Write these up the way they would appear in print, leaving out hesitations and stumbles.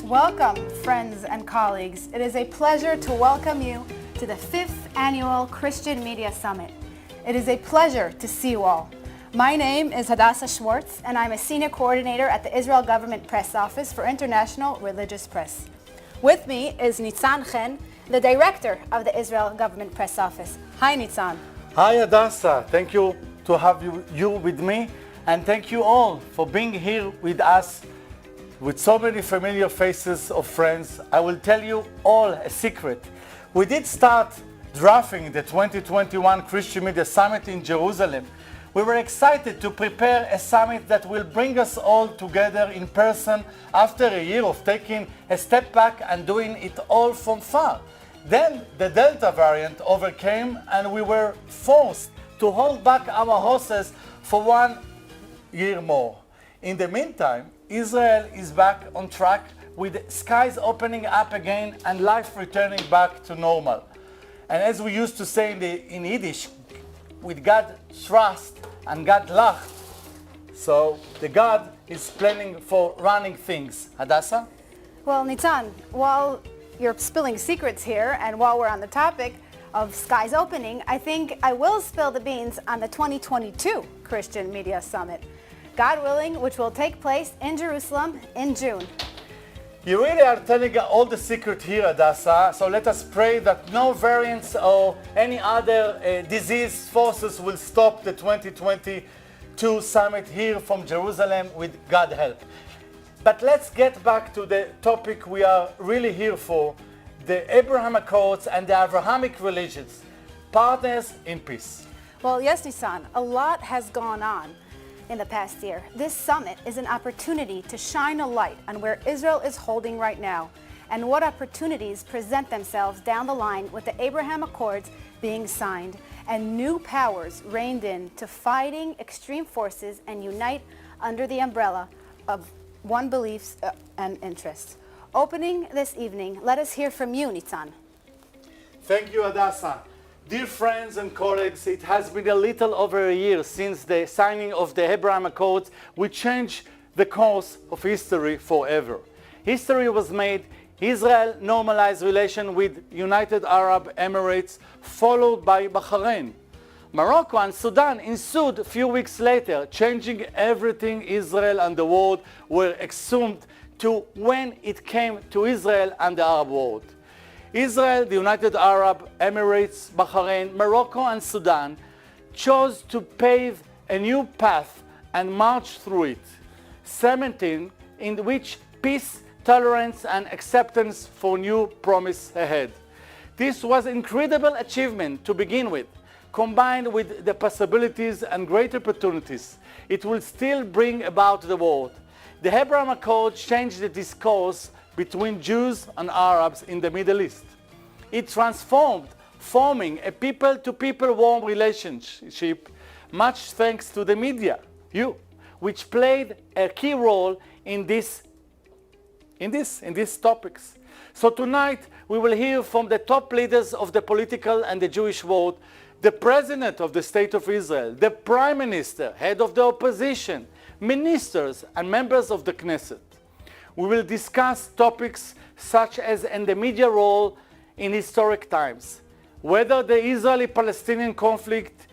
Welcome, friends and colleagues. It is a pleasure to welcome you to the 5th Annual Christian Media Summit. It is a pleasure to see you all. My name is Hadassah Schwartz, and I'm a Senior Coordinator at the Israel Government Press Office for International Religious Press. With me is Nitzan Chen, the Director of the Israel Government Press Office. Hi, Nitzan. Hi, Hadassah. Thank you to have you with me, and thank you all for being here with us with so many familiar faces of friends. I will tell you all a secret. We did start drafting the 2021 Christian Media Summit in Jerusalem. We were excited to prepare a summit that will bring us all together in person after a year of taking a step back and doing it all from far. Then the Delta variant overcame and we were forced to hold back our horses for 1 year more. In the meantime, Israel is back on track with skies opening up again and life returning back to normal. And as we used to say in Yiddish, with God trust and God luck. So the God is planning for running things. Hadassah? Well, Nitzan, while you're spilling secrets here and while we're on the topic of skies opening, I think I will spill the beans on the 2022 Christian Media Summit, God willing, which will take place in Jerusalem in June. You really are telling all the secret here, Hadassah, so let us pray that no variants or any other disease forces will stop the 2022 summit here from Jerusalem with God's help. But let's get back to the topic we are really here for, the Abraham Accords and the Abrahamic religions, partners in peace. Well, yes, Nisan, a lot has gone on in the past year. This summit is an opportunity to shine a light on where Israel is holding right now and what opportunities present themselves down the line with the Abraham Accords being signed and new powers reined in to fighting extreme forces and unite under the umbrella of one beliefs and interests. Opening this evening, let us hear from you, Nitzan. Thank you, Hadassah. Dear friends and colleagues, it has been a little over a year since the signing of the Abraham Accords, which changed the course of history forever. History was made. Israel normalized relations with United Arab Emirates, followed by Bahrain. Morocco and Sudan ensued a few weeks later, changing everything Israel and the world were assumed to when it came to Israel and the Arab world. Israel, the United Arab Emirates, Bahrain, Morocco and Sudan chose to pave a new path and march through it, cementing in which peace, tolerance and acceptance for new promise ahead. This was an incredible achievement to begin with. Combined with the possibilities and great opportunities it will still bring about the world. The Abraham Accord changed the discourse between Jews and Arabs in the Middle East. It transformed, forming a people-to-people warm relationship, much thanks to the media, which played a key role in these topics. So tonight we will hear from the top leaders of the political and the Jewish world, the President of the State of Israel, the Prime Minister, head of the opposition, ministers and members of the Knesset. We will discuss topics such as the media role in historic times, whether the Israeli-Palestinian conflict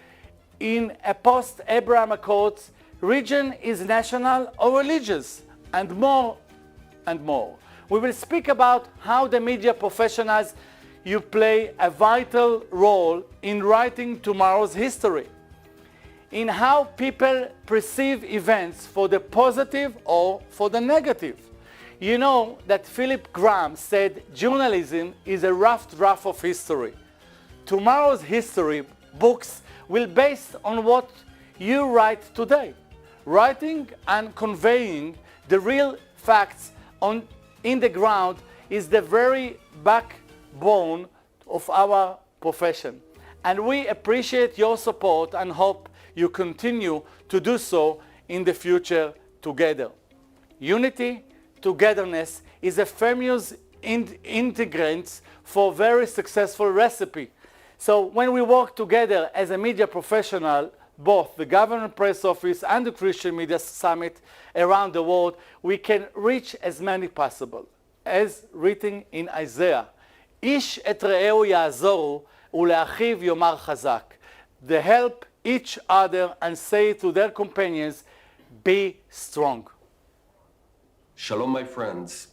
in a post-Abraham Accords region is national or religious, and more and more. We will speak about how the media professionals play a vital role in writing tomorrow's history, in how people perceive events for the positive or for the negative. You know that Philip Graham said journalism is a rough draft of history. Tomorrow's history books will be based on what you write today, writing and conveying the real facts in the ground is the very backbone of our profession. And we appreciate your support and hope you continue to do so in the future together. Unity, togetherness is a famous ingredient for a very successful recipe. So when we work together as a media professional, both the Government Press Office and the Christian Media Summit around the world, we can reach as many possible. as written in Isaiah, איש את רעהו יעזורו ולאחיו יאמר חזק. They help each other and say to their companions, be strong. Shalom, my friends.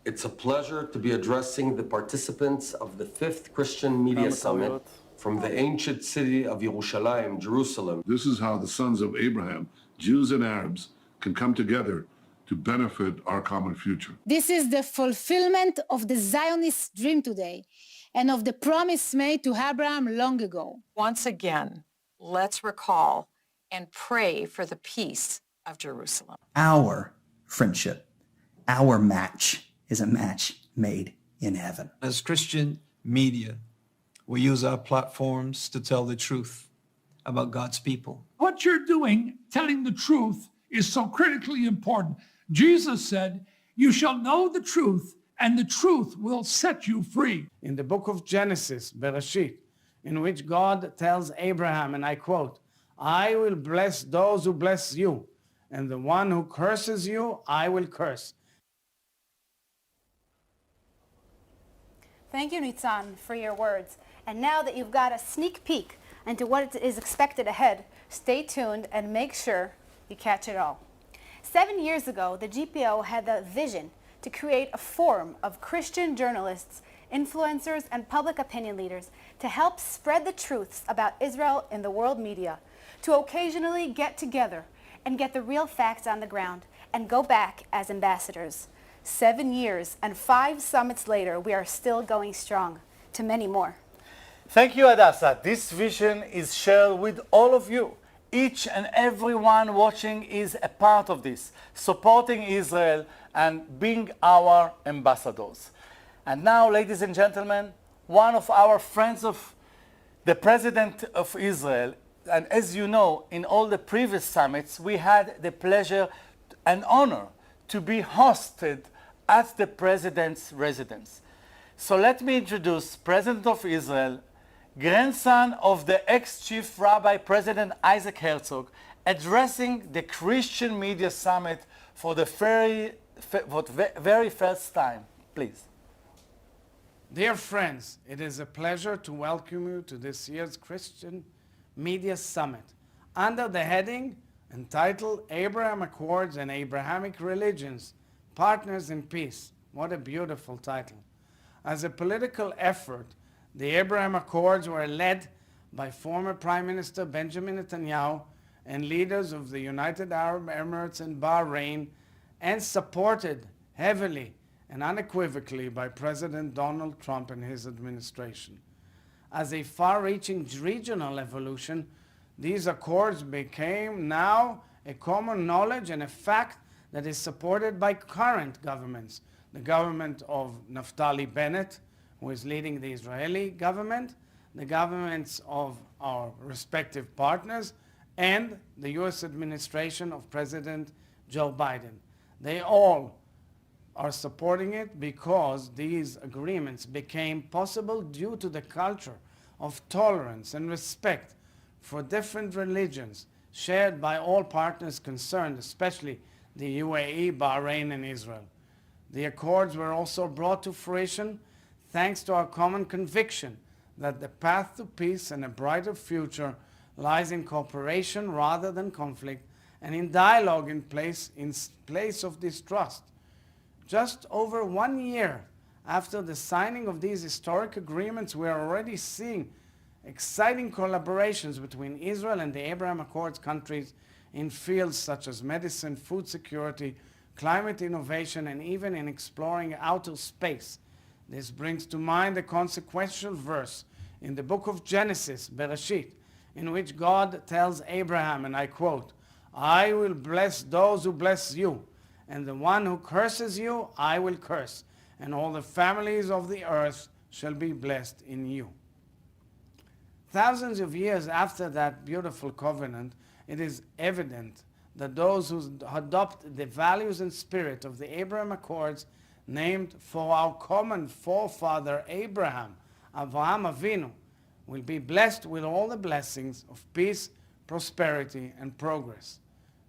It's a pleasure to be addressing the participants of the 5th Christian Media Summit from the ancient city of Yerushalayim, Jerusalem. This is how the sons of Abraham, Jews and Arabs, can come together to benefit our common future. This is the fulfillment of the Zionist dream today and of the promise made to Abraham long ago. Once again, let's recall and pray for the peace of Jerusalem. Our friendship, our match is a match made in heaven. As Christian media, we use our platforms to tell the truth about God's people. What you're doing, telling the truth, is so critically important. Jesus said, you shall know the truth, and the truth will set you free. In the book of Genesis, Bereshit, in which God tells Abraham, and I quote, I will bless those who bless you, and the one who curses you, I will curse. Thank you, Nitzan, for your words. And now that you've got a sneak peek into what is expected ahead, stay tuned and make sure you catch it all. 7 years ago, the GPO had the vision to create a forum of Christian journalists, influencers, and public opinion leaders to help spread the truths about Israel in the world media, to occasionally get together and get the real facts on the ground and go back as ambassadors. 7 years and 5 summits later, we are still going strong. To many more. Thank you, Hadassah. This vision is shared with all of you. Each and every one watching is a part of this, supporting Israel and being our ambassadors. And now, ladies and gentlemen, one of our friends of the President of Israel, and as you know, in all the previous summits, we had the pleasure and honor to be hosted at the President's residence. So let me introduce President of Israel, grandson of the ex-Chief Rabbi President Isaac Herzog, addressing the Christian Media Summit for the very first time. Please. Dear friends, it is a pleasure to welcome you to this year's Christian Media Summit under the heading entitled Abraham Accords and Abrahamic Religions, Partners in Peace. What a beautiful title. As a political effort, the Abraham Accords were led by former Prime Minister Benjamin Netanyahu and leaders of the United Arab Emirates and Bahrain, and supported heavily and unequivocally by President Donald Trump and his administration. As a far-reaching regional evolution, these accords became now a common knowledge and a fact that is supported by current governments. The government of Naftali Bennett, who is leading the Israeli government, the governments of our respective partners, and the US administration of President Joe Biden. They all are supporting it because these agreements became possible due to the culture of tolerance and respect for different religions shared by all partners concerned, especially the UAE, Bahrain, and Israel. The accords were also brought to fruition thanks to our common conviction that the path to peace and a brighter future lies in cooperation rather than conflict, and in dialogue in place of distrust. Just over 1 year after the signing of these historic agreements, we are already seeing exciting collaborations between Israel and the Abraham Accords countries in fields such as medicine, food security, climate innovation, and even in exploring outer space. This brings to mind a consequential verse in the book of Genesis, Bereshit, in which God tells Abraham, and I quote, I will bless those who bless you, and the one who curses you, I will curse, and all the families of the earth shall be blessed in you. Thousands of years after that beautiful covenant, it is evident that those who adopt the values and spirit of the Abraham Accords, named for our common forefather Abraham, Avraham Avinu, will be blessed with all the blessings of peace, prosperity, and progress.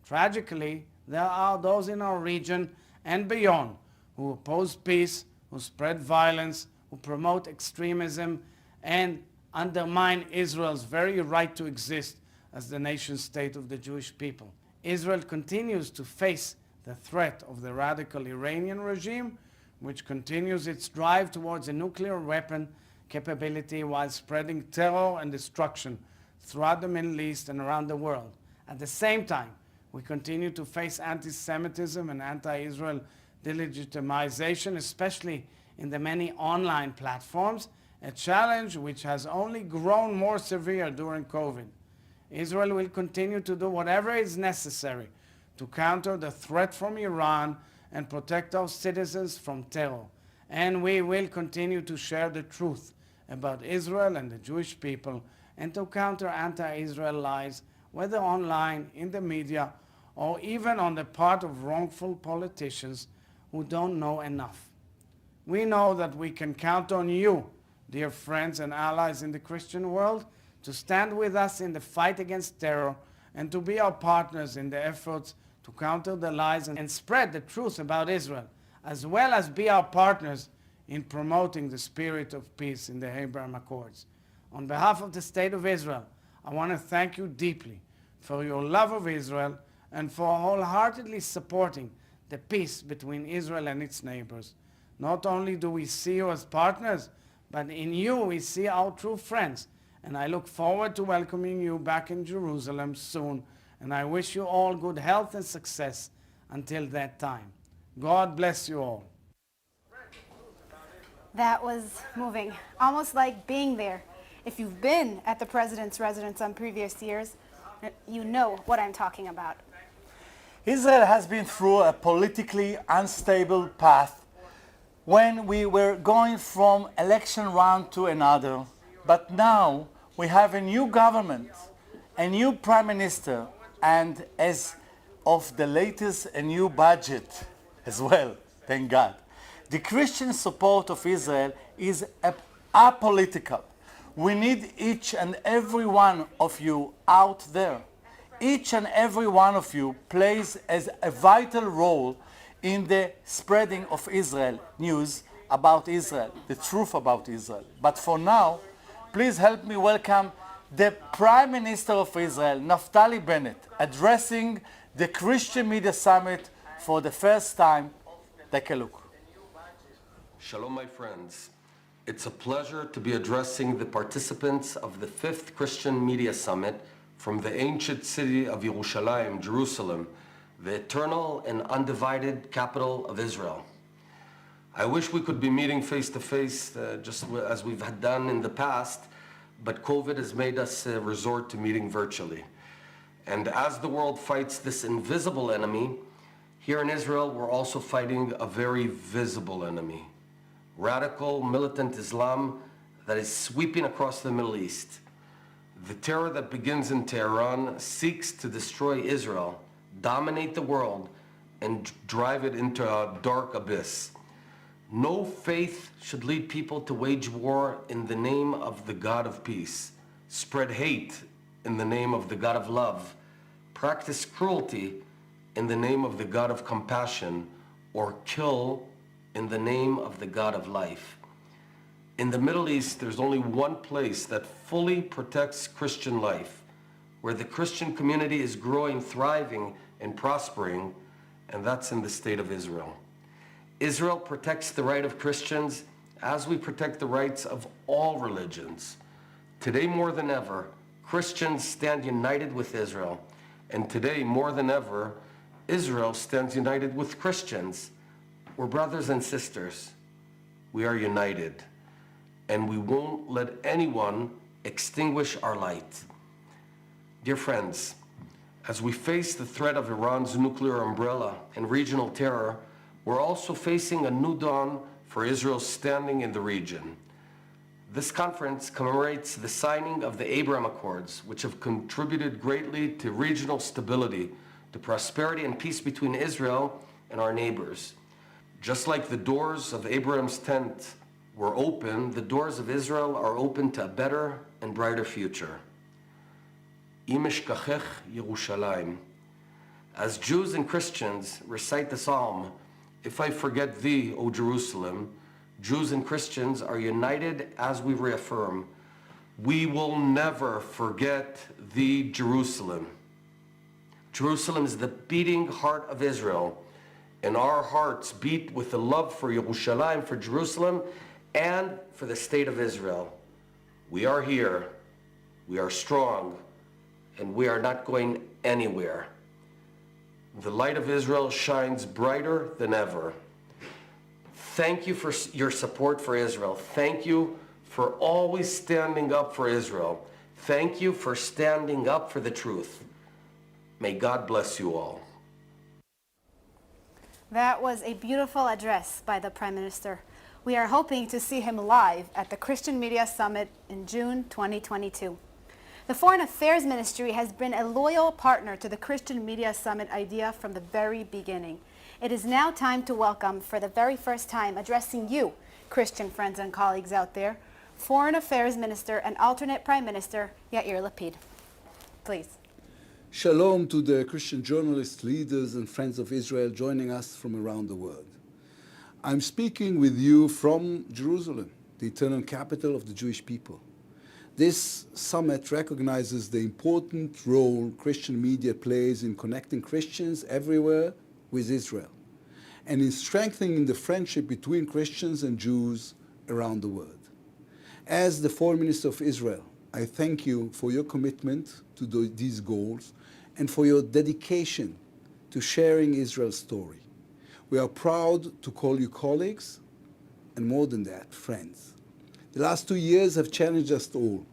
Tragically, there are those in our region and beyond who oppose peace who spread violence, who promote extremism, and undermine Israel's very right to exist as the nation state of the Jewish people. Israel continues to face the threat of the radical Iranian regime, which continues its drive towards a nuclear weapon capability while spreading terror and destruction throughout the Middle East and around the world. At the same time, we continue to face anti-Semitism and anti-Israel delegitimization, especially in the many online platforms, a challenge which has only grown more severe during COVID. Israel will continue to do whatever is necessary to counter the threat from Iran and protect our citizens from terror. And we will continue to share the truth about Israel and the Jewish people and to counter anti-Israel lies, whether online, in the media, or even on the part of wrongful politicians who don't know enough. We know that we can count on you, dear friends and allies in the Christian world, to stand with us in the fight against terror and to be our partners in the efforts to counter the lies and spread the truth about Israel, as well as be our partners in promoting the spirit of peace in the Abraham Accords. On behalf of the State of Israel, I want to thank you deeply for your love of Israel and for wholeheartedly supporting the peace between Israel and its neighbors. Not only do we see you as partners, but in you we see our true friends. And I look forward to welcoming you back in Jerusalem soon. And I wish you all good health and success until that time. God bless you all. That was moving, almost like being there. If you've been at the president's residence on previous years, you know what I'm talking about. Israel has been through a politically unstable path when we were going from election round to another. But now we have a new government, a new prime minister, and as of the latest, a new budget as well, thank God. The Christian support of Israel is apolitical. We need each and every one of you out there. Each and every one of you plays as a vital role in the spreading of Israel news about Israel, the truth about Israel. But for now, please help me welcome the Prime Minister of Israel, Naftali Bennett, addressing the Christian Media Summit for the first time. Take a look. Shalom, my friends. It's a pleasure to be addressing the participants of the 5th Christian Media Summit from the ancient city of Yerushalayim, Jerusalem, the eternal and undivided capital of Israel. I wish we could be meeting face to face just as we've done in the past, but COVID has made us resort to meeting virtually. And as the world fights this invisible enemy, here in Israel we're also fighting a very visible enemy. Radical militant Islam that is sweeping across the Middle East. The terror that begins in Tehran seeks to destroy Israel, dominate the world, and drive it into a dark abyss. No faith should lead people to wage war in the name of the God of peace, spread hate in the name of the God of love, practice cruelty in the name of the God of compassion, or kill in the name of the God of life. In the Middle East, there's only one place that fully protects Christian life, where the Christian community is growing, thriving, and prospering, and that's in the state of Israel. Israel protects the right of Christians as we protect the rights of all religions. Today more than ever, Christians stand united with Israel, and today more than ever, Israel stands united with Christians. We're brothers and sisters. We are united, and we won't let anyone extinguish our light. Dear friends, as we face the threat of Iran's nuclear umbrella and regional terror, we're also facing a new dawn for Israel's standing in the region. This conference commemorates the signing of the Abraham Accords, which have contributed greatly to regional stability, to prosperity and peace between Israel and our neighbors. Just like the doors of Abraham's tent were open, the doors of Israel are open to a better and brighter future. Im eshkachech Yerushalayim. As Jews and Christians recite the psalm, "If I forget thee, O Jerusalem, Jews and Christians are united as we reaffirm, we will never forget the Jerusalem. Jerusalem is the beating heart of Israel, and our hearts beat with the love for Yerushalayim, for Jerusalem, and for the state of Israel. We are here, we are strong, and we are not going anywhere. The light of Israel shines brighter than ever. Thank you for your support for Israel. Thank you for always standing up for Israel. Thank you for standing up for the truth. May God bless you all. That was a beautiful address by the Prime Minister. We are hoping to see him live at the Christian Media Summit in June 2022. The Foreign Affairs Ministry has been a loyal partner to the Christian Media Summit idea from the very beginning. It is now time to welcome, for the very first time, addressing you, Christian friends and colleagues out there, Foreign Affairs Minister and alternate Prime Minister Yair Lapid. Please. Shalom to the Christian journalists, leaders, and friends of Israel joining us from around the world. I'm speaking with you from Jerusalem, the eternal capital of the Jewish people. This summit recognizes the important role Christian media plays in connecting Christians everywhere with Israel, and in strengthening the friendship between Christians and Jews around the world. As the Foreign Minister of Israel, I thank you for your commitment to these goals and for your dedication to sharing Israel's story. We are proud to call you colleagues, and more than that, friends. The last 2 years have challenged us all,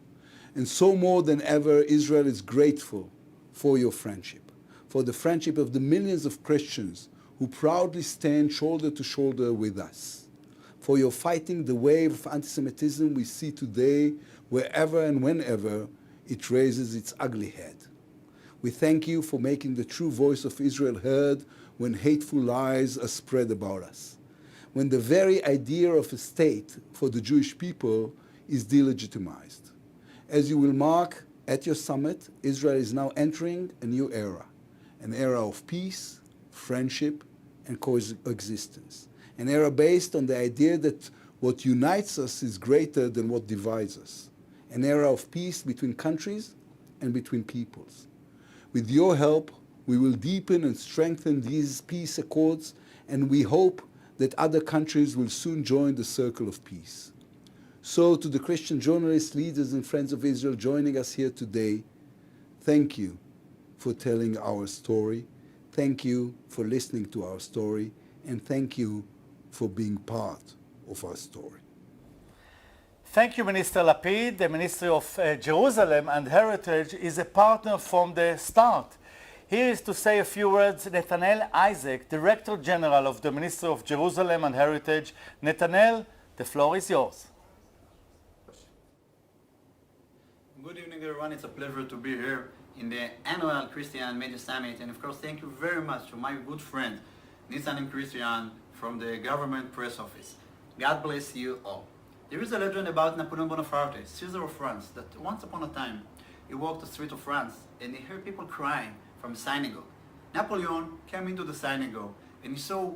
and so more than ever, Israel is grateful for your friendship, for the friendship of the millions of Christians who proudly stand shoulder to shoulder with us, for your fighting the wave of anti-Semitism we see today wherever and whenever it raises its ugly head. We thank you for making the true voice of Israel heard when hateful lies are spread about us, when the very idea of a state for the Jewish people is delegitimized. As you will mark at your summit, Israel is now entering a new era, an era of peace, friendship, and coexistence, an era based on the idea that what unites us is greater than what divides us, an era of peace between countries and between peoples. With your help, we will deepen and strengthen these peace accords, and we hope that other countries will soon join the circle of peace. So to the Christian journalists, leaders, and friends of Israel joining us here today, thank you for telling our story. Thank you for listening to our story, and thank you for being part of our story. Thank you, Minister Lapid. The Ministry of Jerusalem and Heritage is a partner from the start. Here is to say a few words Netanel Isaac, Director General of the Ministry of Jerusalem and Heritage. Netanel, the floor is yours. Good evening, everyone. It's a pleasure to be here in the annual Christian Media Summit. And of course, thank you very much to my good friend, Nisanim Christian from the Government Press Office. God bless you all. There is a legend about Napoleon Bonaparte, Caesar of France, that once upon a time, he walked the street of France and he heard people crying from a synagogue. Napoleon came into the synagogue and he saw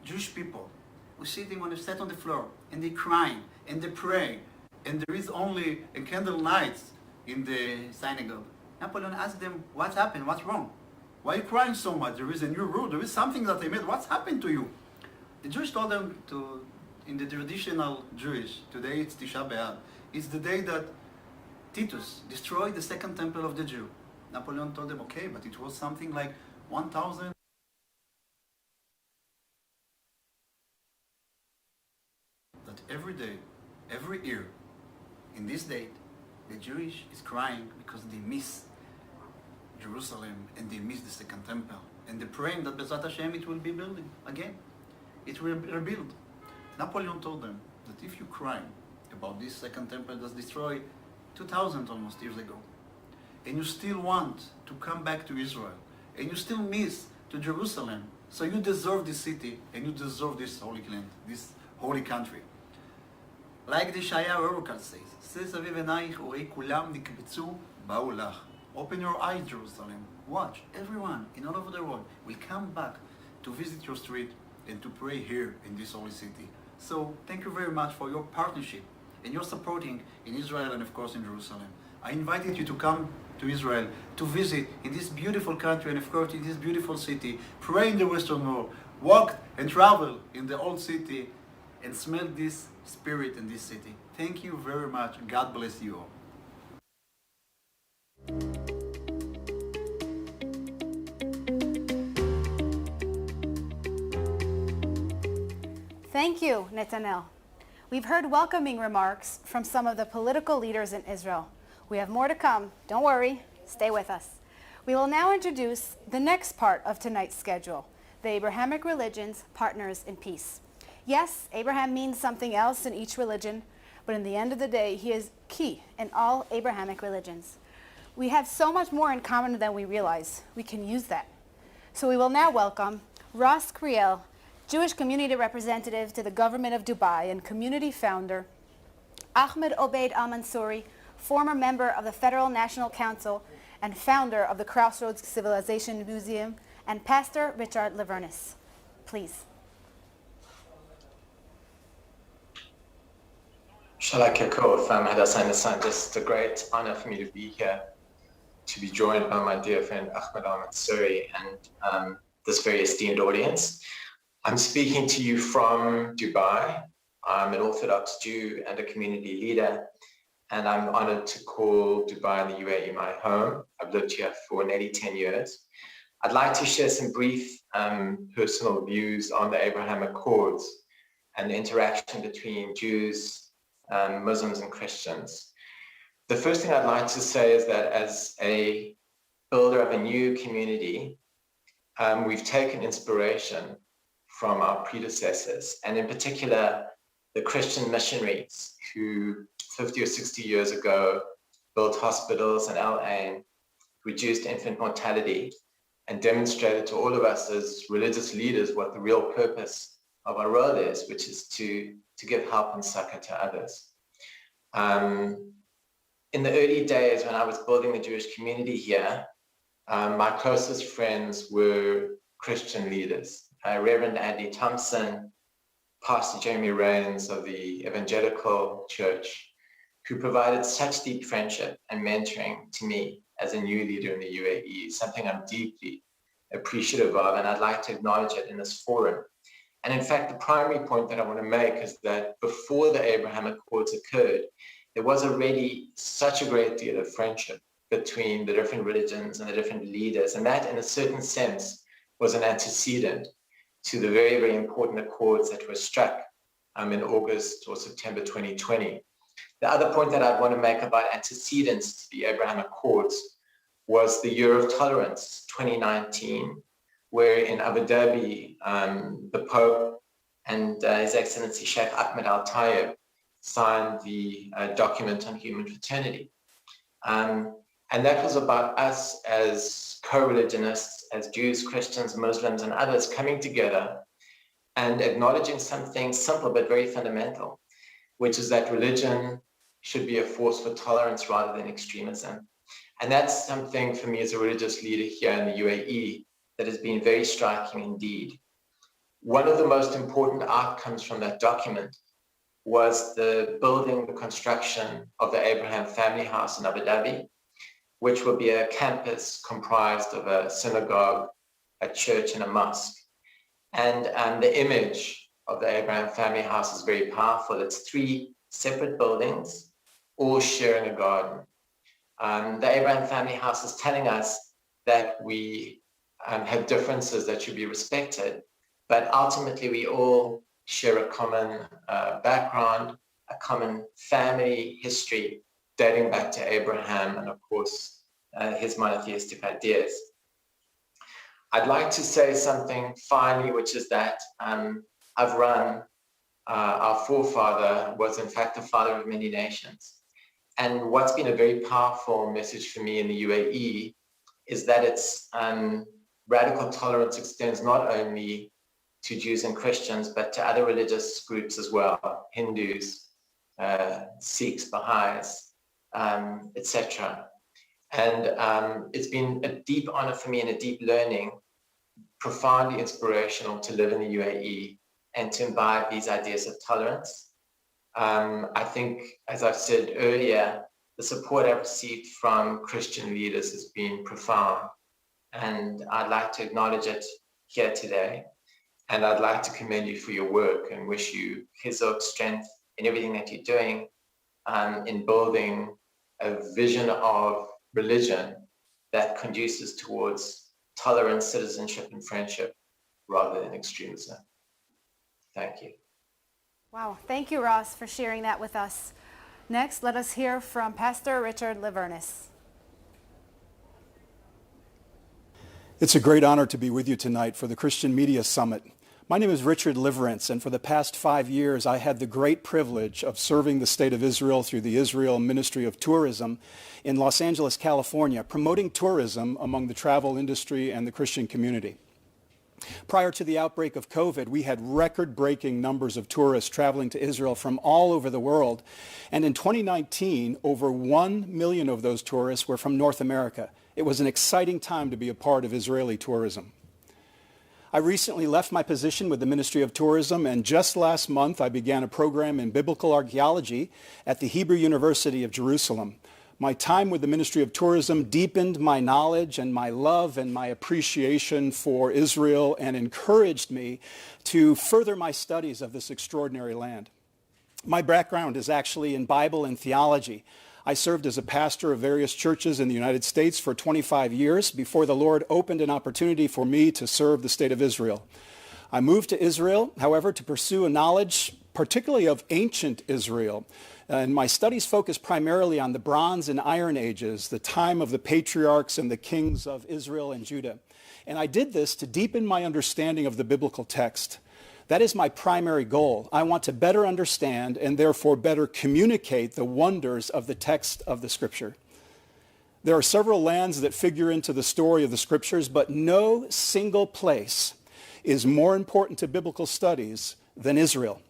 Jewish people who sat on the floor and they crying and they pray, and there is only a candle lights in the synagogue. Napoleon asked them, what happened? What's wrong? Why are you crying so much? There is a new rule. There is something that I made. What's happened to you? The Jews told them in the traditional Jewish, today it's Tisha B'Av, it's the day that Titus destroyed the second temple of the Jew. Napoleon told them, okay, but it was something like 1,000. That every day, every year, in this date, the Jewish is crying because they miss Jerusalem and they miss the second temple. And they're praying that B'ezrat Hashem it will be building again. It will rebuild. Napoleon told them that if you cry about this second temple that's destroyed 2,000 almost years ago, and you still want to come back to Israel, and you still miss to Jerusalem, so you deserve this city, and you deserve this holy land, this holy country. Like the Yeshayahu oracle says, open your eyes, Jerusalem. Watch, everyone in all over the world will come back to visit your street and to pray here in this holy city. So thank you very much for your partnership and your supporting in Israel and of course in Jerusalem. I invited you to come to Israel, to visit in this beautiful country and of course in this beautiful city, pray in the Western Wall, walk and travel in the old city and smell this spirit in this city. Thank you very much. God bless you all. Thank you, Netanel. We've heard welcoming remarks from some of the political leaders in Israel. We have more to come. Don't worry. Stay with us. We will now introduce the next part of tonight's schedule, the Abrahamic religions, partners in peace. Yes, Abraham means something else in each religion, but in the end of the day, he is key in all Abrahamic religions. We have so much more in common than we realize. We can use that. So we will now welcome Ross Kriel, Jewish community representative to the government of Dubai and community founder, Ahmed Obeid Al-Mansouri, former member of the Federal National Council and founder of the Crossroads Civilization Museum, and Pastor Richard Lavernis. Please. Shalak Yakov, Hadassah Nassan. Just a great honor for me to be here, to be joined by my dear friend Ahmed Al-Mansouri and this very esteemed audience. I'm speaking to you from Dubai. I'm an Orthodox Jew and a community leader, and I'm honored to call Dubai and the UAE my home. I've lived here for nearly 10 years. I'd like to share some brief personal views on the Abraham Accords and the interaction between Jews, Muslims, and Christians. The first thing I'd like to say is that as a builder of a new community, we've taken inspiration from our predecessors, and in particular, the Christian missionaries who 50 or 60 years ago built hospitals in Al Ain, reduced infant mortality, and demonstrated to all of us as religious leaders what the real purpose of our role is, which is to give help and succor to others. In the early days when I was building the Jewish community here, my closest friends were Christian leaders. Reverend Andy Thompson, Pastor Jeremy Rains of the Evangelical Church, who provided such deep friendship and mentoring to me as a new leader in the UAE, something I'm deeply appreciative of, and I'd like to acknowledge it in this forum. And in fact, the primary point that I want to make is that before the Abraham Accords occurred, there was already such a great deal of friendship between the different religions and the different leaders, and that in a certain sense was an antecedent to the very, very important accords that were struck in August or September 2020. The other point that I'd want to make about antecedents to the Abraham Accords was the Year of Tolerance, 2019, where in Abu Dhabi, the Pope and His Excellency Sheikh Ahmed Al-Tayeb signed the document on human fraternity. And that was about us as co-religionists, as Jews, Christians, Muslims, and others coming together and acknowledging something simple but very fundamental, which is that religion should be a force for tolerance rather than extremism. And that's something for me as a religious leader here in the UAE that has been very striking indeed. One of the most important outcomes from that document was the construction of the Abraham Family House in Abu Dhabi, which will be a campus comprised of a synagogue, a church, and a mosque. And the image of the Abraham Family House is very powerful. It's 3 separate buildings, all sharing a garden. The Abraham Family House is telling us that we have differences that should be respected, but ultimately we all share a common background, a common family history dating back to Abraham and of course his monotheistic ideas. I'd like to say something finally, which is that Avram, our forefather, was in fact the father of many nations. And what's been a very powerful message for me in the UAE is that its radical tolerance extends not only to Jews and Christians, but to other religious groups as well, Hindus, Sikhs, Baha'is, etc. And it's been a deep honor for me and a deep learning, profoundly inspirational to live in the UAE and to imbibe these ideas of tolerance. I think, as I've said earlier, the support I've received from Christian leaders has been profound, and I'd like to acknowledge it here today. And I'd like to commend you for your work and wish you Chizuk, strength in everything that you're doing in building a vision of religion that conduces towards tolerance, citizenship, and friendship rather than extremism. Thank you. Wow, thank you, Ross, for sharing that with us. Next, let us hear from Pastor Richard Levernis. It's a great honor to be with you tonight for the Christian Media Summit. My name is Richard Liverence, and for the past 5 years, I had the great privilege of serving the State of Israel through the Israel Ministry of Tourism in Los Angeles, California, promoting tourism among the travel industry and the Christian community. Prior to the outbreak of COVID, we had record-breaking numbers of tourists traveling to Israel from all over the world. And in 2019, over 1 million of those tourists were from North America. It was an exciting time to be a part of Israeli tourism. I recently left my position with the Ministry of Tourism, and just last month I began a program in biblical archaeology at the Hebrew University of Jerusalem. My time with the Ministry of Tourism deepened my knowledge and my love and my appreciation for Israel and encouraged me to further my studies of this extraordinary land. My background is actually in Bible and theology. I served as a pastor of various churches in the United States for 25 years before the Lord opened an opportunity for me to serve the state of Israel. I moved to Israel, however, to pursue a knowledge particularly of ancient Israel. And my studies focus primarily on the Bronze and Iron Ages, the time of the patriarchs and the kings of Israel and Judah. And I did this to deepen my understanding of the biblical text. That is my primary goal. I want to better understand and therefore better communicate the wonders of the text of the Scripture. There are several lands that figure into the story of the Scriptures, but no single place is more important to biblical studies than Israel.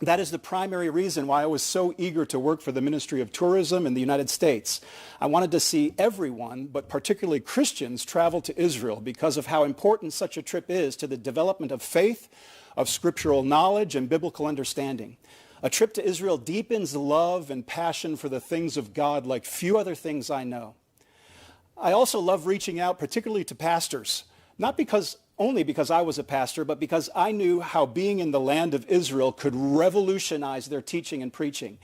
That is the primary reason why I was so eager to work for the Ministry of Tourism in the United States. I wanted to see everyone, but particularly Christians, travel to Israel because of how important such a trip is to the development of faith, of scriptural knowledge, and biblical understanding. A trip to Israel deepens love and passion for the things of God like few other things I know. I also love reaching out particularly to pastors, not only because I was a pastor, but because I knew how being in the land of Israel could revolutionize their teaching and preaching.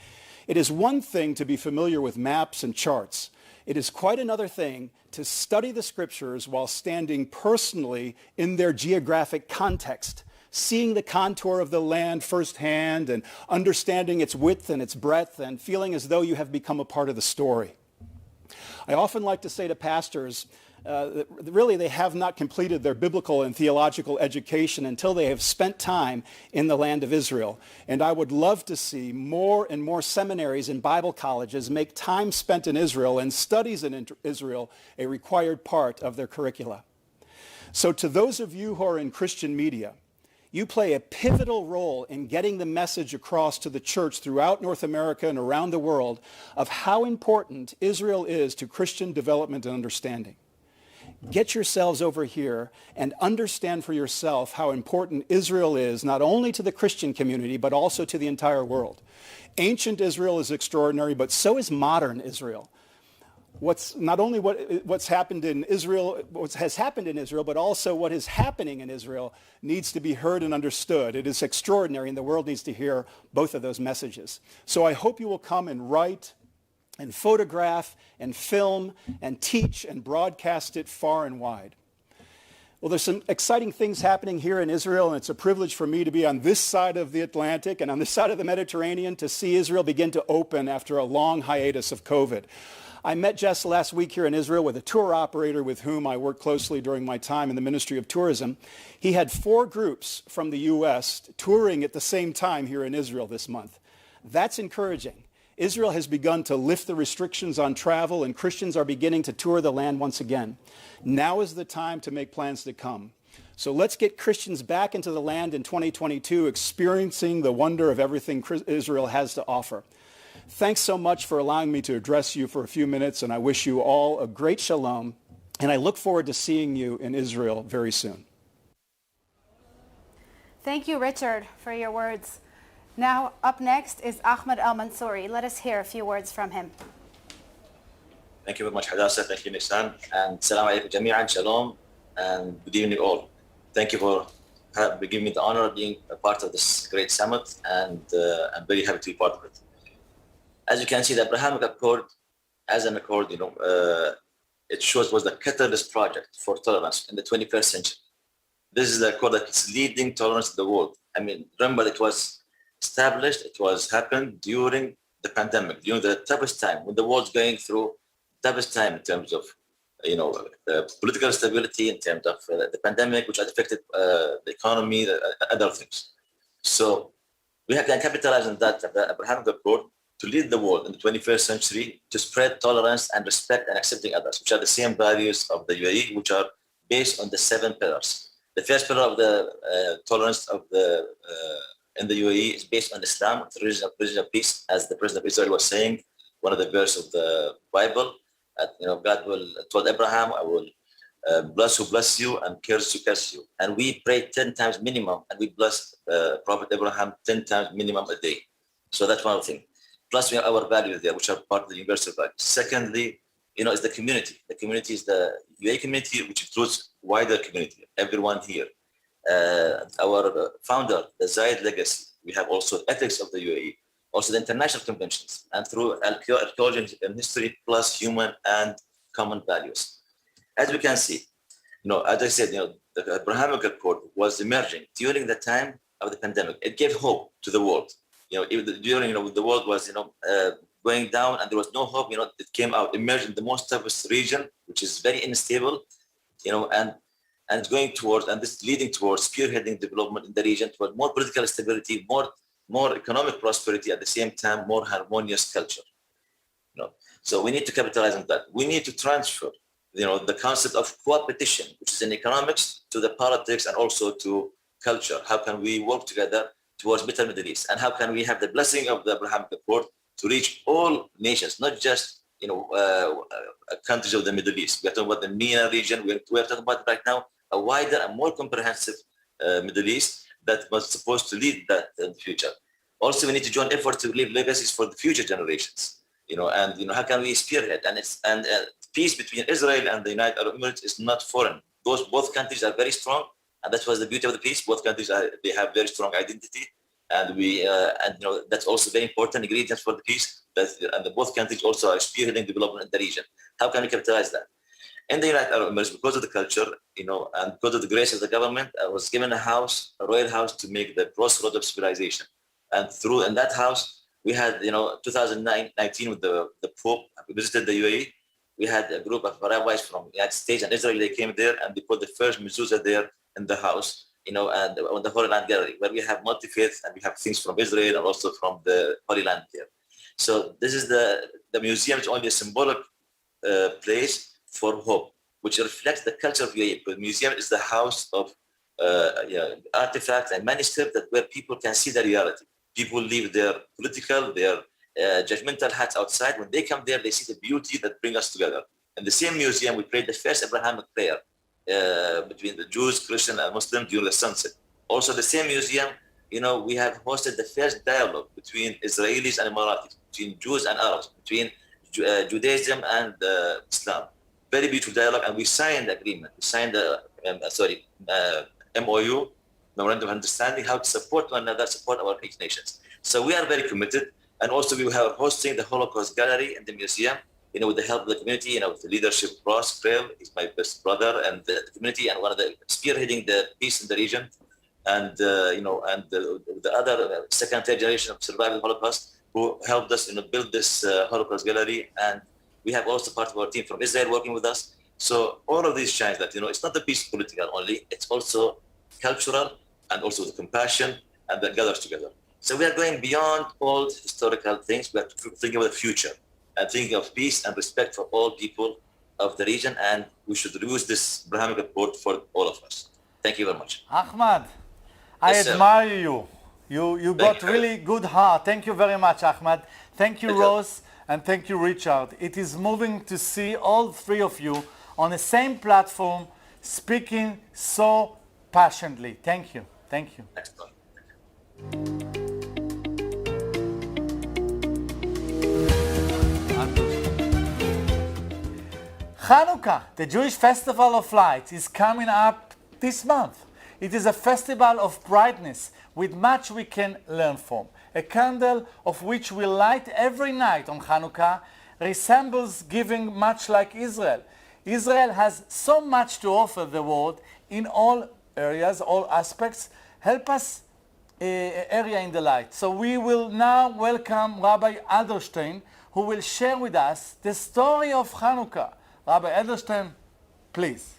It is one thing to be familiar with maps and charts. It is quite another thing to study the Scriptures while standing personally in their geographic context, seeing the contour of the land firsthand and understanding its width and its breadth and feeling as though you have become a part of the story. I often like to say to pastors, really they have not completed their biblical and theological education until they have spent time in the land of Israel. And I would love to see more and more seminaries and Bible colleges make time spent in Israel and studies in Israel a required part of their curricula. So to those of you who are in Christian media, you play a pivotal role in getting the message across to the church throughout North America and around the world of how important Israel is to Christian development and understanding. Get yourselves over here and understand for yourself how important Israel is, not only to the Christian community, but also to the entire world. Ancient Israel is extraordinary, but so is modern Israel. What's happened in Israel, what has happened in Israel, but also what is happening in Israel needs to be heard and understood. It is extraordinary, and the world needs to hear both of those messages. So I hope you will come and write and photograph and film and teach and broadcast it far and wide. Well, there's some exciting things happening here in Israel, and it's a privilege for me to be on this side of the Atlantic and on this side of the Mediterranean to see Israel begin to open after a long hiatus of COVID. I met just last week here in Israel with a tour operator with whom I worked closely during my time in the Ministry of Tourism. He had 4 groups from the U.S. touring at the same time here in Israel this month. That's encouraging. Israel has begun to lift the restrictions on travel, and Christians are beginning to tour the land once again. Now is the time to make plans to come. So let's get Christians back into the land in 2022, experiencing the wonder of everything Israel has to offer. Thanks so much for allowing me to address you for a few minutes, and I wish you all a great shalom, and I look forward to seeing you in Israel very soon. Thank you, Richard, for your words. Now, up next is Ahmed El-Mansouri. Let us hear a few words from him. Thank you very much, Hadassah. Thank you, Nissan. And salam alaikum jami'an, shalom, and good evening all. Thank you for giving me the honor of being a part of this great summit, and I'm very happy to be part of it. As you can see, the Abrahamic Accord, as an accord, it shows was the catalyst project for tolerance in the 21st century. This is the accord that is leading tolerance in the world. I mean, remember, it was established, it was happened during the pandemic, during the toughest time, when the world's going through toughest time in terms of, political stability, in terms of the pandemic, which has affected the economy, other things. So we have to capitalize on that, the Abrahamic Accord, to lead the world in the 21st century, to spread tolerance and respect and accepting others, which are the same values of the UAE, which are based on the 7 pillars. The first pillar of the tolerance of in the UAE is based on Islam, the religion of peace, as the President of Israel was saying, one of the verses of the Bible. God told Abraham, I will bless you and curse you. And we pray 10 times minimum, and we bless Prophet Abraham 10 times minimum a day. So that's one thing. Plus, we have our values there, which are part of the universal values. Secondly, is the community. The community is the UAE community, which includes wider community, everyone here. Our founder, the Zayed legacy. We have also ethics of the UAE, also the international conventions, and through archaeology and history, plus human and common values. As we can see, as I said, the Abrahamic Accord was emerging during the time of the pandemic. It gave hope to the world. During the world was going down and there was no hope. It came out, emerged in the most toughest region, which is very unstable. And it's going towards, and this leading towards spearheading development in the region, toward more political stability, more economic prosperity, at the same time, more harmonious culture. So we need to capitalize on that. We need to transfer, the concept of co-opetition, which is in economics, to the politics and also to culture. How can we work together towards better Middle East? And how can we have the blessing of the Abrahamic Accord to reach all nations, not just countries of the Middle East? We're talking about the MENA region. We're talking about right now a wider and more comprehensive Middle East that was supposed to lead that in the future. Also, we need to join efforts to leave legacies for the future generations. How can we spearhead? And peace between Israel and the United Arab Emirates is not foreign. Both countries are very strong, and that was the beauty of the peace. Both countries they have very strong identity, and that's also very important ingredient for the peace. And both countries also are spearheading development in the region. How can we capitalize that? In the United Arab Emirates, because of the culture, and because of the grace of the government, I was given a royal house to make the crossroad of civilization. And in that house, we had, 2019 with the Pope visited the UAE. We had a group of rabbis from the United States and Israel. They came there and they put the first mezuzah there in the house, and on the Holy Land Gallery, where we have multi-faith and we have things from Israel and also from the Holy Land there. So this is the museum is only a symbolic place for hope, which reflects the culture of UAE. The museum is the house of artifacts and manuscripts where people can see the reality. People leave their political, their judgmental hats outside. When they come there, they see the beauty that brings us together. In the same museum, we prayed the first Abrahamic prayer between the Jews, Christians, and Muslims during the sunset. Also, the same museum, we have hosted the first dialogue between Israelis and Emiratis, between Jews and Arabs, between Judaism and Islam. Very beautiful dialogue, and we signed the agreement. We signed the MOU, Memorandum of Understanding, how to support one another, support our eight nations. So we are very committed, and also we are hosting the Holocaust Gallery in the museum, with the help of the community, with the leadership of Ross Krell, he's my best brother, and the community, and one of the spearheading the peace in the region, and the other second, third generation of surviving Holocaust who helped us, build this Holocaust Gallery, and we have also part of our team from Israel working with us. So all of these shines that, it's not the peace political only, it's also cultural and also the compassion and that gathers together. So we are going beyond old historical things. We are thinking about the future and thinking of peace and respect for all people of the region, and we should use this Abrahamic Accord for all of us. Thank you very much. Ahmad, I admire you. You got really good heart. Thank you very much, Ahmad. Thank you, Ross, and thank you, Richard. It is moving to see all three of you on the same platform speaking so passionately. Thank you. Thank you. Excellent. Hanukkah, the Jewish festival of lights, is coming up this month. It is a festival of brightness with much we can learn from. A candle of which we light every night on Hanukkah resembles giving, much like Israel. Israel has so much to offer the world in all areas, all aspects. Help us area in the light. So we will now welcome Rabbi Adlerstein, who will share with us the story of Hanukkah. Rabbi Adlerstein, please.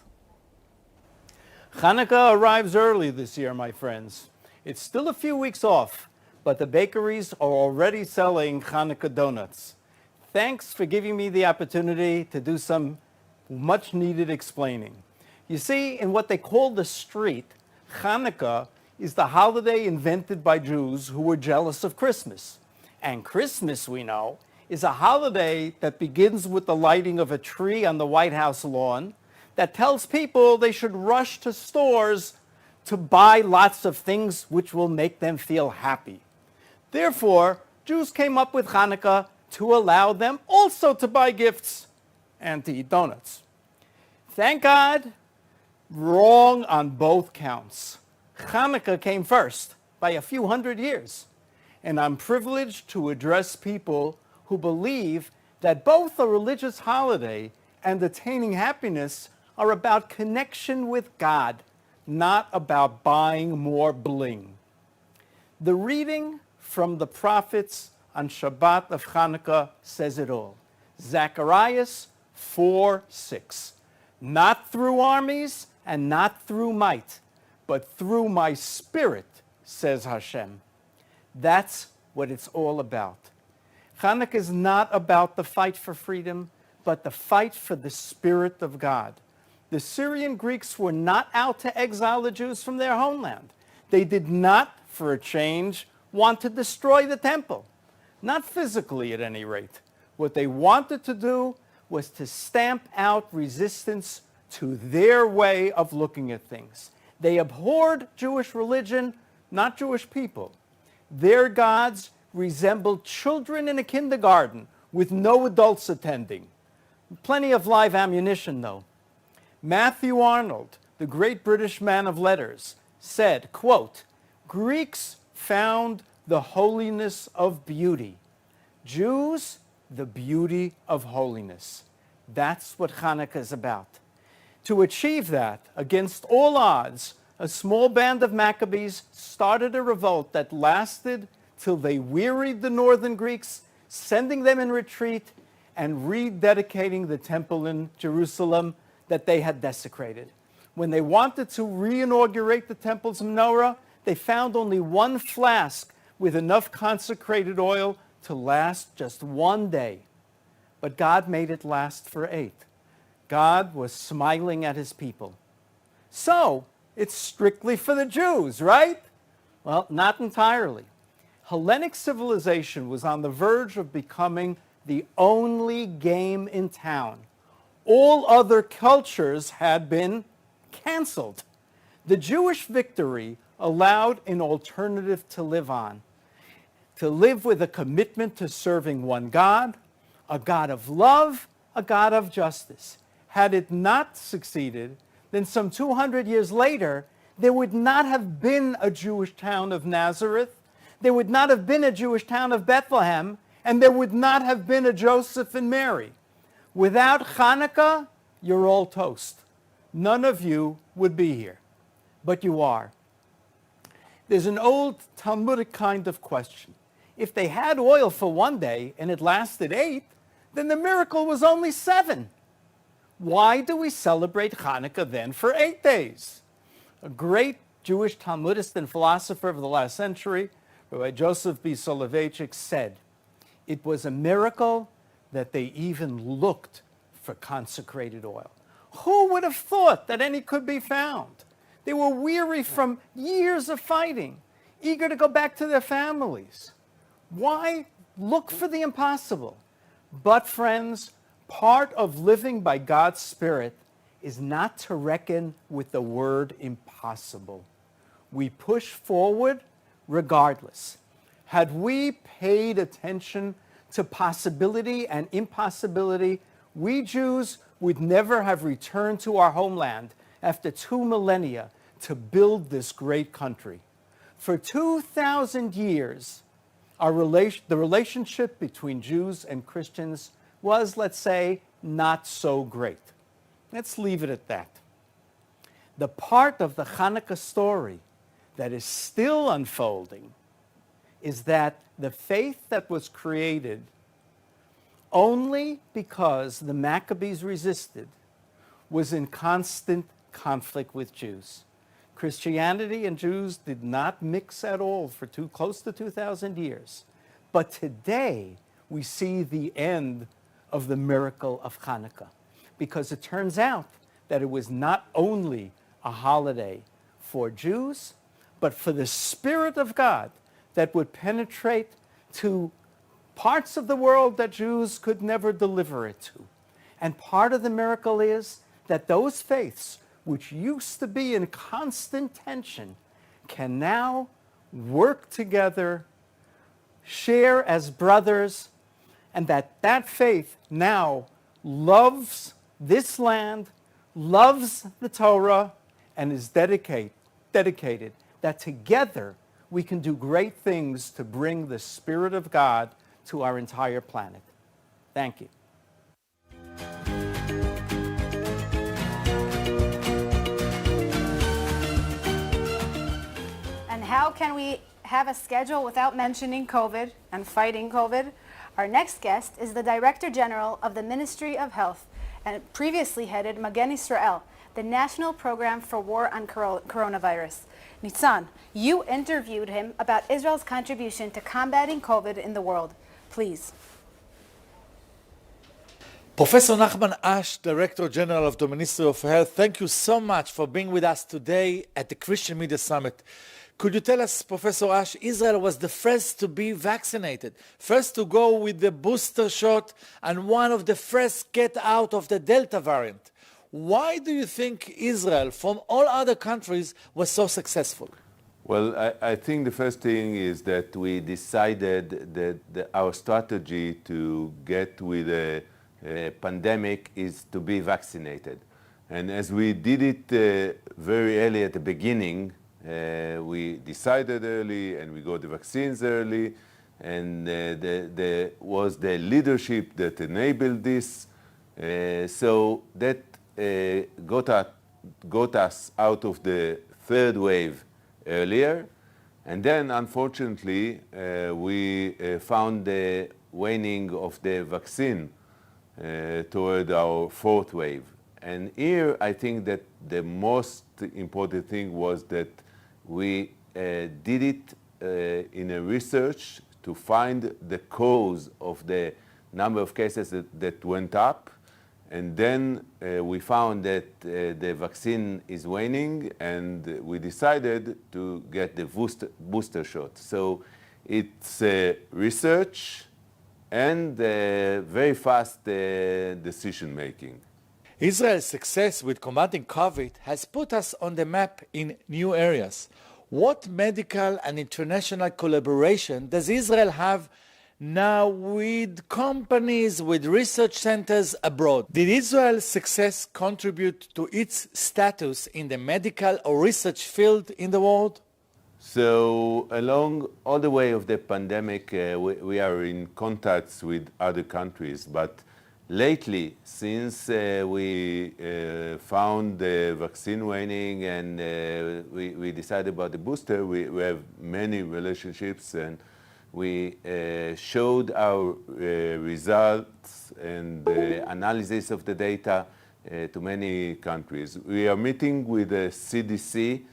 Hanukkah arrives early this year, my friends. It's still a few weeks off, but the bakeries are already selling Hanukkah donuts. Thanks for giving me the opportunity to do some much needed explaining. You see, in what they call the street, Hanukkah is the holiday invented by Jews who were jealous of Christmas. And Christmas, we know, is a holiday that begins with the lighting of a tree on the White House lawn that tells people they should rush to stores to buy lots of things which will make them feel happy. Therefore, Jews came up with Hanukkah to allow them also to buy gifts and to eat donuts. Thank God, wrong on both counts. Hanukkah came first by a few hundred years, and I'm privileged to address people who believe that both a religious holiday and attaining happiness are about connection with God, not about buying more bling. The reading from the prophets on Shabbat of Hanukkah says it all. Zacharias 4:6. Not through armies and not through might, but through my spirit, says Hashem. That's what it's all about. Hanukkah is not about the fight for freedom, but the fight for the Spirit of God. The Syrian Greeks were not out to exile the Jews from their homeland. They did not, for a change, want to destroy the temple. Not physically, at any rate. What they wanted to do was to stamp out resistance to their way of looking at things. They abhorred Jewish religion, not Jewish people. Their gods resembled children in a kindergarten with no adults attending. Plenty of live ammunition, though. Matthew Arnold, the great British man of letters, said, quote, Greeks found the holiness of beauty. Jews, the beauty of holiness. That's what Hanukkah is about. To achieve that, against all odds, a small band of Maccabees started a revolt that lasted till they wearied the northern Greeks, sending them in retreat and rededicating the temple in Jerusalem that they had desecrated. When they wanted to reinaugurate the temple's menorah, they found only one flask with enough consecrated oil to last just one day. But God made it last for 8. God was smiling at his people. So, it's strictly for the Jews, right? Well, not entirely. Hellenic civilization was on the verge of becoming the only game in town. All other cultures had been canceled. The Jewish victory allowed an alternative to live on, to live with a commitment to serving one God, a God of love, a God of justice. Had it not succeeded, then some 200 years later, there would not have been a Jewish town of Nazareth, there would not have been a Jewish town of Bethlehem, and there would not have been a Joseph and Mary. Without Hanukkah, you're all toast. None of you would be here, but you are. There's an old Talmudic kind of question. If they had oil for one day and it lasted 8, then the miracle was only 7. Why do we celebrate Hanukkah then for 8 days? A great Jewish Talmudist and philosopher of the last century, Rabbi Joseph B. Soloveitchik, said, it was a miracle that they even looked for consecrated oil. Who would have thought that any could be found? They were weary from years of fighting, eager to go back to their families. Why look for the impossible? But friends, part of living by God's Spirit is not to reckon with the word impossible. we push forward regardless. Had we paid attention to possibility and impossibility, we Jews would never have returned to our homeland after 2 millennia to build this great country. For 2,000 years, the relationship between Jews and Christians was, let's say, not so great. Let's leave it at that. The part of the Hanukkah story that is still unfolding is that the faith that was created only because the Maccabees resisted was in constant conflict with Jews. Christianity and Jews did not mix at all for close to 2,000 years. But today, we see the end of the miracle of Hanukkah, because it turns out that it was not only a holiday for Jews, but for the Spirit of God that would penetrate to parts of the world that Jews could never deliver it to. And part of the miracle is that those faiths, which used to be in constant tension, can now work together, share as brothers, and that faith now loves this land, loves the Torah, and is dedicated that together we can do great things to bring the Spirit of God to our entire planet. Thank you. And how can we have a schedule without mentioning COVID and fighting COVID? Our next guest is the Director General of the Ministry of Health and previously headed Magen Israel, the National Program for War on Coronavirus. Nitzan, you interviewed him about Israel's contribution to combating COVID in the world. Please. Professor Nachman Ash, Director General of the Ministry of Health, thank you so much for being with us today at the Christian Media Summit. Could you tell us, Professor Ash, Israel was the first to be vaccinated, first to go with the booster shot, and one of the first get out of the Delta variant. Why do you think Israel, from all other countries, was so successful? Well, I think the first thing is that we decided that our strategy to get with a pandemic is to be vaccinated. And as we did it very early at the beginning, we decided early and we got the vaccines early, and there was the leadership that enabled this. So that got us out of the third wave earlier. And then, unfortunately, we found the waning of the vaccine toward our fourth wave. And here, I think that the most important thing was that we did it in a research to find the cause of the number of cases that went up. And then we found that the vaccine is waning, and we decided to get the booster shot. So it's research and very fast decision making. Israel's success with combating COVID has put us on the map in new areas. What medical and international collaboration does Israel have now with companies, with research centers abroad? Did Israel's success contribute to its status in the medical or research field in the world? So along all the way of the pandemic, we are in contacts with other countries, but lately, since we found the vaccine waning and we decided about the booster, we have many relationships, and we showed our results and analysis of the data to many countries. We are meeting with the CDC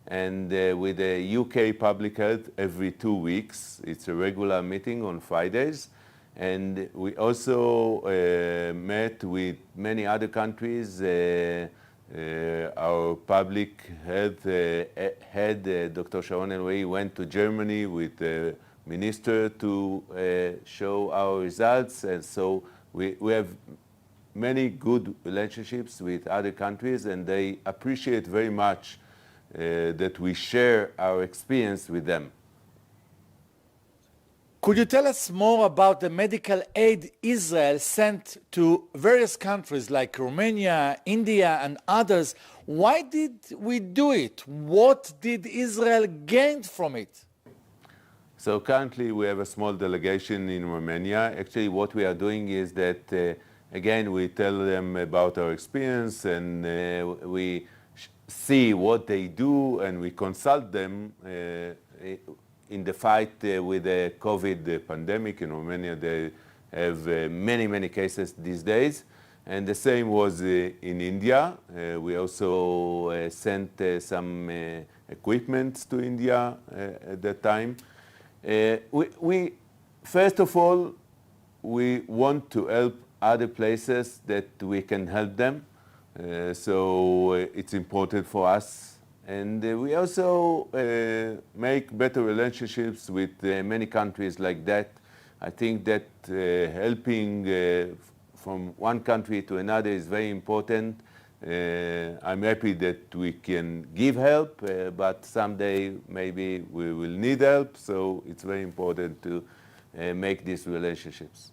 and with the UK Public Health every 2 weeks. It's a regular meeting on Fridays. And we also met with many other countries. Our public health head, Dr. Sharon Elway, went to Germany with the minister to show our results. And so we have many good relationships with other countries, and they appreciate very much that we share our experience with them. Could you tell us more about the medical aid Israel sent to various countries like Romania, India, and others? Why did we do it? What did Israel gain from it? So currently we have a small delegation in Romania. Actually, what we are doing is that, again, we tell them about our experience, and we see what they do, and we consult them in the fight with the COVID pandemic. In Romania, they have many cases these days. And the same was in India. We also sent some equipment to India at that time. We first of all, we want to help other places that we can help them. So it's important for us. And we also make better relationships with many countries like that. I think that helping from one country to another is very important. I'm happy that we can give help, but someday maybe we will need help. So it's very important to make these relationships.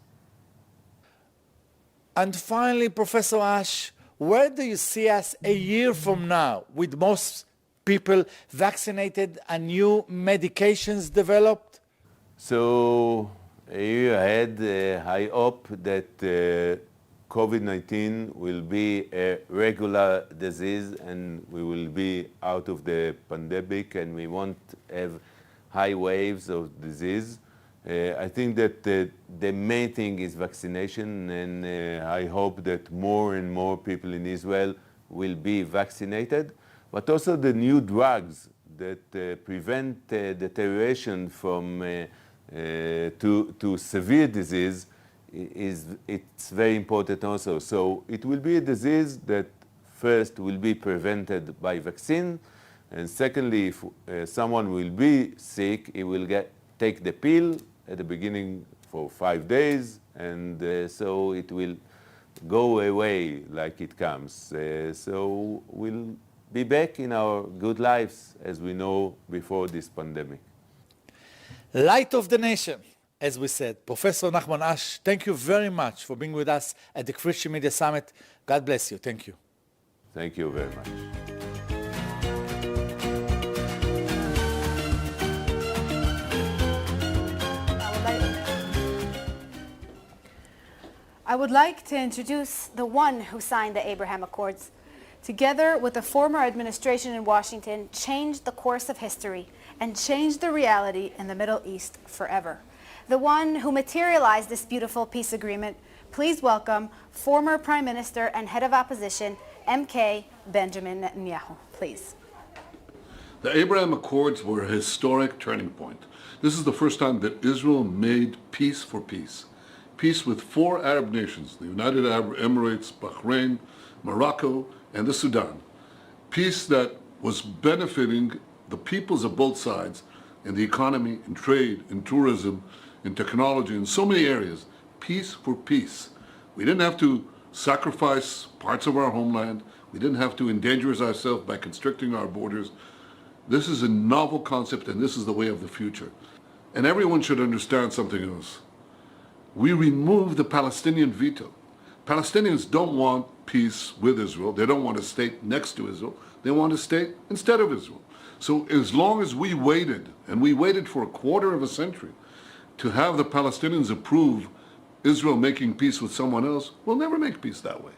And finally, Professor Ash, where do you see us a year from now, with most people vaccinated and new medications developed? So a year ahead, I hope that COVID-19 will be a regular disease and we will be out of the pandemic and we won't have high waves of disease. I think that the main thing is vaccination, and I hope that more and more people in Israel will be vaccinated. But also the new drugs that prevent deterioration from to severe disease, it's very important also. So it will be a disease that first will be prevented by vaccine, and secondly, if someone will be sick, he will take the pill at the beginning for 5 days, and so it will go away like it comes. So we'll be back in our good lives as we know before this pandemic. Light of the nation, as we said. Professor Nachman Ash, thank you very much for being with us at the Christian Media Summit. God bless you. Thank you. Thank you very much. I would like to introduce the one who signed the Abraham Accords. Together with the former administration in Washington, changed the course of history and changed the reality in the Middle East forever. The one who materialized this beautiful peace agreement, please welcome former Prime Minister and head of opposition, MK Benjamin Netanyahu, please. The Abraham Accords were a historic turning point. This is the first time that Israel made peace for peace. Peace with 4 Arab nations, the United Arab Emirates, Bahrain, Morocco, and the Sudan. Peace that was benefiting the peoples of both sides in the economy, in trade, in tourism, in technology, in so many areas. Peace for peace. We didn't have to sacrifice parts of our homeland. We didn't have to endanger ourselves by constricting our borders. This is a novel concept, and this is the way of the future. And everyone should understand something else. We removed the Palestinian veto. Palestinians don't want peace with Israel. They don't want a state next to Israel. They want a state instead of Israel. So as long as we waited, and we waited for a quarter of a century, to have the Palestinians approve Israel making peace with someone else, we'll never make peace that way.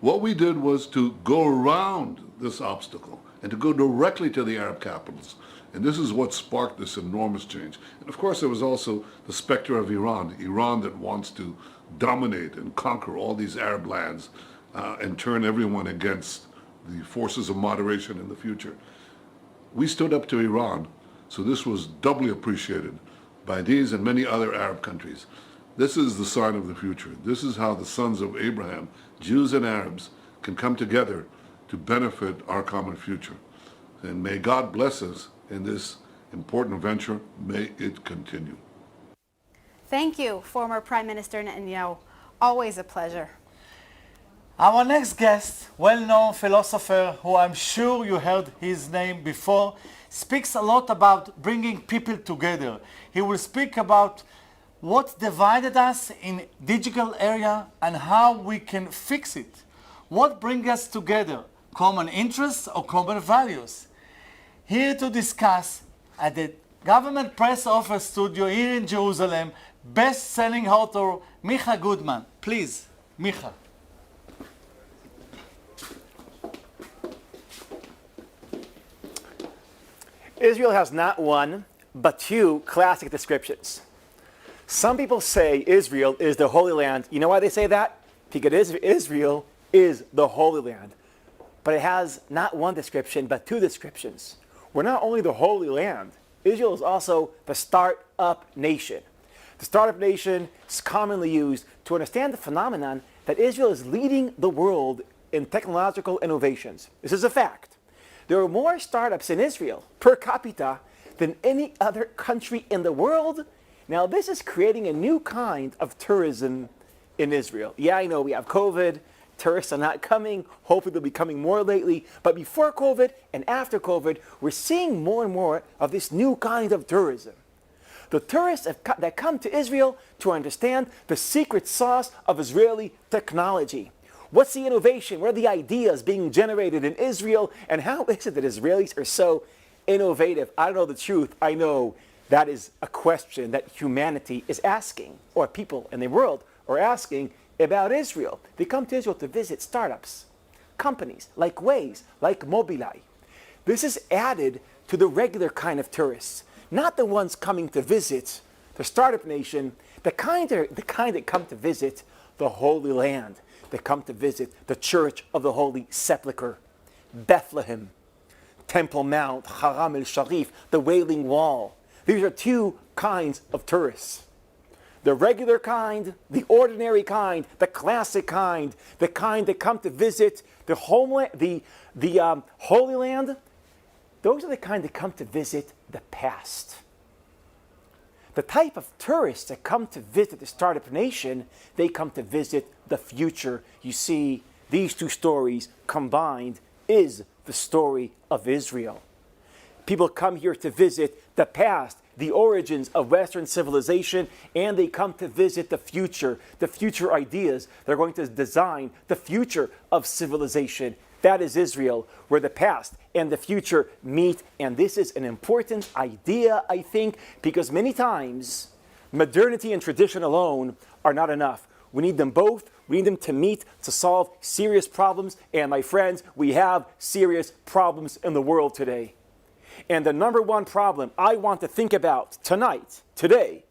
What we did was to go around this obstacle and to go directly to the Arab capitals. And this is what sparked this enormous change. And of course, there was also the specter of Iran that wants to dominate and conquer all these Arab lands and turn everyone against the forces of moderation in the future. We stood up to Iran, so this was doubly appreciated by these and many other Arab countries. This is the sign of the future. This is how the sons of Abraham, Jews and Arabs, can come together to benefit our common future. And may God bless us in this important venture. May it continue. Thank you, former Prime Minister Netanyahu. Always a pleasure. Our next guest, well-known philosopher who I'm sure you heard his name before, speaks a lot about bringing people together. He will speak about what divided us in digital area and how we can fix it. What brings us together, common interests or common values? Here to discuss at the Government Press Office Studio here in Jerusalem, best-selling author Micha Goodman. Please, Micha. Israel has not one, but two classic descriptions. Some people say Israel is the Holy Land. You know why they say that? Because Israel is the Holy Land. But it has not one description, but two descriptions. We're not only the Holy Land, Israel is also the startup nation. The startup nation is commonly used to understand the phenomenon that Israel is leading the world in technological innovations. This is a fact. There are more startups in Israel per capita than any other country in the world. Now, this is creating a new kind of tourism in Israel. Yeah, I know we have COVID. Tourists are not coming. Hopefully they'll be coming more lately. But before COVID and after COVID, we're seeing more and more of this new kind of tourism. The tourists that come to Israel to understand the secret sauce of Israeli technology. What's the innovation? What are the ideas being generated in Israel? And how is it that Israelis are so innovative? I don't know the truth. I know that is a question that humanity is asking, or people in the world are asking about Israel. They come to Israel to visit startups, companies like Waze, like Mobileye. This is added to the regular kind of tourists, not the ones coming to visit the startup nation, the kind that come to visit the Holy Land. They come to visit the Church of the Holy Sepulchre, Bethlehem, Temple Mount, Haram el-Sharif, the Wailing Wall. These are two kinds of tourists. The regular kind, the ordinary kind, the classic kind, the kind that come to visit the homeland, the Holy Land. Those are the kind that come to visit the past. The type of tourists that come to visit the startup nation, they come to visit the future. You see, these two stories combined is the story of Israel. People come here to visit the past, the origins of Western civilization, and they come to visit the future ideas. They're going to design the future of civilization. That is Israel, where the past and the future meet. And this is an important idea, I think, because many times modernity and tradition alone are not enough. We need them both. We need them to meet to solve serious problems. And my friends, we have serious problems in the world today. And the number one problem I want to think about tonight, today,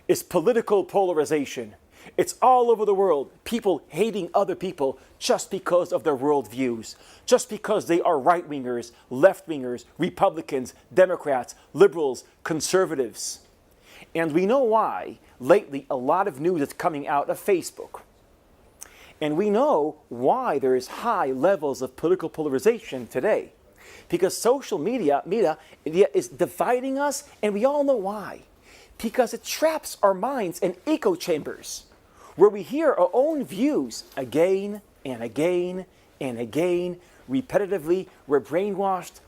is political polarization. It's all over the world. People hating other people just because of their worldviews, just because they are right-wingers, left-wingers, Republicans, Democrats, liberals, conservatives. And we know why. Lately, a lot of news is coming out of Facebook. And we know why there is high levels of political polarization today. Because social media is dividing us, and we all know why. Because it traps our minds in echo chambers, where we hear our own views again and again and again, repetitively. We're brainwashed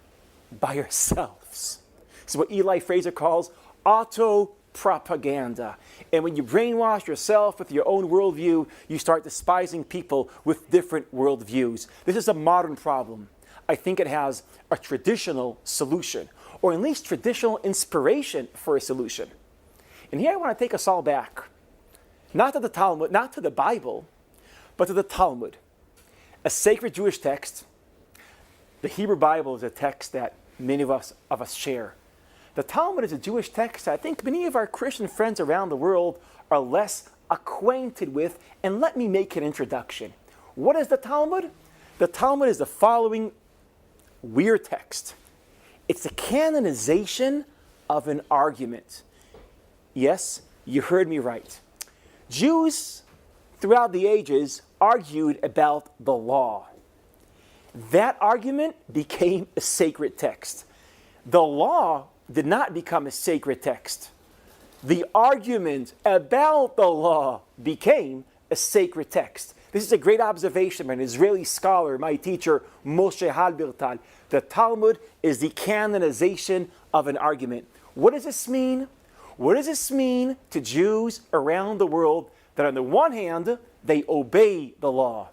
by ourselves. This is what Eli Fraser calls auto-propaganda. And when you brainwash yourself with your own worldview, you start despising people with different worldviews. This is a modern problem. I think it has a traditional solution, or at least traditional inspiration for a solution. And here I want to take us all back, not to the Talmud, not to the Bible, but to the Talmud, a sacred Jewish text. The Hebrew Bible is a text that many of us share. The Talmud is a Jewish text that I think many of our Christian friends around the world are less acquainted with, and let me make an introduction. What is the Talmud? The Talmud is the following weird text. It's a canonization of an argument. Yes, you heard me right. Jews throughout the ages argued about the law. That argument became a sacred text. The law did not become a sacred text. The argument about the law became a sacred text. This is a great observation by an Israeli scholar, my teacher, Moshe Halbertal. The Talmud is the canonization of an argument. What does this mean? What does this mean to Jews around the world that on the one hand, they obey the law?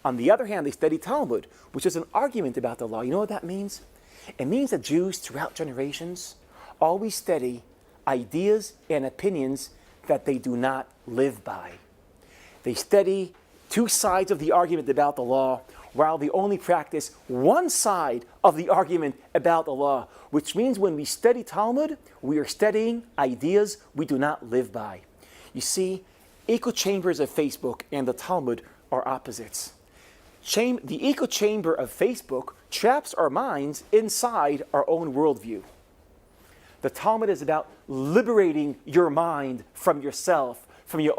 On the other hand, they study Talmud, which is an argument about the law. You know what that means? It means that Jews throughout generations always study ideas and opinions that they do not live by. They study two sides of the argument about the law, while they only practice one side of the argument about the law, which means when we study Talmud, we are studying ideas we do not live by. You see, echo chambers of Facebook and the Talmud are opposites. The echo chamber of Facebook traps our minds inside our own worldview. The Talmud is about liberating your mind from yourself, from your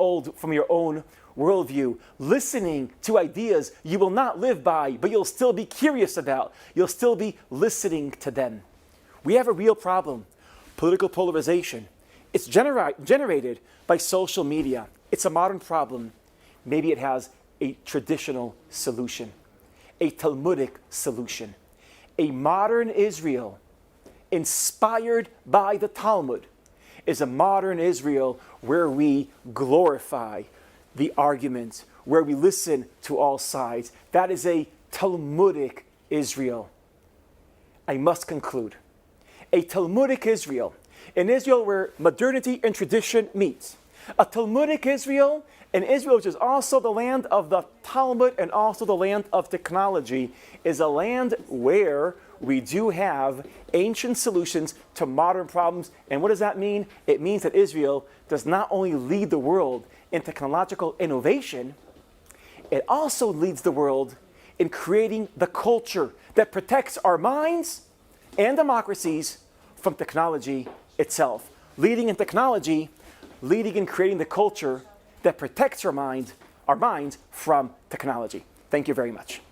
own worldview, listening to ideas you will not live by, but you'll still be curious about. You'll still be listening to them. We have a real problem, political polarization. It's generated by social media. It's a modern problem. Maybe it has a traditional solution, a Talmudic solution. A modern Israel inspired by the Talmud is a modern Israel where we glorify the argument, where we listen to all sides. That is a Talmudic Israel. I must conclude. A Talmudic Israel, an Israel where modernity and tradition meet. A Talmudic Israel, an Israel which is also the land of the Talmud and also the land of technology, is a land where we do have ancient solutions to modern problems. And what does that mean? It means that Israel does not only lead the world in technological innovation, it also leads the world in creating the culture that protects our minds and democracies from technology itself. Leading in technology, leading in creating the culture that protects our minds from technology. Thank you very much.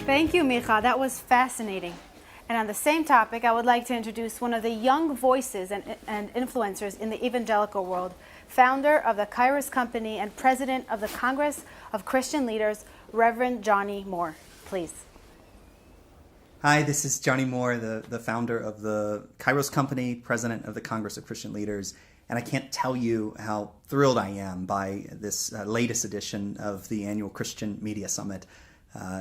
Thank you, Micha. That was fascinating. And on the same topic, I would like to introduce one of the young voices and influencers in the evangelical world, founder of the Kairos Company and president of the Congress of Christian Leaders, Reverend Johnny Moore. Please. Hi, this is Johnny Moore, the founder of the Kairos Company, president of the Congress of Christian Leaders. And I can't tell you how thrilled I am by this latest edition of the annual Christian Media Summit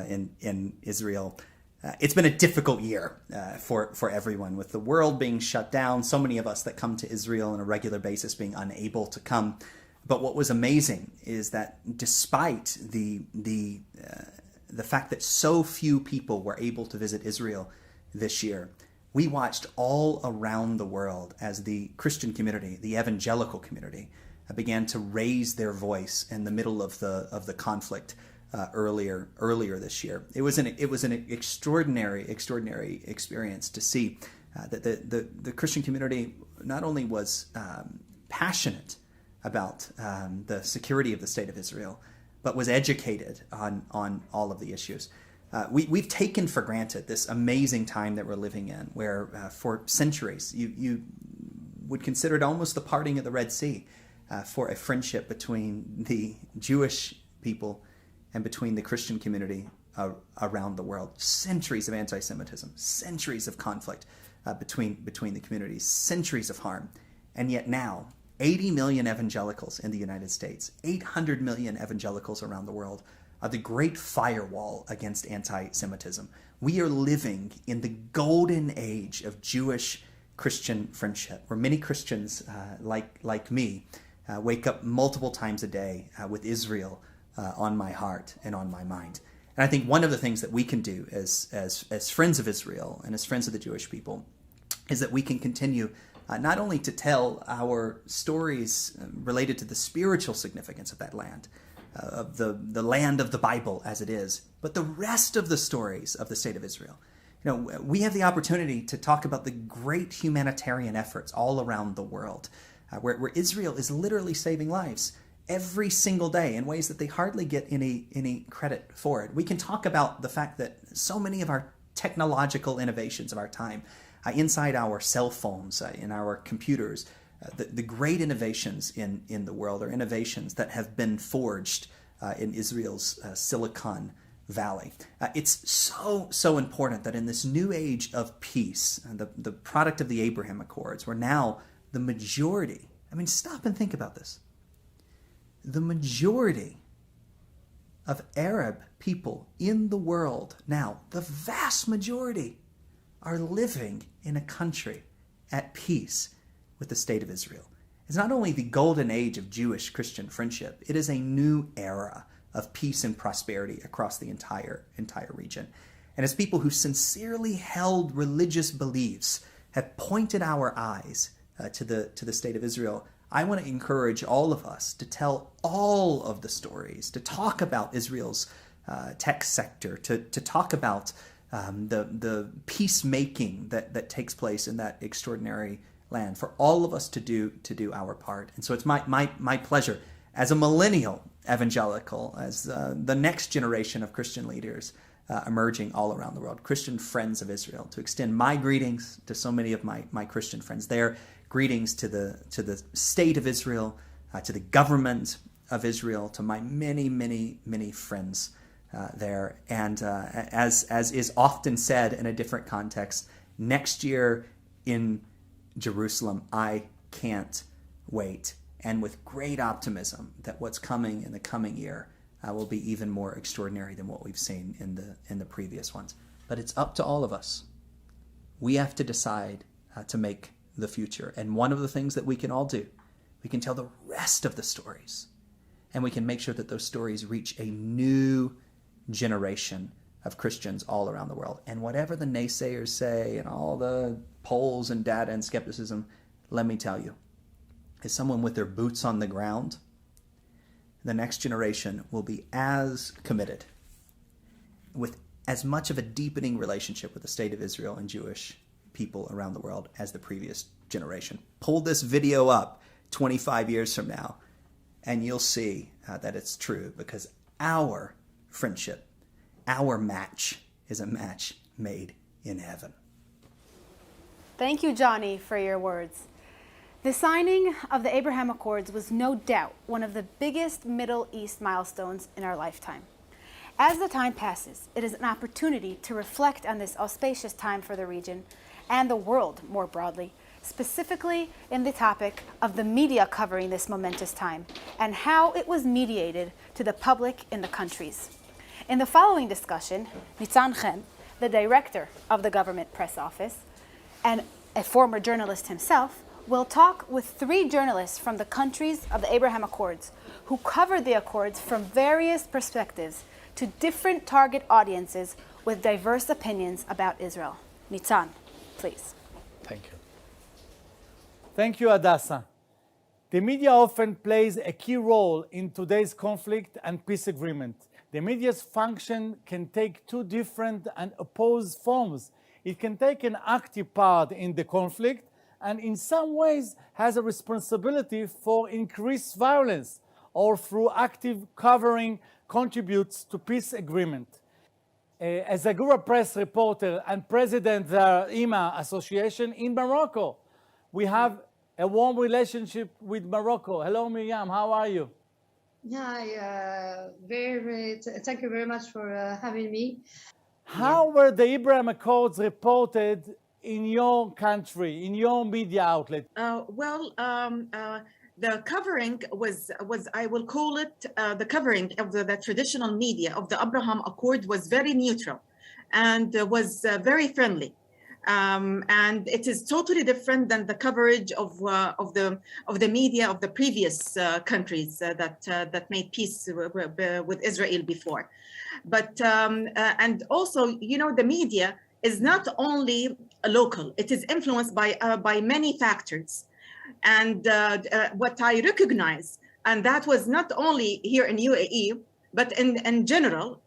in Israel. It's been a difficult year for everyone, with the world being shut down, so many of us that come to Israel on a regular basis being unable to come. But what was amazing is that despite the fact that so few people were able to visit Israel this year, we watched all around the world as the Christian community, the evangelical community, began to raise their voice in the middle of the conflict earlier this year. It was an extraordinary experience to see that the Christian community not only was passionate about the security of the state of Israel, but was educated on all of the issues. We've taken for granted this amazing time that we're living in, where for centuries you would consider it almost the parting of the Red Sea for a friendship between the Jewish people and between the Christian community around the world. Centuries of anti-Semitism, centuries of conflict between the communities, centuries of harm. And yet now, 80 million evangelicals in the United States, 800 million evangelicals around the world, are the great firewall against anti-Semitism. We are living in the golden age of Jewish-Christian friendship, where many Christians like me wake up multiple times a day with Israel on my heart and on my mind. And I think one of the things that we can do as friends of Israel and as friends of the Jewish people is that we can continue not only to tell our stories related to the spiritual significance of that land, of the land of the Bible as it is, but the rest of the stories of the state of Israel. We have the opportunity to talk about the great humanitarian efforts all around the world, where Israel is literally saving lives every single day in ways that they hardly get any credit for it. We can talk about the fact that so many of our technological innovations of our time, inside our cell phones, in our computers, the great innovations in the world are innovations that have been forged in Israel's Silicon Valley. It's so important that in this new age of peace, the product of the Abraham Accords, where now the majority, I mean, stop and think about this. The majority of Arab people in the world now, the vast majority, are living in a country at peace with the state of Israel. It's not only the golden age of Jewish-Christian friendship, it is a new era of peace and prosperity across the entire region. And as people who sincerely held religious beliefs have pointed our eyes to the state of Israel, I want to encourage all of us to tell all of the stories, to talk about Israel's tech sector, to talk about the peacemaking that takes place in that extraordinary land, for all of us to do our part. And so it's my pleasure as a millennial evangelical, as the next generation of Christian leaders emerging all around the world, Christian friends of Israel, to extend my greetings to so many of my Christian friends there, greetings to the state of Israel, to the government of Israel, to my many friends there. And as is often said in a different context, next year in Jerusalem, I can't wait. And with great optimism that what's coming in the coming year will be even more extraordinary than what we've seen in the previous ones. But it's up to all of us. We have to decide to make the future. And one of the things that we can all do, we can tell the rest of the stories. And we can make sure that those stories reach a new generation of Christians all around the world. And whatever the naysayers say and all the polls and data and skepticism, let me tell you, as someone with their boots on the ground, the next generation will be as committed, with as much of a deepening relationship with the state of Israel and Jewish people around the world as the previous generation. Pull this video up 25 years from now, and you'll see that it's true, because our friendship, our match, is a match made in heaven. Thank you, Johnny, for your words. The signing of the Abraham Accords was no doubt one of the biggest Middle East milestones in our lifetime. As the time passes, it is an opportunity to reflect on this auspicious time for the region and the world more broadly, specifically in the topic of the media covering this momentous time and how it was mediated to the public in the countries. In the following discussion, Nitzan Chen, the director of the government press office and a former journalist himself, will talk with 3 journalists from the countries of the Abraham Accords who covered the Accords from various perspectives to different target audiences with diverse opinions about Israel. Nitzan, please. Thank you. Thank you, Hadassah. The media often plays a key role in today's conflict and peace agreement. The media's function can take 2 different and opposed forms. It can take an active part in the conflict and in some ways has a responsibility for increased violence, or through active covering contributes to peace agreement. As a Agora Press reporter and president of the IMA Association in Morocco, we have a warm relationship with Morocco. Hello, Miriam, how are you? Hi, thank you very much for having me. How were the Abraham Accords reported in your country, in your media outlet? The covering was I will call it the covering of the traditional media of the Abraham Accord was very neutral and was very friendly. And it is totally different than the coverage of the media of the previous countries that made peace with Israel before. But and also, you know, the media is not only local; it is influenced by many factors. And what I recognize, and that was not only here in UAE, but in general,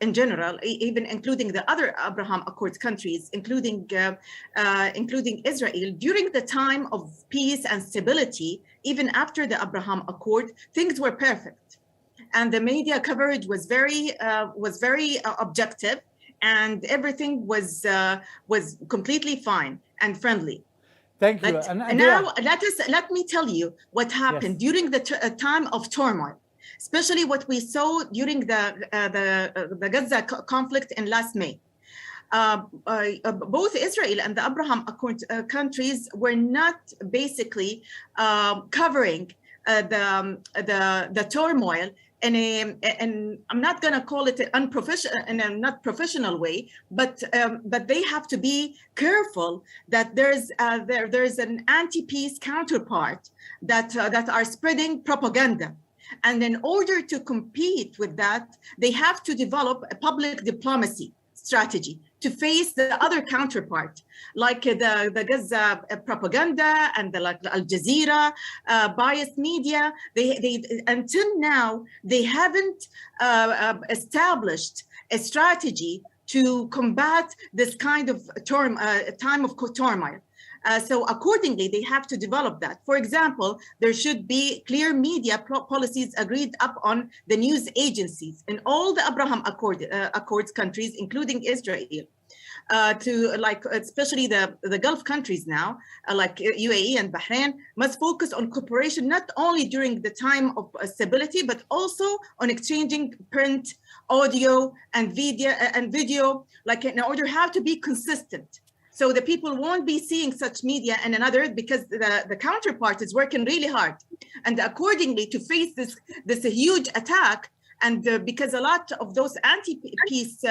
even including the other Abraham Accords countries, including Israel, during the time of peace and stability, even after the Abraham Accord, things were perfect, and the media coverage was very objective, and everything was completely fine and friendly. Thank you. And now let me tell you what happened during the time of turmoil, especially what we saw during the Gaza conflict in last May. Both Israel and the Abraham Accord countries were not basically covering the turmoil and I'm not going to call it an unprofessional in a not professional way, but they have to be careful that there's an anti-peace counterpart that are spreading propaganda. And in order to compete with that, they have to develop a public diplomacy strategy to face the other counterpart, like the Gaza propaganda and the Al Jazeera biased media. They until now they haven't established a strategy to combat this kind of time of turmoil. So accordingly, they have to develop that. For example, there should be clear media policies agreed upon the news agencies in all the Abraham Accords countries, including Israel, to like especially the Gulf countries now, like UAE and Bahrain, must focus on cooperation not only during the time of stability, but also on exchanging print, audio, and video, like in order how to be consistent. So the people won't be seeing such media and another because the counterpart is working really hard. And accordingly, to face this huge attack, and because a lot of those anti-peace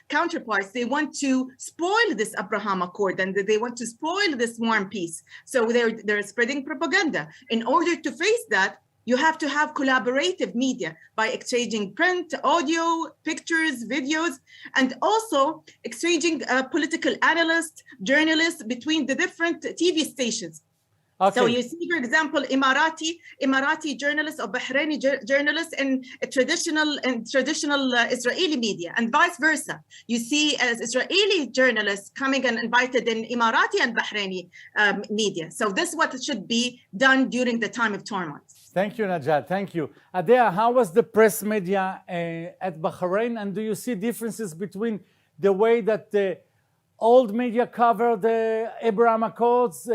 counterparts, they want to spoil this Abraham Accord and they want to spoil this warm peace. So they're spreading propaganda. In order to face that, you have to have collaborative media by exchanging print, audio, pictures, videos, and also exchanging political analysts, journalists between the different TV stations. Okay. So you see, for example, Emirati journalists or Bahraini journalists in traditional Israeli media, and vice versa. You see as Israeli journalists coming and invited in Emirati and Bahraini media. So this is what should be done during the time of turmoil. Thank you, Najat. Thank you. Adea, how was the press media at Bahrain? And do you see differences between the way that the old media covered the Abraham Accords,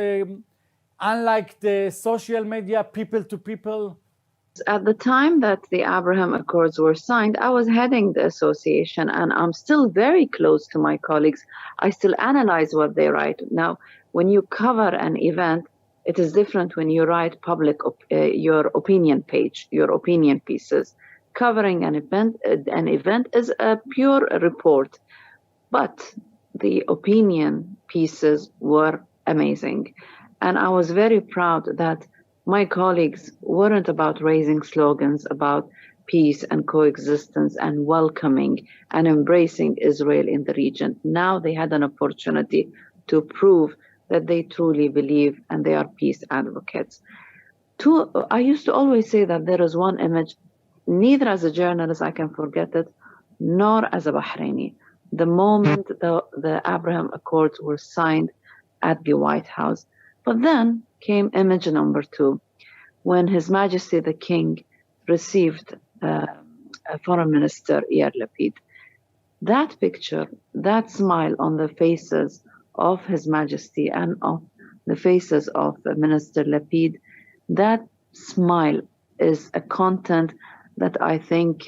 unlike the social media, people to people? At the time that the Abraham Accords were signed, I was heading the association, and I'm still very close to my colleagues. I still analyze what they write. Now, when you cover an event, it is different when you write your opinion page, your opinion pieces. Covering an event is a pure report, but the opinion pieces were amazing. And I was very proud that my colleagues weren't about raising slogans about peace and coexistence and welcoming and embracing Israel in the region. Now they had an opportunity to prove that they truly believe and they are peace advocates. I used to always say that there is one image, neither as a journalist I can forget it, nor as a Bahraini. The moment the Abraham Accords were signed at the White House. But then came image number 2, when His Majesty the King received Foreign Minister Yair Lapid. That picture, that smile on the faces of His Majesty and of the faces of Minister Lapid, that smile is a content that I think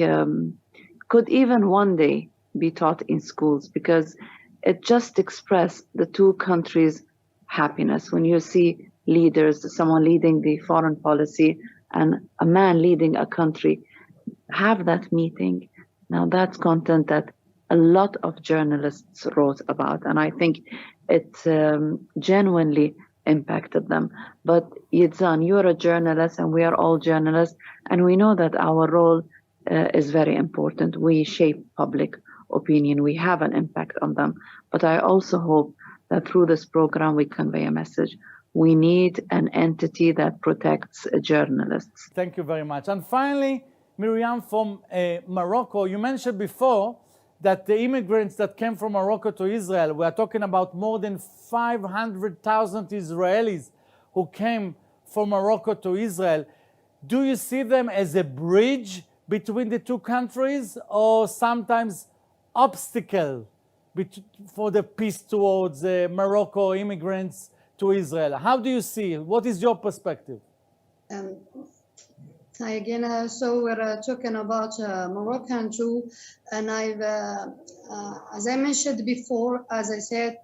could even one day be taught in schools, because it just expressed the two countries' happiness. When you see leaders, someone leading the foreign policy and a man leading a country, have that meeting. Now that's content that a lot of journalists wrote about, and I think it genuinely impacted them. But Yitzan, you're a journalist and we are all journalists, and we know that our role is very important. We shape public opinion. We have an impact on them. But I also hope that through this program we convey a message. We need an entity that protects journalists. Thank you very much. And finally, Miriam from Morocco, you mentioned before that the immigrants that came from Morocco to Israel, we are talking about more than 500,000 Israelis who came from Morocco to Israel. Do you see them as a bridge between the two countries, or sometimes obstacle for the peace towards Morocco immigrants to Israel? How do you see it? What is your perspective? Hi again. So we're talking about Moroccan Jew, and I've, as I mentioned before, as I said,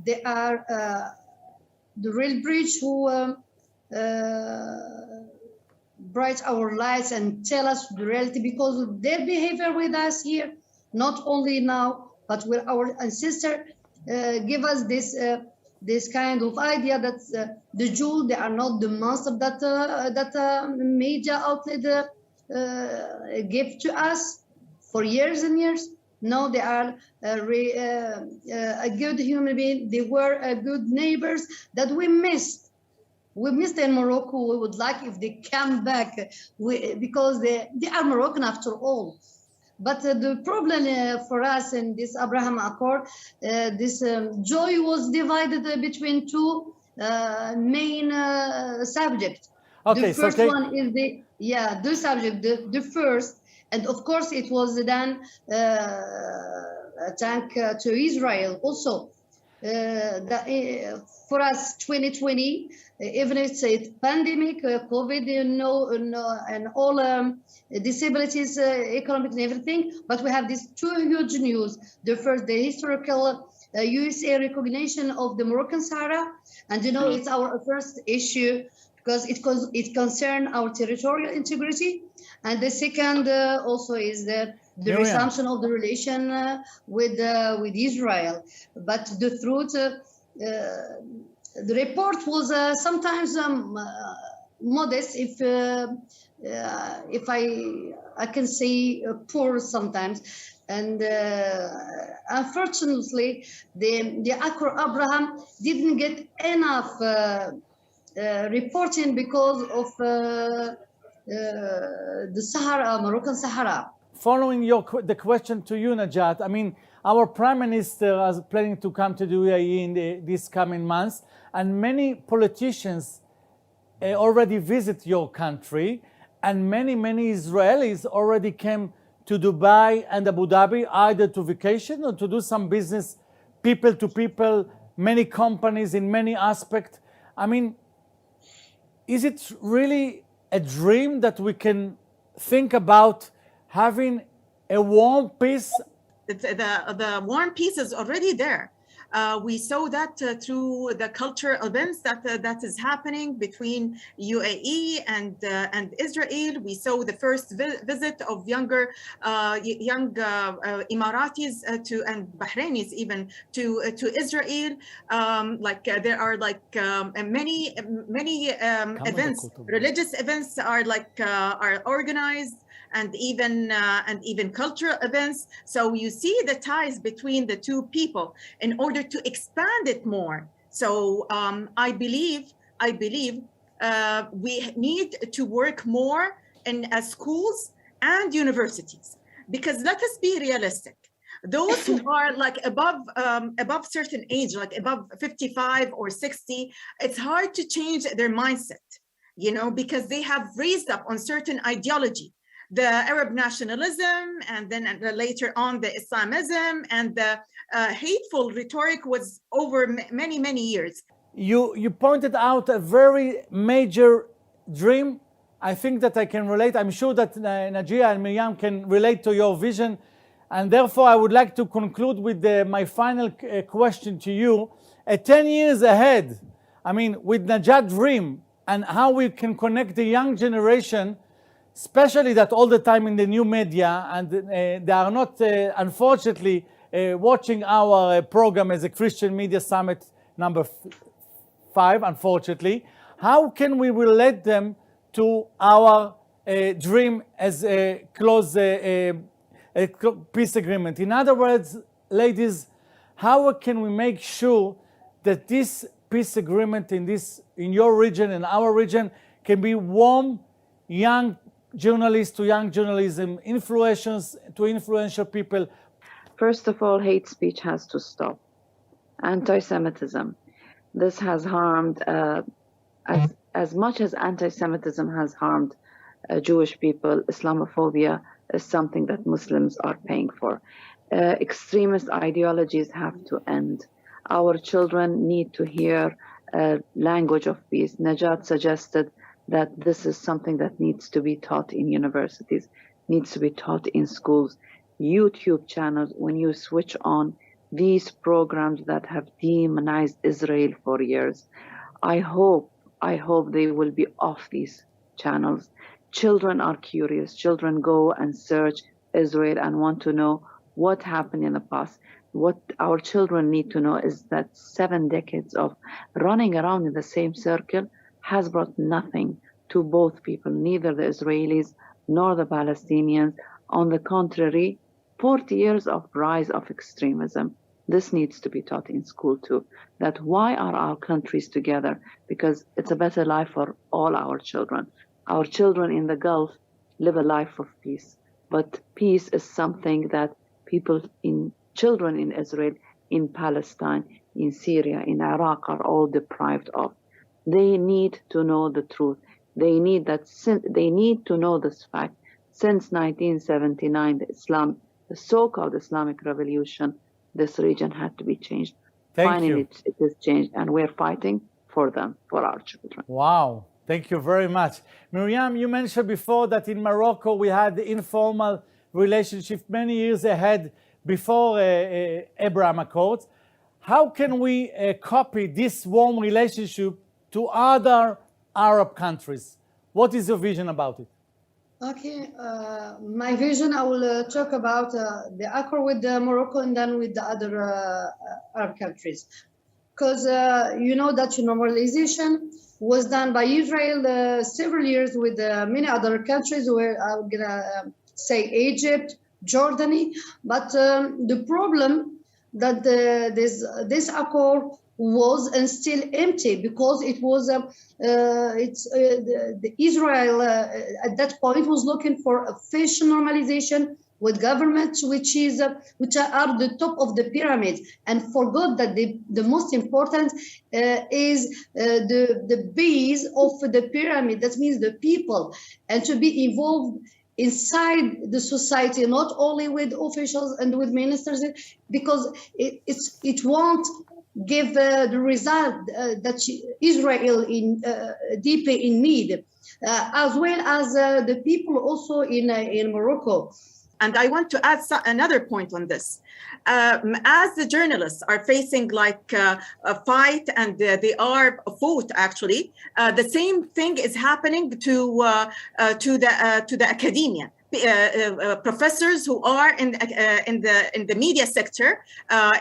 they are the real bridge who bright our lights and tell us the reality, because their behavior with us here, not only now, but with our ancestor, give us this kind of idea that the Jews, they are not the monster that media outlet give to us for years and years. No, they are a good human being. They were good neighbors that we missed. We missed in Morocco. We would like if they come back, because they are Moroccan after all. But the problem for us in this Abraham Accord, this joy was divided between two main subjects. Okay, the first one is the subject, the first, and of course it was then thank to Israel also. For us, 2020, even if it's a pandemic, COVID, and all disabilities, economic and everything, but we have these two huge news. The first, the historical USA recognition of the Moroccan Sahara, and it's our first issue because it concerns our territorial integrity. And the second also is the resumption of the relation with Israel. But the truth, the report was sometimes modest, if I can say poor sometimes. And unfortunately, the Accord Abraham didn't get enough reporting because of the Sahara, Moroccan Sahara. Following the question to you, Najat, I mean, our Prime Minister is planning to come to the UAE in these coming months, and many politicians already visit your country, and many Israelis already came to Dubai and Abu Dhabi either to vacation or to do some business, people to people, many companies in many aspects. I mean, is it really a dream that we can think about having a warm peace? The warm peace is already there. We saw that through the cultural events that is happening between UAE and Israel. We saw the first visit of young Emiratis and Bahrainis even to Israel. There are many events, religious events are organized. And even cultural events. So you see the ties between the two people in order to expand it more. So I believe we need to work more in schools and universities, because let us be realistic. Those who are above certain age, like above 55 or 60, it's hard to change their mindset, because they have raised up on certain ideology. The Arab nationalism, and then later on the Islamism, and the hateful rhetoric was over many years. You pointed out a very major dream. I think that I can relate. I'm sure that Najia and Miriam can relate to your vision. And therefore, I would like to conclude with my final question to you. 10 years ahead, I mean, with Najat's dream and how we can connect the young generation, especially that all the time in the new media, and they are not, unfortunately, watching our program as a Christian Media Summit number 5, unfortunately. How can we relate them to our dream as a close peace agreement? In other words, ladies, how can we make sure that this peace agreement in your region and our region can be warm, young journalists to young journalism, influencers to influential people? First of all, hate speech has to stop. Anti-Semitism. This has harmed, as much as anti-Semitism has harmed Jewish people, Islamophobia is something that Muslims are paying for. Extremist ideologies have to end. Our children need to hear a language of peace. Najat suggested that this is something that needs to be taught in universities, needs to be taught in schools. YouTube channels, when you switch on these programs that have demonized Israel for years, I hope they will be off these channels. Children are curious. Children go and search Israel and want to know what happened in the past. What our children need to know is that 7 decades of running around in the same circle has brought nothing to both people, neither the Israelis nor the Palestinians. On the contrary, 40 years of rise of extremism. This needs to be taught in school too, that why are our countries together? Because it's a better life for all our children. Our children in the Gulf live a life of peace, but peace is something that children in Israel, in Palestine, in Syria, in Iraq are all deprived of. They need to know the truth. They need to know this fact. Since 1979, the so-called Islamic Revolution, this region had to be changed. Finally, it is changed, and we're fighting for them, for our children. Wow. Thank you very much. Miriam, you mentioned before that in Morocco we had the informal relationship many years ahead before Abraham Accords. How can we copy this warm relationship to other Arab countries? What is your vision about it? Okay, my vision, I will talk about the accord with Morocco and then with the other Arab countries. Because you know that normalization was done by Israel several years with many other countries, where I'm going to say Egypt, Jordani. But the problem that this accord was and still empty, because it was the Israel at that point was looking for a facial normalization with governments which are the top of the pyramid, and forgot that the most important is the base of the pyramid. That means the people, and to be involved inside the society, not only with officials and with ministers, because it won't give the result that Israel deeply in need, as well as the people also in Morocco. And I want to add another point on this. As the journalists are facing like a fight, and they are fought actually, the same thing is happening to the academia. Professors who are in the media sector,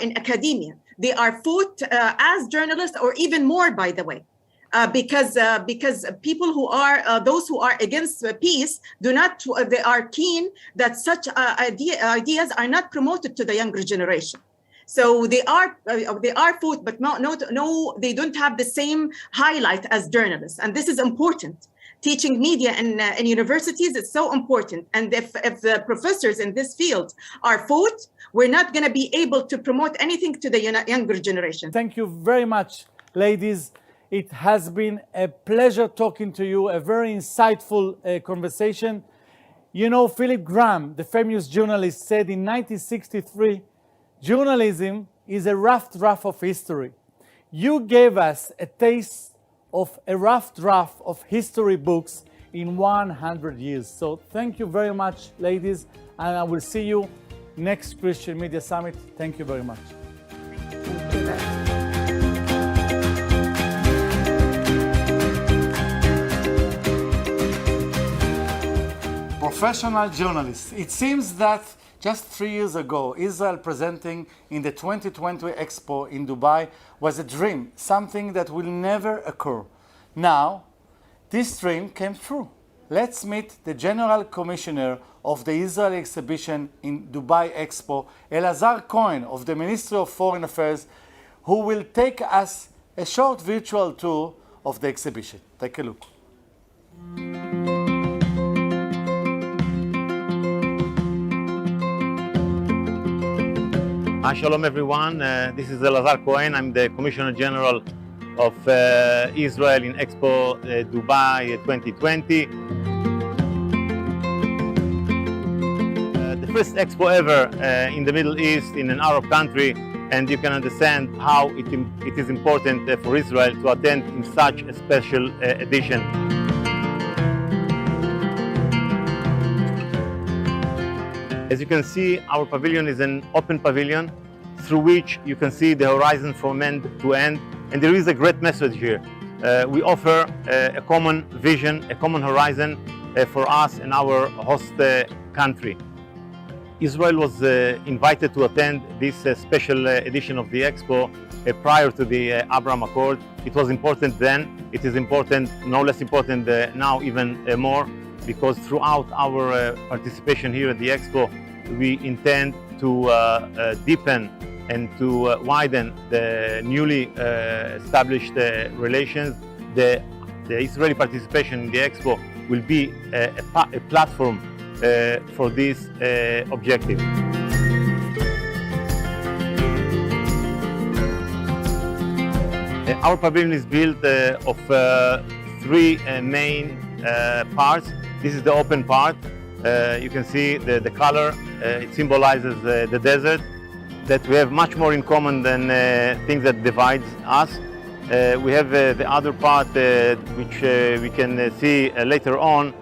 in academia, they are fought as journalists, or even more, by the way. Because people who are those who are against peace they are keen that such ideas are not promoted to the younger generation. So they are fought, but no, they don't have the same highlight as journalists, and this is important. Teaching media in universities is so important, and if the professors in this field are fought, we're not going to be able to promote anything to the younger generation. Thank you very much, ladies. It has been a pleasure talking to you, a very insightful conversation. You know, Philip Graham, the famous journalist, said in 1963, journalism is a rough draft of history. You gave us a taste of a rough draft of history books in 100 years. So thank you very much, ladies, and I will see you next Christian Media Summit. Thank you very much. Thank you. Professional journalists. It seems that just 3 years ago, Israel presenting in the 2020 Expo in Dubai was a dream, something that will never occur. Now, this dream came true. Let's meet the General Commissioner of the Israeli exhibition in Dubai Expo, Elazar Cohen of the Ministry of Foreign Affairs, who will take us a short virtual tour of the exhibition. Take a look. Shalom everyone, this is Elazar Cohen. I'm the Commissioner General of Israel in Expo Dubai 2020. The the first expo ever in the Middle East, in an Arab country, and you can understand how it is important for Israel to attend in such a special edition. As you can see, our pavilion is an open pavilion through which you can see the horizon from end to end, and there is a great message here. We offer a common vision, a common horizon for us and our host country. Israel was invited to attend this special edition of the Expo prior to the Abraham Accord. It was important then, it is important, no less important now, even more, because throughout our participation here at the Expo, we intend to deepen and to widen the newly established relations. The Israeli participation in the Expo will be a platform for this objective. Our pavilion is built of three main parts. This is the open part. You can see the color. It symbolizes the desert, that we have much more in common than things that divides us. We have the other part which we can see later on.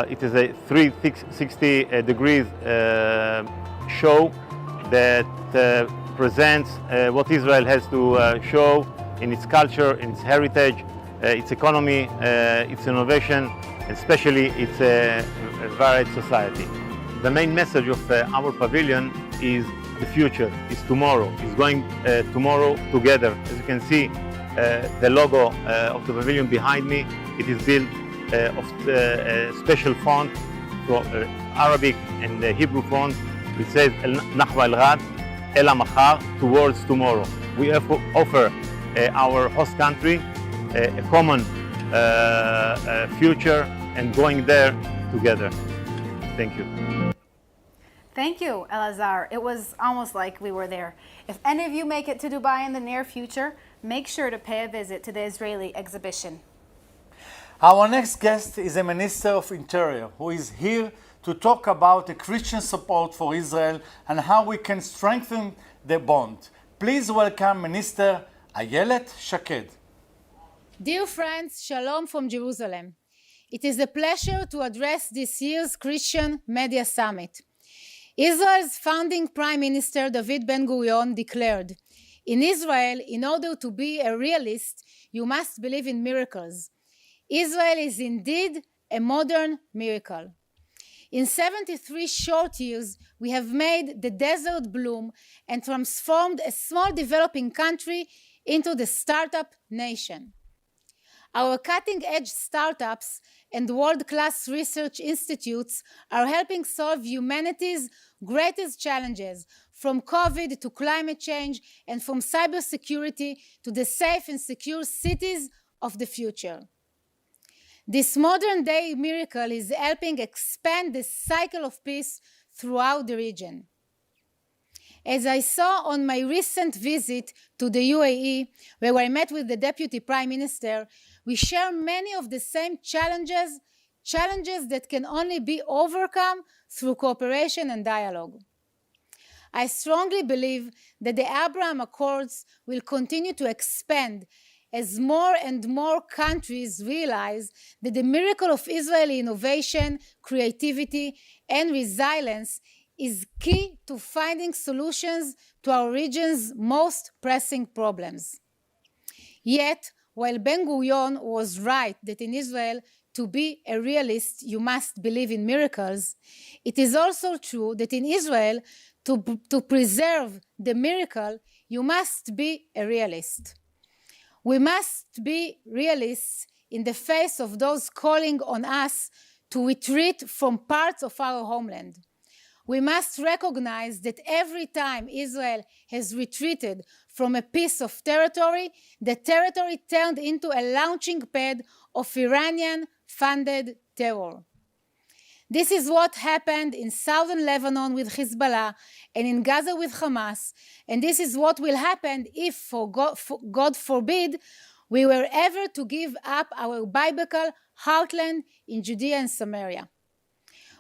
It is a 360 degrees show that presents what Israel has to show in its culture, in its heritage, its economy, its innovation, especially its varied society. The main message of our pavilion is the future, is tomorrow, is going tomorrow together. As you can see, the logo of the pavilion behind me, it is built of special font, Arabic and Hebrew font. It says Nahwa al-Ghad, El Machar, towards tomorrow. We offer our host country a common future and going there together. Thank you. Thank you, Elazar. It was almost like we were there. If any of you make it to Dubai in the near future, make sure to pay a visit to the Israeli exhibition. Our next guest is a Minister of Interior who is here to talk about the Christian support for Israel and how we can strengthen the bond. Please welcome Minister Ayelet Shaked. Dear friends, Shalom from Jerusalem. It is a pleasure to address this year's Christian Media Summit. Israel's founding Prime Minister David Ben-Gurion declared, "In Israel, in order to be a realist, you must believe in miracles. Israel is indeed a modern miracle. In 73 short years, we have made the desert bloom and transformed a small developing country into the startup nation. Our cutting-edge startups and world-class research institutes are helping solve humanity's greatest challenges, from COVID to climate change and from cybersecurity to the safe and secure cities of the future. This modern-day miracle is helping expand the cycle of peace throughout the region. As I saw on my recent visit to the UAE, where I met with the Deputy Prime Minister, we share many of the same challenges that can only be overcome through cooperation and dialogue. I strongly believe that the Abraham Accords will continue to expand as more and more countries realize that the miracle of Israeli innovation, creativity, and resilience is key to finding solutions to our region's most pressing problems. Yet, while Ben-Gurion was right that in Israel, to be a realist, you must believe in miracles, it is also true that in Israel, to preserve the miracle, you must be a realist. We must be realists in the face of those calling on us to retreat from parts of our homeland. We must recognize that every time Israel has retreated from a piece of territory, the territory turned into a launching pad of Iranian-funded terror. This is what happened in southern Lebanon with Hezbollah and in Gaza with Hamas, and this is what will happen if, for God forbid, we were ever to give up our biblical heartland in Judea and Samaria.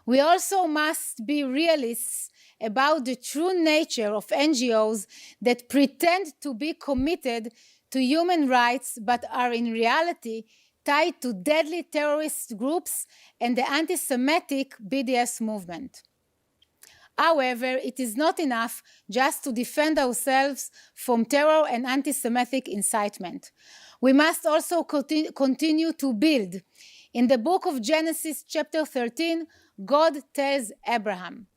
We also must be realists about the true nature of NGOs that pretend to be committed to human rights but are in reality tied to deadly terrorist groups and the anti-Semitic BDS movement. However, it is not enough just to defend ourselves from terror and anti-Semitic incitement. We must also continue to build. In the book of Genesis, chapter 13, God tells Abraham,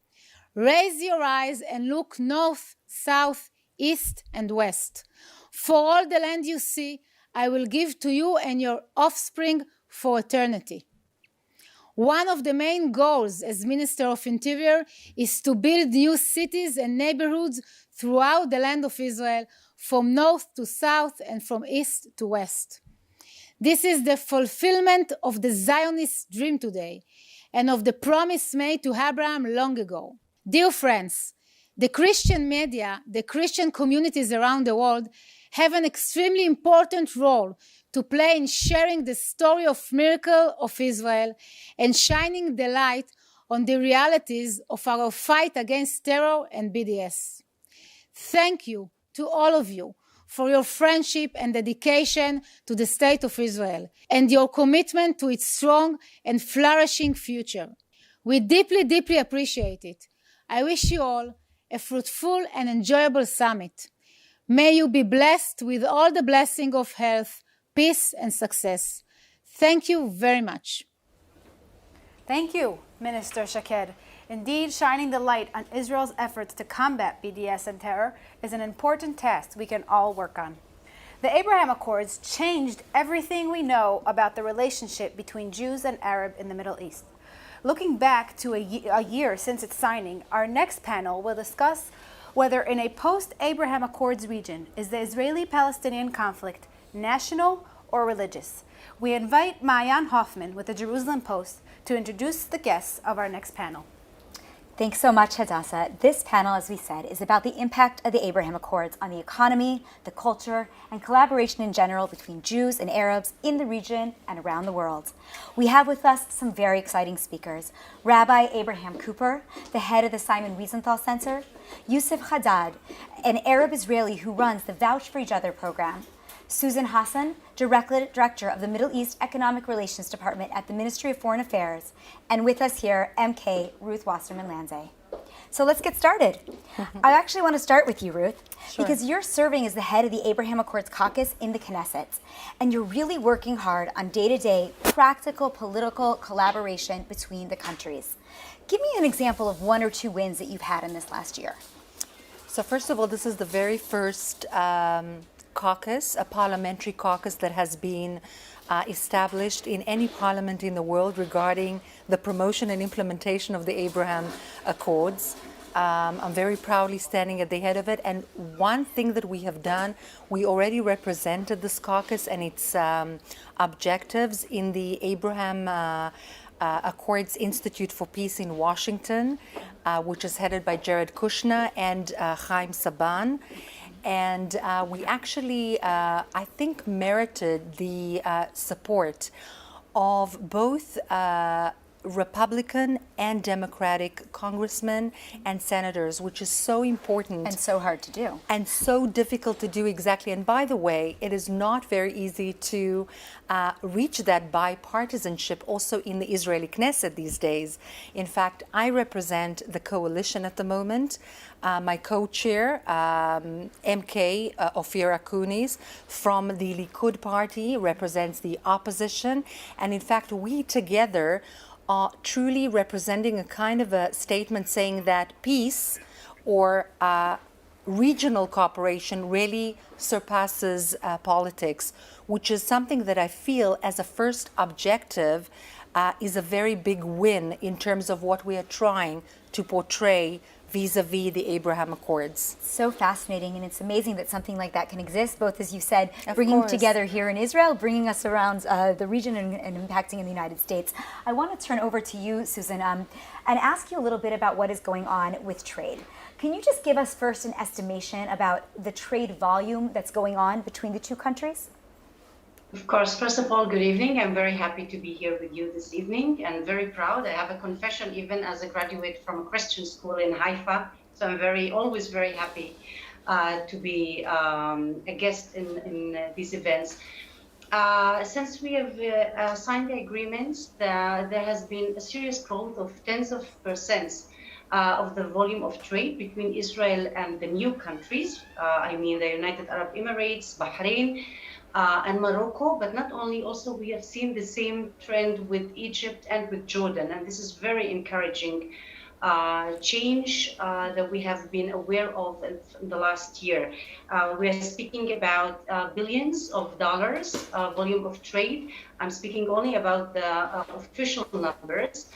"Raise your eyes and look north, south, east, and west. For all the land you see, I will give to you and your offspring for eternity." One of the main goals as Minister of Interior is to build new cities and neighborhoods throughout the land of Israel, from north to south and from east to west. This is the fulfillment of the Zionist dream today and of the promise made to Abraham long ago. Dear friends, the Christian media, the Christian communities around the world have an extremely important role to play in sharing the story of miracle of Israel and shining the light on the realities of our fight against terror and BDS. Thank you to all of you for your friendship and dedication to the State of Israel and your commitment to its strong and flourishing future. We deeply, deeply appreciate it. I wish you all a fruitful and enjoyable summit. May you be blessed with all the blessing of health, peace, and success. Thank you very much. Thank you, Minister Shaked. Indeed, shining the light on Israel's efforts to combat BDS and terror is an important task we can all work on. The Abraham Accords changed everything we know about the relationship between Jews and Arab in the Middle East. Looking back to a year since its signing, our next panel will discuss whether in a post-Abraham Accords region is the Israeli-Palestinian conflict national or religious. We invite Maayan Hoffman with the Jerusalem Post to introduce the guests of our next panel. Thanks so much, Hadassah. This panel, as we said, is about the impact of the Abraham Accords on the economy, the culture, and collaboration in general between Jews and Arabs in the region and around the world. We have with us some very exciting speakers. Rabbi Abraham Cooper, the head of the Simon Wiesenthal Center, Yusuf Haddad, an Arab Israeli who runs the Vouch for Each Other program, Susan Hassan, Director of the Middle East Economic Relations Department at the Ministry of Foreign Affairs, and with us here, MK Ruth Wasserman Lanze. So let's get started. I actually want to start with you, Ruth, because you're serving as the head of the Abraham Accords Caucus in the Knesset, and you're really working hard on day-to-day practical political collaboration between the countries. Give me an example of one or two wins that you've had in this last year. So first of all, this is the very first caucus, a parliamentary caucus that has been established in any parliament in the world regarding the promotion and implementation of the Abraham Accords. I'm very proudly standing at the head of it. And one thing that we have done, we already represented this caucus and its objectives in the Abraham Accords Institute for Peace in Washington, which is headed by Jared Kushner and Chaim Saban. And we actually, I think, merited the support of both Republican and Democratic congressmen and senators, which is so important. And so hard to do. And so difficult to do, exactly. And by the way, it is not very easy to reach that bipartisanship also in the Israeli Knesset these days. In fact, I represent the coalition at the moment. My co-chair, MK Ophir Akunis from the Likud party, represents the opposition. And in fact, we together are truly representing a kind of a statement saying that peace or regional cooperation really surpasses politics, which is something that I feel as a first objective is a very big win in terms of what we are trying to portray vis-a-vis the Abraham Accords. So fascinating, and it's amazing that something like that can exist, both, as you said, bringing together here in Israel, bringing us around the region and impacting in the United States. I want to turn over to you, Susan, and ask you a little bit about what is going on with trade. Can you just give us first an estimation about the trade volume that's going on between the two countries? Of course, first of all, good evening. I'm very happy to be here with you this evening and very proud. I have a confession even as a graduate from a Christian school in Haifa. So I'm always very happy to be a guest in these events. Since we have signed the agreements, there has been a serious growth of tens of percents of the volume of trade between Israel and the new countries. I mean the United Arab Emirates, Bahrain, and Morocco, but not only, also we have seen the same trend with Egypt and with Jordan, and this is very encouraging change that we have been aware of in the last year. We are speaking about billions of dollars volume of trade. I'm speaking only about the official numbers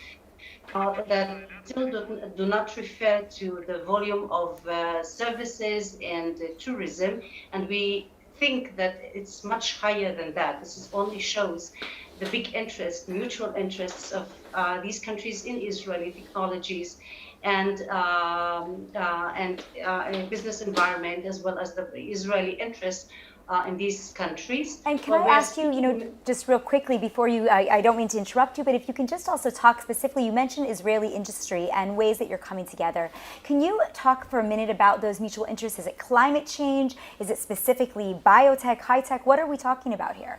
that still do not refer to the volume of services and tourism, and we think that it's much higher than that. This only shows the big interest, mutual interests of these countries in Israeli technologies and business environment, as well as the Israeli interest in these countries. And can I ask you, just real quickly before you, I don't mean to interrupt you, but if you can just also talk specifically, you mentioned Israeli industry and ways that you're coming together. Can you talk for a minute about those mutual interests? Is it climate change? Is it specifically biotech, high tech? What are we talking about here?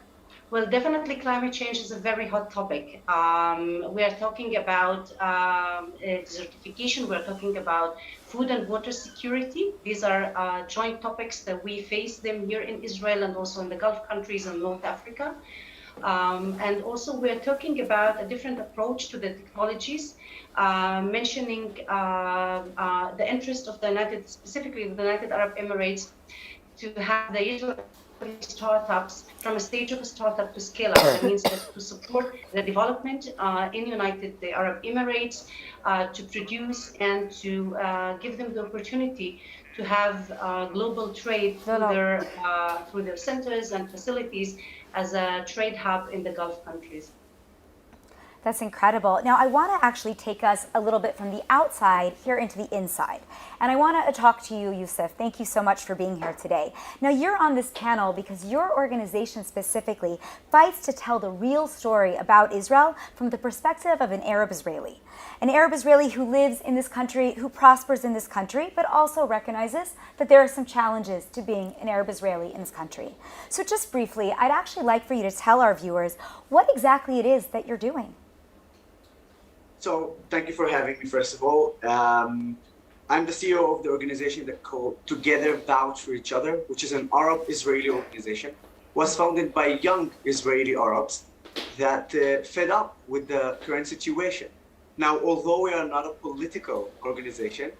Well, definitely climate change is a very hot topic. We are talking about desertification, we're talking about food and water security. These are joint topics that we face them here in Israel and also in the Gulf countries and North Africa. And also we're talking about a different approach to the technologies, mentioning the interest of specifically the United Arab Emirates to have the Israeli startups from a stage of a startup to scale up. That means that to support the development in United Arab Emirates, to produce and to give them the opportunity to have global trade through their centers and facilities as a trade hub in the Gulf countries. That's incredible. Now, I want to actually take us a little bit from the outside here into the inside. And I want to talk to you, Youssef. Thank you so much for being here today. Now, you're on this panel because your organization specifically fights to tell the real story about Israel from the perspective of an Arab Israeli. An Arab Israeli who lives in this country, who prospers in this country, but also recognizes that there are some challenges to being an Arab Israeli in this country. So just briefly, I'd actually like for you to tell our viewers what exactly it is that you're doing. So thank you for having me, first of all. I'm the CEO of the organization that called Together Vouch for Each Other, which is an Arab-Israeli organization. It was founded by young Israeli Arabs that fed up with the current situation. Now, although we are not a political organization,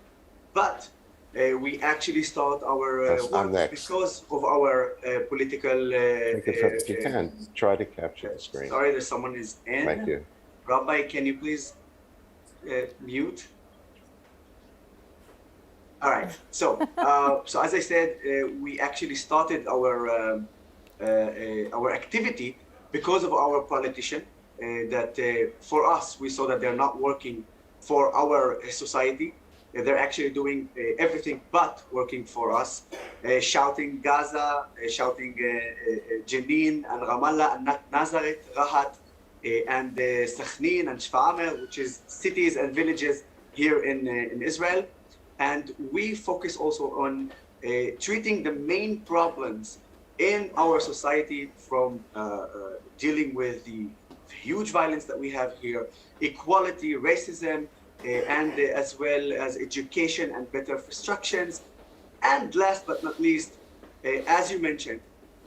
but we actually start our work because of our political... if you can, try to capture the screen. Sorry, there's someone is in. Thank you. Rabbi, can you please mute? All right. So, so as I said, we actually started our activity because of our politician. That for us, we saw that they're not working for our society. They're actually doing everything but working for us, shouting Gaza, shouting Jenin and Ramallah and Nazareth, Rahat, and Sakhnin and Shfa'amer, which is cities and villages here in Israel. And we focus also on treating the main problems in our society, from dealing with the huge violence that we have here, equality, racism, and as well as education and better infrastructures. And last but not least, as you mentioned,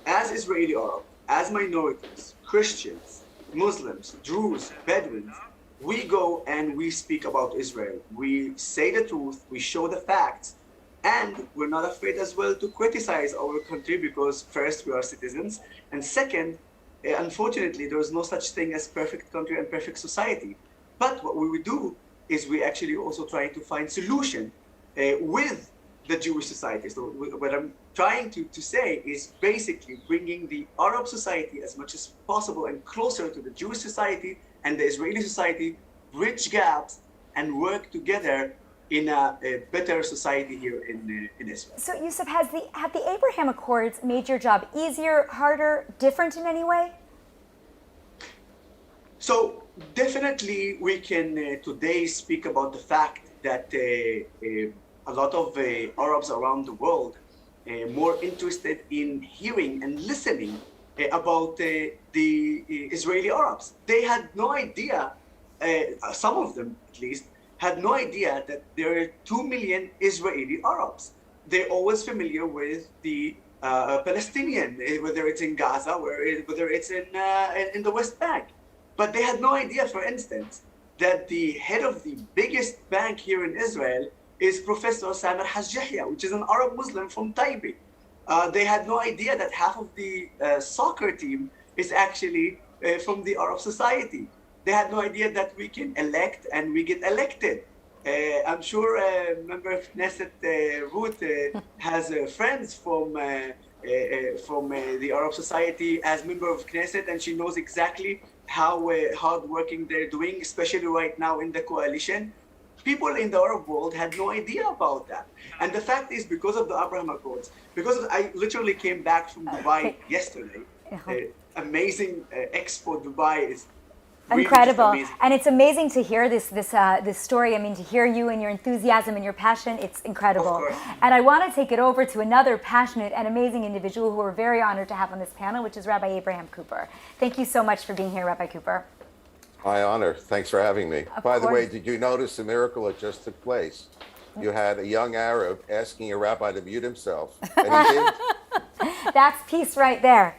as Israeli Arab, as minorities, Christians, Muslims, Druze, Bedouins, we go and we speak about Israel. We say the truth, we show the facts, and we're not afraid as well to criticize our country because first, we are citizens, and second, unfortunately, there is no such thing as perfect country and perfect society. But what we would do is we actually also try to find solution with the Jewish society. So what I'm trying to say is basically bringing the Arab society as much as possible and closer to the Jewish society and the Israeli society, bridge gaps and work together in a better society here in Israel. So, Yusuf, have the Abraham Accords made your job easier, harder, different in any way? So definitely we can today speak about the fact that a lot of Arabs around the world more interested in hearing and listening about the Israeli Arabs. They had no idea, some of them at least, had no idea that there are 2 million Israeli Arabs. They're always familiar with the Palestinian, whether it's in Gaza, whether it's in the West Bank. But they had no idea, for instance, that the head of the biggest bank here in Israel is Professor Samer Hajjahia, which is an Arab Muslim from Taibi. They had no idea that half of the soccer team is actually from the Arab society. They had no idea that we can elect and we get elected. I'm sure member of Knesset Ruth has friends from the Arab society as member of Knesset, and she knows exactly how hardworking they're doing, especially right now in the coalition. People in the Arab world had no idea about that. And the fact is, because of the Abraham Accords, I literally came back from Dubai yesterday. Amazing Expo Dubai is really incredible. amazing. And it's amazing to hear this story. I mean, to hear you and your enthusiasm and your passion, it's incredible. And I want to take it over to another passionate and amazing individual who we're very honored to have on this panel, which is Rabbi Abraham Cooper. Thank you so much for being here, Rabbi Cooper. My honor. Thanks for having me. Of By the way, course. did you notice a miracle that just took place? You had a young Arab asking a rabbi to mute himself, and he did. That's peace right there.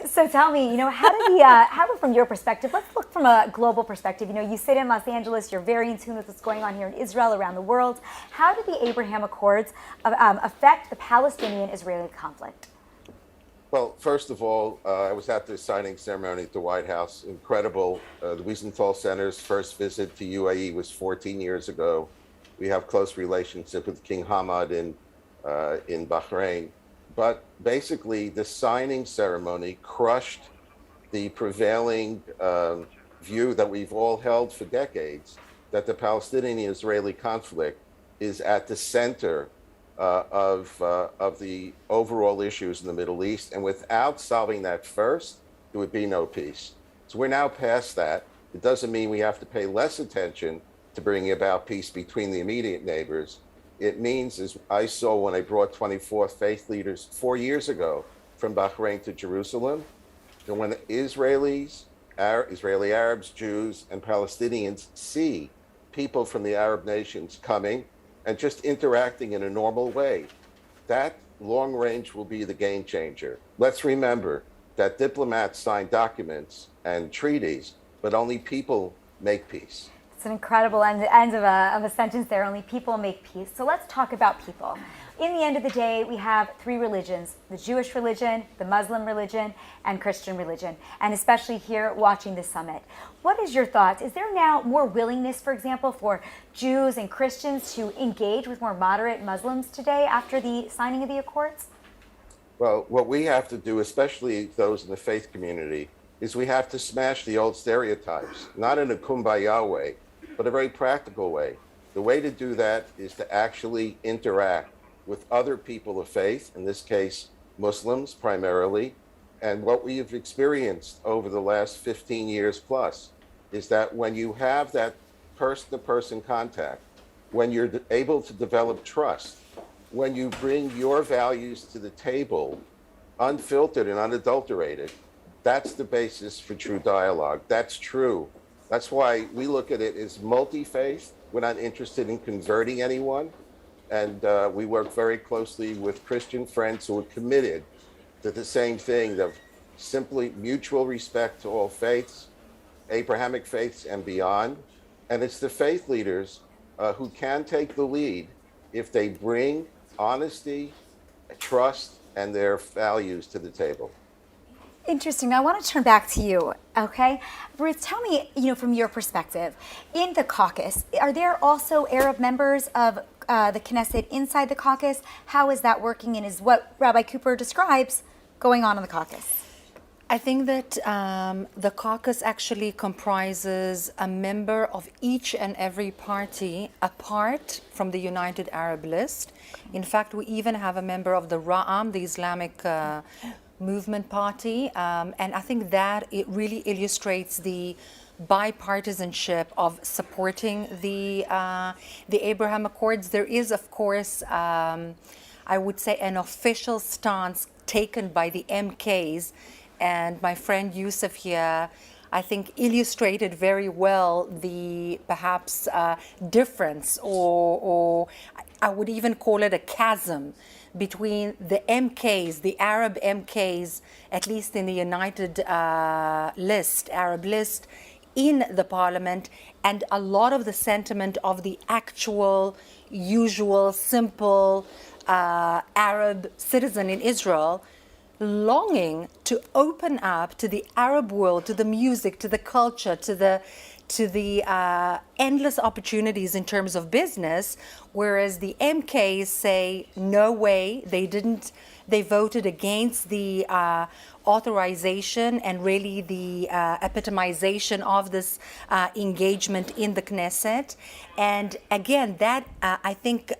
So tell me, how from your perspective, let's look from a global perspective. You sit in Los Angeles, you're very in tune with what's going on here in Israel, around the world. How did the Abraham Accords affect the Palestinian-Israeli conflict? Well, first of all, I was at the signing ceremony at the White House. Incredible. The Wiesenthal Center's first visit to UAE was 14 years ago. We have close relationship with King Hamad in Bahrain. But basically, the signing ceremony crushed the prevailing view that we've all held for decades, that the Palestinian-Israeli conflict is at the center of the overall issues in the Middle East. And without solving that first, there would be no peace. So we're now past that. It doesn't mean we have to pay less attention to bringing about peace between the immediate neighbors. It means, as I saw when I brought 24 faith leaders 4 years ago from Bahrain to Jerusalem, that when Israeli Arabs, Jews, and Palestinians see people from the Arab nations coming and just interacting in a normal way, that long range will be the game changer. Let's remember that diplomats sign documents and treaties, but only people make peace. It's an incredible end of a sentence there. Only people make peace. So let's talk about people. In the end of the day, we have three religions: the Jewish religion, the Muslim religion, and Christian religion. And especially here watching this summit, what is your thoughts? Is there now more willingness, for example, for Jews and Christians to engage with more moderate Muslims today after the signing of the Accords? Well, what we have to do, especially those in the faith community, is we have to smash the old stereotypes, not in a kumbaya way, but a very practical way. The way to do that is to actually interact with other people of faith, in this case, Muslims primarily. And what we have experienced over the last 15 years plus is that when you have that person-to-person contact, when you're able to develop trust, when you bring your values to the table, unfiltered and unadulterated, that's the basis for true dialogue. That's true. That's why we look at it as multi-faith. We're not interested in converting anyone. And we work very closely with Christian friends who are committed to the same thing, of simply mutual respect to all faiths, Abrahamic faiths and beyond. And it's the faith leaders who can take the lead if they bring honesty, trust, and their values to the table. Interesting. I want to turn back to you, okay? Ruth, tell me, from your perspective, in the caucus, are there also Arab members of the Knesset inside the caucus? How is that working, and is what Rabbi Cooper describes going on in the caucus? I think that the caucus actually comprises a member of each and every party apart from the United Arab List. In fact, we even have a member of the Ra'am, the Islamic Movement Party, and I think that it really illustrates the bipartisanship of supporting the Abraham Accords. There is, of course, I would say, an official stance taken by the MKs. And my friend Yusuf here, I think, illustrated very well the perhaps difference, or I would even call it a chasm between the MKs, the Arab MKs, at least in the United Arab List, in the parliament, and a lot of the sentiment of the actual, usual, simple Arab citizen in Israel, longing to open up to the Arab world, to the music, to the culture, to the endless opportunities in terms of business, whereas the MKs say no way. They voted against the authorization and really the epitomization of this engagement in the Knesset. And again, that I think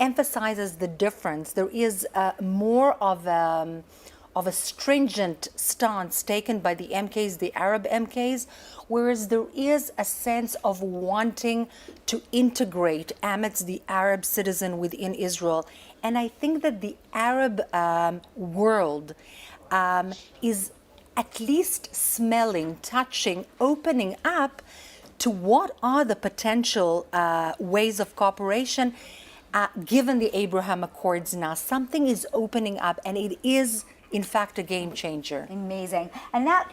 emphasizes the difference. There is more of a stringent stance taken by the MKs, the Arab MKs, whereas there is a sense of wanting to integrate amidst the Arab citizen within Israel. And I think that the Arab world is at least smelling, touching, opening up to what are the potential ways of cooperation. Given the Abraham Accords now, something is opening up, and it is, in fact, a game changer. Amazing. And that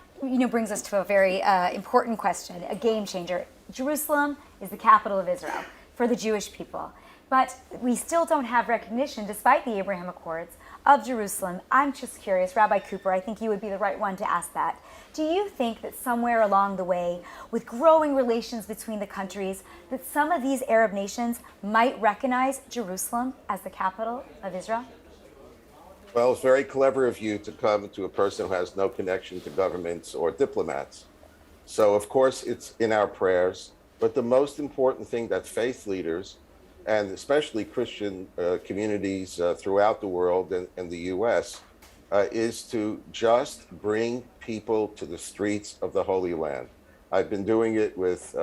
brings us to a very important question, a game changer. Jerusalem is the capital of Israel for the Jewish people, but we still don't have recognition, despite the Abraham Accords, of Jerusalem. I'm just curious, Rabbi Cooper, I think you would be the right one to ask that. Do you think that somewhere along the way, with growing relations between the countries, that some of these Arab nations might recognize Jerusalem as the capital of Israel? Well, it's very clever of you to come to a person who has no connection to governments or diplomats. So, of course, it's in our prayers. But the most important thing that faith leaders, and especially Christian communities throughout the world and the U.S., is to just bring people to the streets of the Holy Land. I've been doing it with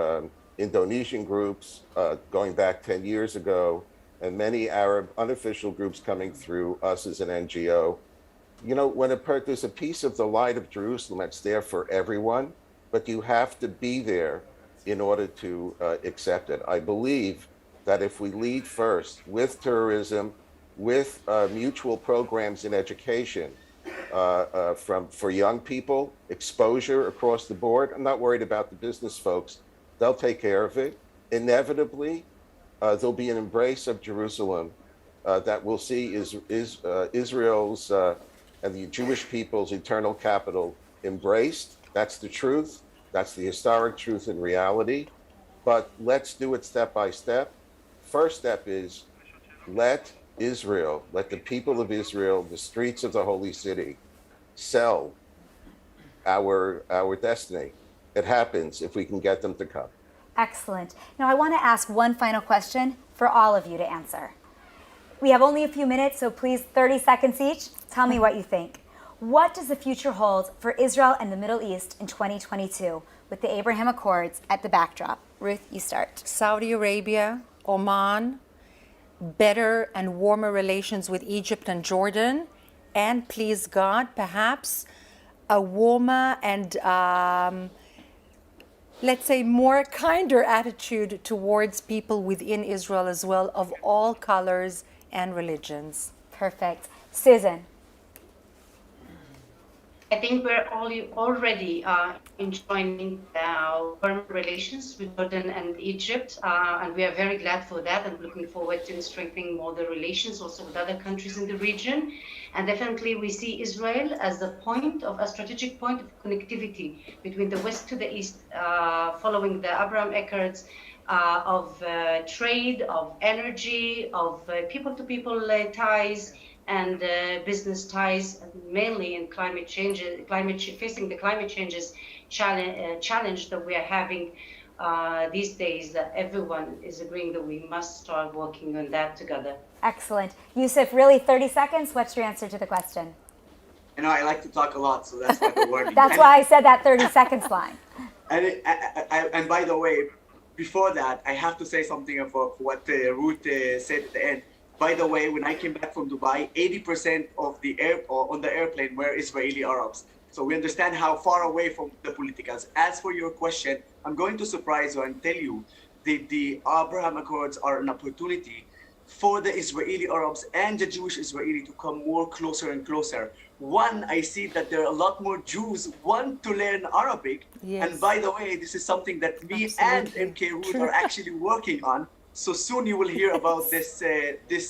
Indonesian groups going back 10 years ago, and many Arab unofficial groups coming through us as an NGO. You know, when there's a piece of the light of Jerusalem that's there for everyone, but you have to be there in order to accept it. I believe that if we lead first with tourism, with mutual programs in education for young people, exposure across the board. I'm not worried about the business folks. They'll take care of it. Inevitably, there'll be an embrace of Jerusalem that we'll see is Israel's and the Jewish people's eternal capital embraced. That's the truth. That's the historic truth and reality. But let's do it step by step. First step is let Israel, let the people of Israel, the streets of the holy city, sell our destiny. It happens if we can get them to come. Excellent. Now I want to ask one final question for all of you to answer. We have only a few minutes, so please, 30 seconds each. Tell me what you think. What does the future hold for Israel and the Middle East in 2022 with the Abraham Accords at the backdrop? Ruth, you start. Saudi Arabia, Oman, better and warmer relations with Egypt and Jordan, and please God, perhaps a warmer and let's say more kinder attitude towards people within Israel as well, of all colors and religions. Perfect. Susan. I think we're already enjoying warm relations with Jordan and Egypt, and we are very glad for that and looking forward to strengthening more the relations also with other countries in the region. And definitely we see Israel as a strategic point of connectivity between the west to the east, following the Abraham Accords, of trade, of energy, of people-to-people ties, and business ties, mainly in facing the climate changes challenge that we are having these days, that everyone is agreeing that we must start working on that together. Excellent. Yusuf, really 30 seconds. What's your answer to the question? You know, I like to talk a lot, so that's why the wording. That's why I said that 30 seconds line. And by the way, before that, I have to say something about what Ruth said at the end. By the way, when I came back from Dubai, 80% of the on the airplane were Israeli Arabs. So we understand how far away from the politicals. As for your question, I'm going to surprise you and tell you that the Abraham Accords are an opportunity for the Israeli Arabs and the Jewish Israeli to come more closer and closer. One, I see that there are a lot more Jews want to learn Arabic. Yes. And by the way, this is something that me and MK Ruth are actually working on. So soon you will hear about this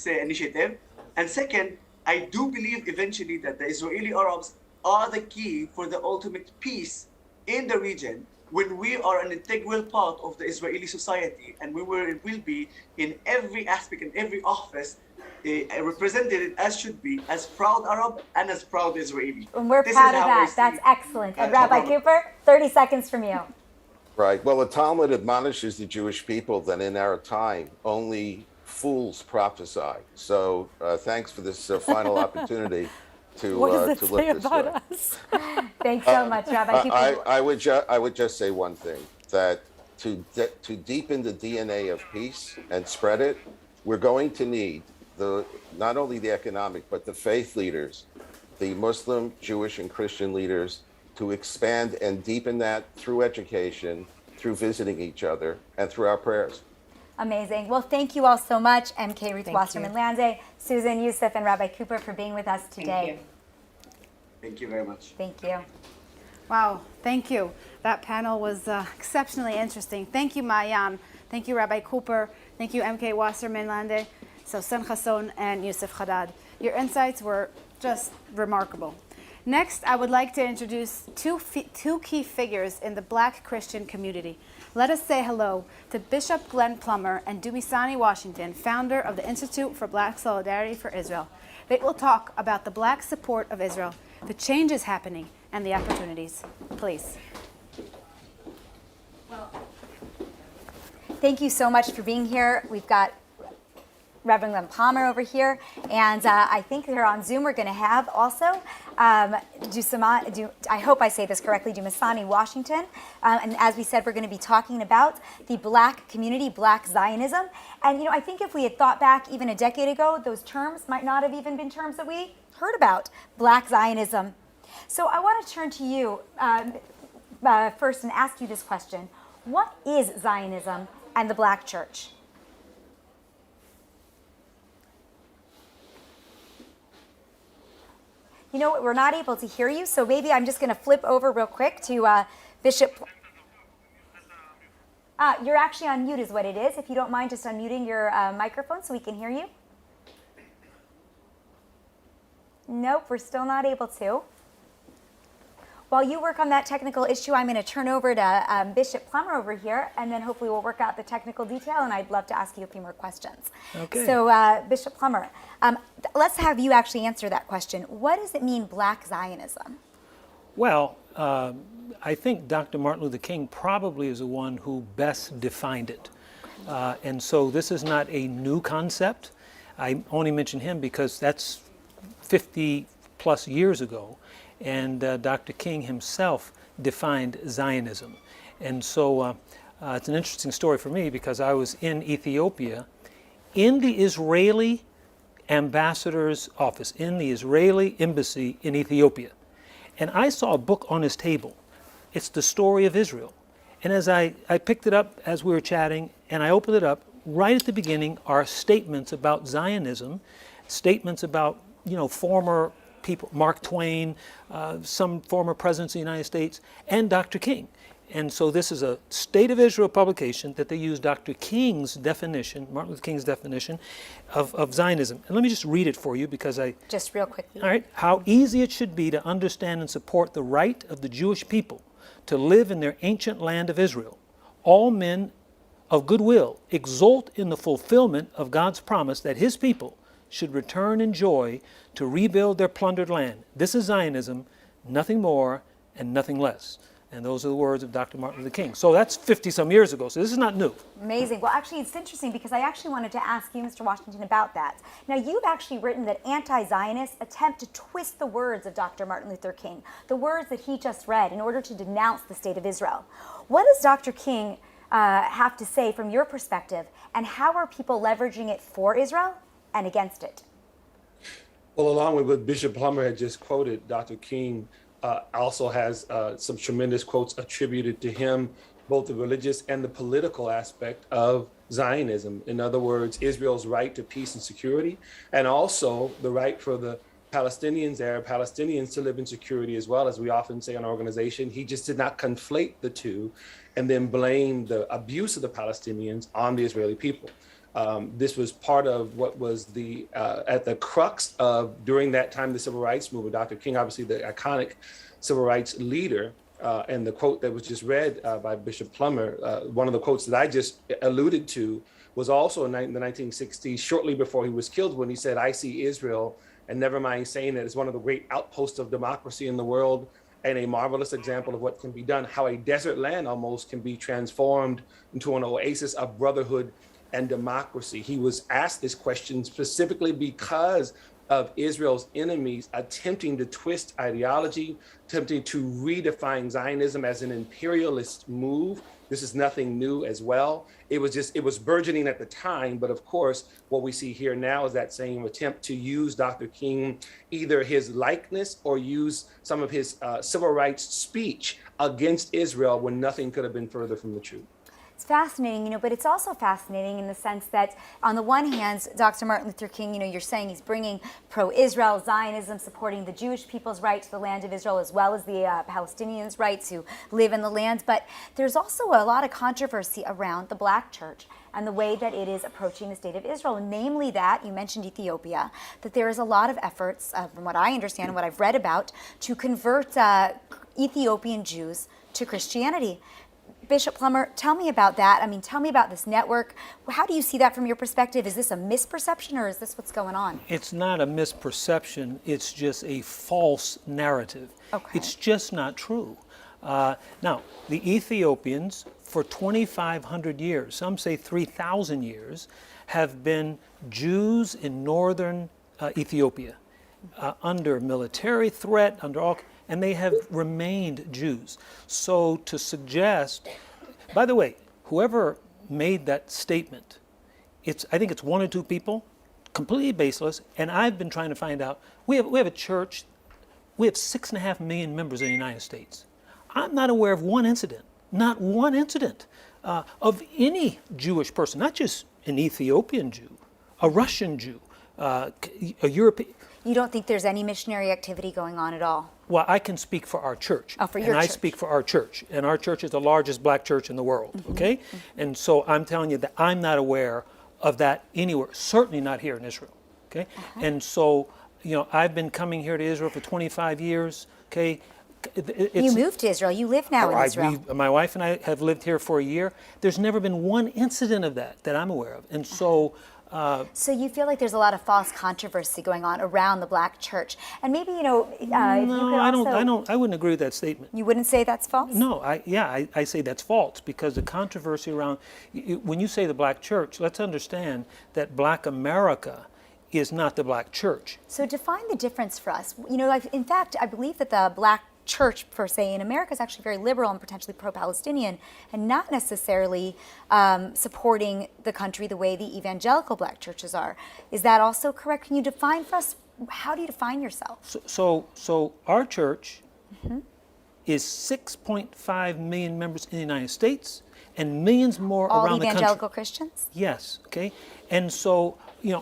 initiative. And second, I do believe eventually that the Israeli Arabs are the key for the ultimate peace in the region, when we are an integral part of the Israeli society, and we will be in every aspect, in every office, represented as should be, as proud Arab and as proud Israeli. And we're proud of that. That's excellent. And Rabbi Cooper, 30 seconds from you. Right. Well, the Talmud admonishes the Jewish people that in our time, only fools prophesy. So thanks for this final opportunity to What does it to say look this about way. us? Thanks so much, Rabbi Cooper. I would just say one thing, that to deepen the DNA of peace and spread it, we're going to need not only the economic, but the faith leaders, the Muslim, Jewish, and Christian leaders, to expand and deepen that through education, through visiting each other, and through our prayers. Amazing. Well, thank you all so much, MK Ruth Thank Wasserman you. Lande, Susan, Yusuf, and Rabbi Cooper for being with us today. Thank you very much. Thank you. Wow, thank you. That panel was exceptionally interesting. Thank you, Maayan. Thank you, Rabbi Cooper. Thank you, MK Wasserman Lande, Sosen Chasson, and Yusuf Haddad. Your insights were just remarkable. Next, I would like to introduce two key figures in the Black Christian community. Let us say hello to Bishop Glenn Plummer and Dumisani Washington, founder of the Institute for Black Solidarity for Israel. They will talk about the Black support of Israel, the changes happening, and the opportunities. Please. Thank you so much for being here. We've got Reverend Glenn Palmer over here, and I think they're on Zoom. We're going to have also I hope I say this correctly, Dumisani Washington. And as we said, we're going to be talking about the Black community, Black Zionism. And I think if we had thought back even a decade ago, those terms might not have even been terms that we heard about, Black Zionism. So I want to turn to you first and ask you this question. What is Zionism and the Black church? You know what, we're not able to hear you, so maybe I'm just going to flip over real quick to Bishop. You're actually on mute is what it is. If you don't mind just unmuting your microphone so we can hear you. Nope, we're still not able to. While you work on that technical issue, I'm going to turn over to Bishop Plummer over here, and then hopefully we'll work out the technical detail, and I'd love to ask you a few more questions. Okay. So Bishop Plummer, let's have you actually answer that question. What does it mean, Black Zionism? Well, I think Dr. Martin Luther King probably is the one who best defined it. And so this is not a new concept. I only mention him because that's 50 plus years ago. And Dr. King himself defined Zionism. And so it's an interesting story for me because I was in Ethiopia in the Israeli ambassador's office, in the Israeli embassy in Ethiopia. And I saw a book on his table. It's the story of Israel. And as I picked it up as we were chatting, and I opened it up, right at the beginning are statements about Zionism, statements about, former people, Mark Twain, some former presidents of the United States, and Dr. King. And so this is a State of Israel publication that they use Dr. King's definition, Martin Luther King's definition of Zionism. And let me just read it for you because Just real quickly. All right. How easy it should be to understand and support the right of the Jewish people to live in their ancient land of Israel. All men of goodwill exult in the fulfillment of God's promise that his people should return in joy to rebuild their plundered land. This is Zionism, nothing more and nothing less. And those are the words of Dr. Martin Luther King. So that's 50-some years ago, so this is not new. Amazing. Well, actually, it's interesting because I actually wanted to ask you, Mr. Washington, about that. Now, you've actually written that anti-Zionists attempt to twist the words of Dr. Martin Luther King, the words that he just read, in order to denounce the state of Israel. What does Dr. King have to say from your perspective, and how are people leveraging it for Israel and against it? Well, along with what Bishop Plummer had just quoted, Dr. King also has some tremendous quotes attributed to him, both the religious and the political aspect of Zionism. In other words, Israel's right to peace and security, and also the right for the Palestinians, Arab Palestinians, to live in security as well. As we often say in our organization, he just did not conflate the two and then blame the abuse of the Palestinians on the Israeli people. This was part of what was at the crux of, during that time, the civil rights movement. Dr. King, obviously the iconic civil rights leader, and the quote that was just read by Bishop Plummer, one of the quotes that I just alluded to was also in the 1960s, shortly before he was killed, when he said, "I see Israel, and never mind saying that it's one of the great outposts of democracy in the world, and a marvelous example of what can be done, how a desert land almost can be transformed into an oasis of brotherhood and democracy." He was asked this question specifically because of Israel's enemies attempting to twist ideology, attempting to redefine Zionism as an imperialist move. This is nothing new as well. It was burgeoning at the time, but of course, what we see here now is that same attempt to use Dr. King, either his likeness or use some of his civil rights speech against Israel when nothing could have been further from the truth. It's fascinating, but it's also fascinating in the sense that, on the one hand, Dr. Martin Luther King, you're saying he's bringing pro-Israel Zionism, supporting the Jewish people's right to the land of Israel, as well as the Palestinians' right to live in the land. But there's also a lot of controversy around the Black church and the way that it is approaching the state of Israel, namely that, you mentioned Ethiopia, that there is a lot of efforts, from what I understand and what I've read about, to convert Ethiopian Jews to Christianity. Bishop Plummer, tell me about that. Tell me about this network. How do you see that from your perspective? Is this a misperception, or is this what's going on? It's not a misperception. It's just a false narrative. Okay. It's just not true. Now, the Ethiopians, for 2,500 years, some say 3,000 years, have been Jews in northern Ethiopia, under military threat, under all, and they have remained Jews. So to suggest, by the way, whoever made that statement, I think it's one or two people, completely baseless, and I've been trying to find out. We have a church, we have 6.5 million members in the United States. I'm not aware of one incident, not one incident, of any Jewish person, not just an Ethiopian Jew, a Russian Jew, a European. You don't think there's any missionary activity going on at all? Well, I can speak for our church. Oh, for your church. And I speak for our church. And our church is the largest Black church in the world, okay? And so I'm telling you that I'm not aware of that anywhere, certainly not here in Israel, okay? And so, I've been coming here to Israel for 25 years, okay? You moved to Israel. You live now in Israel. My wife and I have lived here for a year. There's never been one incident of that I'm aware of. And so... So you feel like there's a lot of false controversy going on around the Black church, and maybe No, I wouldn't agree with that statement. You wouldn't say that's false? No, I say that's false, because the controversy around, when you say the Black church, let's understand that Black America is not the Black church. So define the difference for us. In fact, I believe that the Black church, per se, in America is actually very liberal and potentially pro-Palestinian, and not necessarily supporting the country the way the evangelical Black churches are. Is that also correct? Can you define for us, how do you define yourself? So our church is 6.5 million members in the United States, and millions more all around the country. All evangelical Christians? Yes, okay? And so,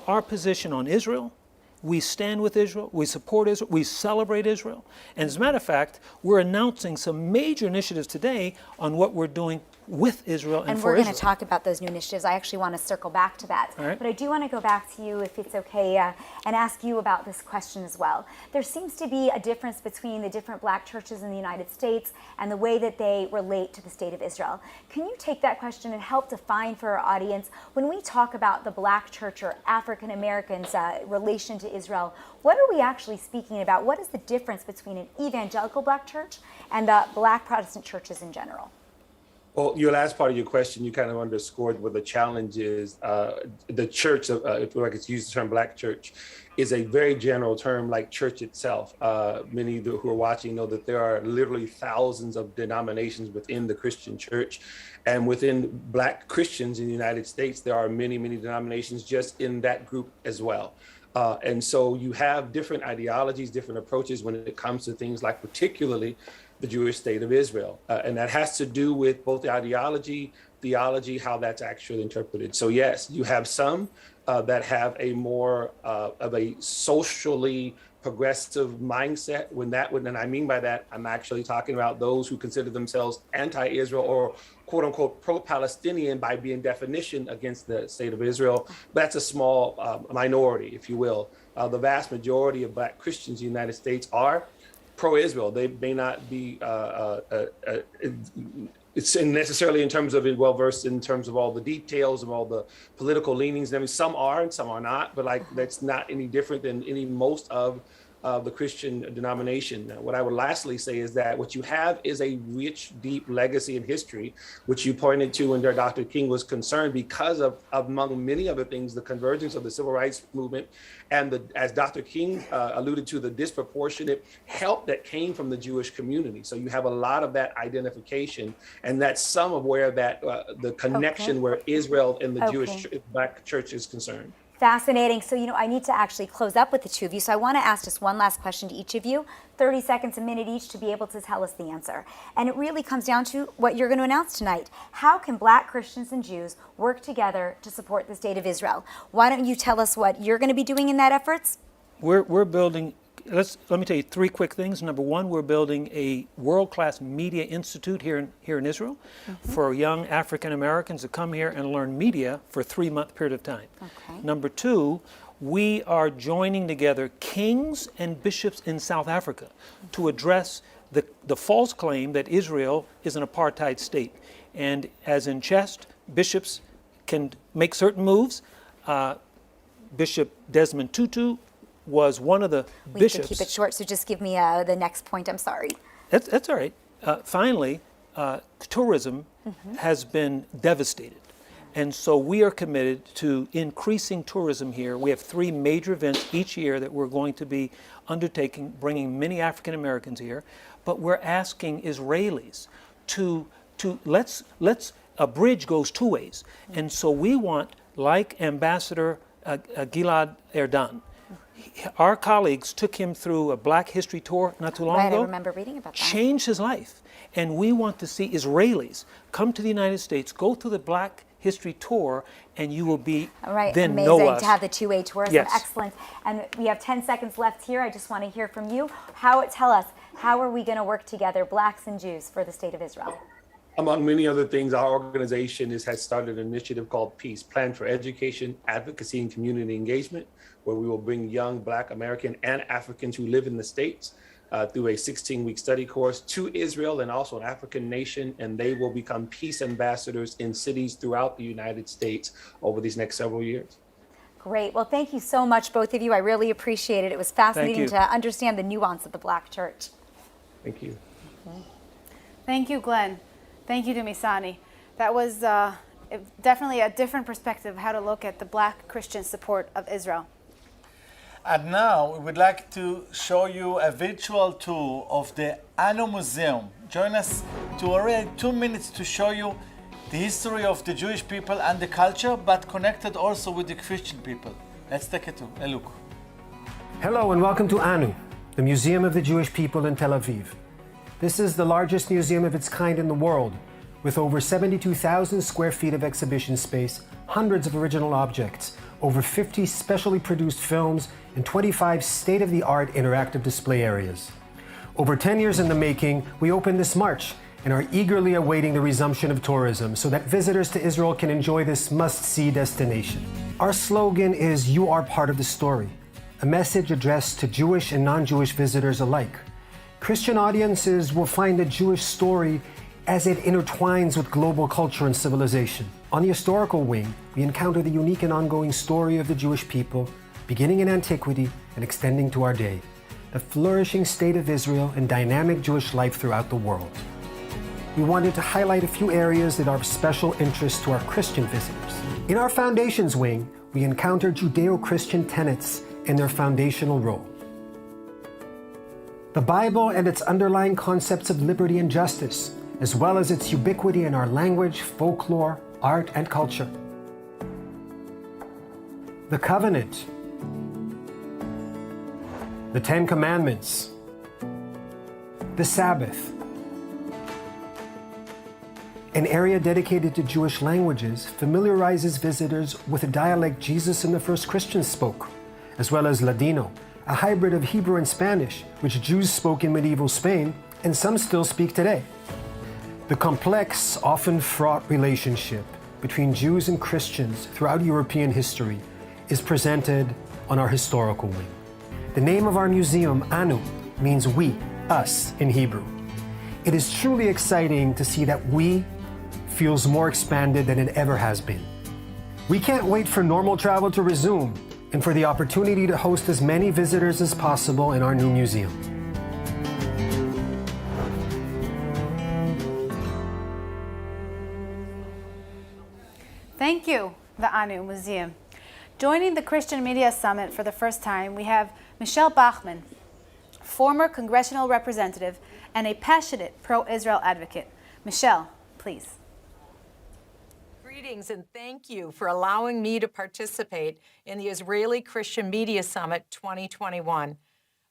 our position on Israel, we stand with Israel, we support Israel, we celebrate Israel. And as a matter of fact, we're announcing some major initiatives today on what we're doing with Israel and And for we're going to Israel. talk about those new initiatives. I actually want to circle back to that. All right. But I do want to go back to you, if it's okay, and ask you about this question as well. There seems to be a difference between the different black churches in the United States and the way that they relate to the state of Israel. Can you take that question and help define for our audience, when we talk about the black church or African Americans' relation to Israel, what are we actually speaking about? What is the difference between an evangelical black church and black Protestant churches in general? Well, your last part of your question, you kind of underscored what the challenge is. The church, if I could use the term black church, is a very general term like church itself. Many who are watching know that there are literally thousands of denominations within the Christian church. And within black Christians in the United States, there are many, many denominations just in that group as well. And so you have different ideologies, different approaches when it comes to things like particularly the Jewish state of Israel. And that has to do with both the ideology, theology, how that's actually interpreted. So yes, you have some that have a more of a socially progressive mindset. And I mean by that, I'm actually talking about those who consider themselves anti-Israel or quote unquote pro-Palestinian by being definition against the state of Israel. That's a small minority, if you will. The vast majority of black Christians in the United States are pro-Israel. They may not be it's necessarily in terms of well versed in terms of all the details of all the political leanings. I mean, some are and some are not, but like that's not any different than most of the Christian denomination. Now, what I would lastly say is that what you have is a rich, deep legacy and history, which you pointed to when Dr. King was concerned because of, among many other things, the convergence of the civil rights movement and as Dr. King alluded to, the disproportionate help that came from the Jewish community. So you have a lot of that identification, and that's some of where that the connection where Israel and the Jewish black church is concerned. Fascinating. So, I need to actually close up with the two of you. So I want to ask just one last question to each of you, 30 seconds, a minute each to be able to tell us the answer. And it really comes down to what you're going to announce tonight. How can black Christians and Jews work together to support the state of Israel? Why don't you tell us what you're going to be doing in that efforts? We're building, let me tell you three quick things. Number one, we're building a world-class media institute here in Israel for young African Americans to come here and learn media for a 3-month period of time. Okay. Number two, we are joining together kings and bishops in South Africa to address the false claim that Israel is an apartheid state. And as in chess, bishops can make certain moves. Bishop Desmond Tutu was one of the bishops. We have to keep it short, so just give me the next point. I'm sorry. That's all right. Finally, tourism has been devastated. And so we are committed to increasing tourism here. We have 3 major events each year that we're going to be undertaking, bringing many African Americans here. But we're asking Israelis to a bridge goes 2 ways. And so we want, like Ambassador Gilad Erdan, our colleagues took him through a Black History tour not too long ago. I remember reading about that. Changed his life. And we want to see Israelis come to the United States, go through the Black History tour, and you will be then amazing know us. to have the 2-way tourism. Yes. Excellent. And we have 10 seconds left here. I just want to hear from you. Tell us, how are we going to work together, blacks and Jews, for the state of Israel? Among many other things, our organization has started an initiative called PEACE, Plan for Education, Advocacy, and Community Engagement, where we will bring young Black American and Africans who live in the States through a 16-week study course to Israel and also an African nation, and they will become peace ambassadors in cities throughout the United States over these next several years. Great. Well, thank you so much, both of you. I really appreciate it. It was fascinating to understand the nuance of the Black church. Thank you. Thank you, Glenn. Thank you, Dumisani. That was definitely a different perspective of how to look at the Black Christian support of Israel. And now we would like to show you a virtual tour of the Anu Museum. Join us to already 2 minutes to show you the history of the Jewish people and the culture, but connected also with the Christian people. Let's take a look. Hello and welcome to Anu, the Museum of the Jewish People in Tel Aviv. This is the largest museum of its kind in the world, with over 72,000 square feet of exhibition space, hundreds of original objects, over 50 specially produced films, and 25 state-of-the-art interactive display areas. Over 10 years in the making, we opened this March, and are eagerly awaiting the resumption of tourism so that visitors to Israel can enjoy this must-see destination. Our slogan is "You are part of the story," a message addressed to Jewish and non-Jewish visitors alike. Christian audiences will find the Jewish story as it intertwines with global culture and civilization. On the historical wing, we encounter the unique and ongoing story of the Jewish people, beginning in antiquity and extending to our day, the flourishing state of Israel and dynamic Jewish life throughout the world. We wanted to highlight a few areas that are of special interest to our Christian visitors. In our Foundations wing, we encounter Judeo-Christian tenets and their foundational role. The Bible and its underlying concepts of liberty and justice, as well as its ubiquity in our language, folklore, art, and culture. The Covenant, the Ten Commandments, the Sabbath. An area dedicated to Jewish languages familiarizes visitors with a dialect Jesus and the first Christians spoke, as well as Ladino, a hybrid of Hebrew and Spanish, which Jews spoke in medieval Spain, and some still speak today. The complex, often fraught relationship between Jews and Christians throughout European history is presented on our historical wing. The name of our museum, Anu, means we, us, in Hebrew. It is truly exciting to see that we feels more expanded than it ever has been. We can't wait for normal travel to resume and for the opportunity to host as many visitors as possible in our new museum. Thank you, the Anu Museum. Joining the Christian Media Summit for the first time, we have Michelle Bachmann, former congressional representative and a passionate pro-Israel advocate. Michelle, please. Greetings and thank you for allowing me to participate in the Israeli Christian Media Summit 2021.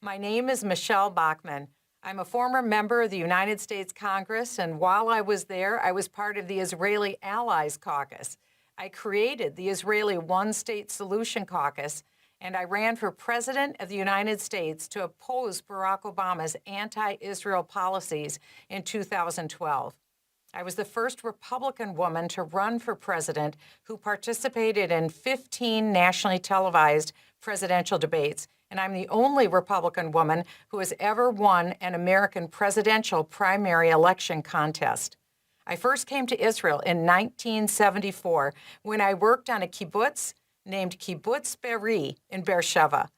My name is Michelle Bachmann. I'm a former member of the United States Congress, and while I was there, I was part of the Israeli Allies Caucus. I created the Israeli One State Solution Caucus, and I ran for President of the United States to oppose Barack Obama's anti-Israel policies in 2012. I was the first Republican woman to run for president who participated in 15 nationally televised presidential debates, and I'm the only Republican woman who has ever won an American presidential primary election contest. I first came to Israel in 1974 when I worked on a kibbutz named Kibbutz Be'eri in Beersheba.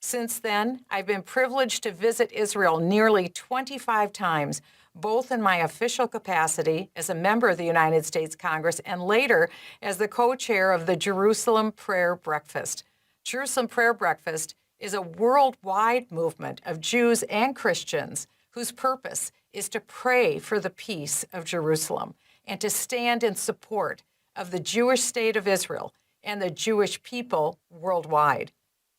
Since then, I've been privileged to visit Israel nearly 25 times, both in my official capacity as a member of the United States Congress and later as the co-chair of the Jerusalem Prayer Breakfast. Jerusalem Prayer Breakfast is a worldwide movement of Jews and Christians whose purpose is to pray for the peace of Jerusalem and to stand in support of the Jewish state of Israel and the Jewish people worldwide.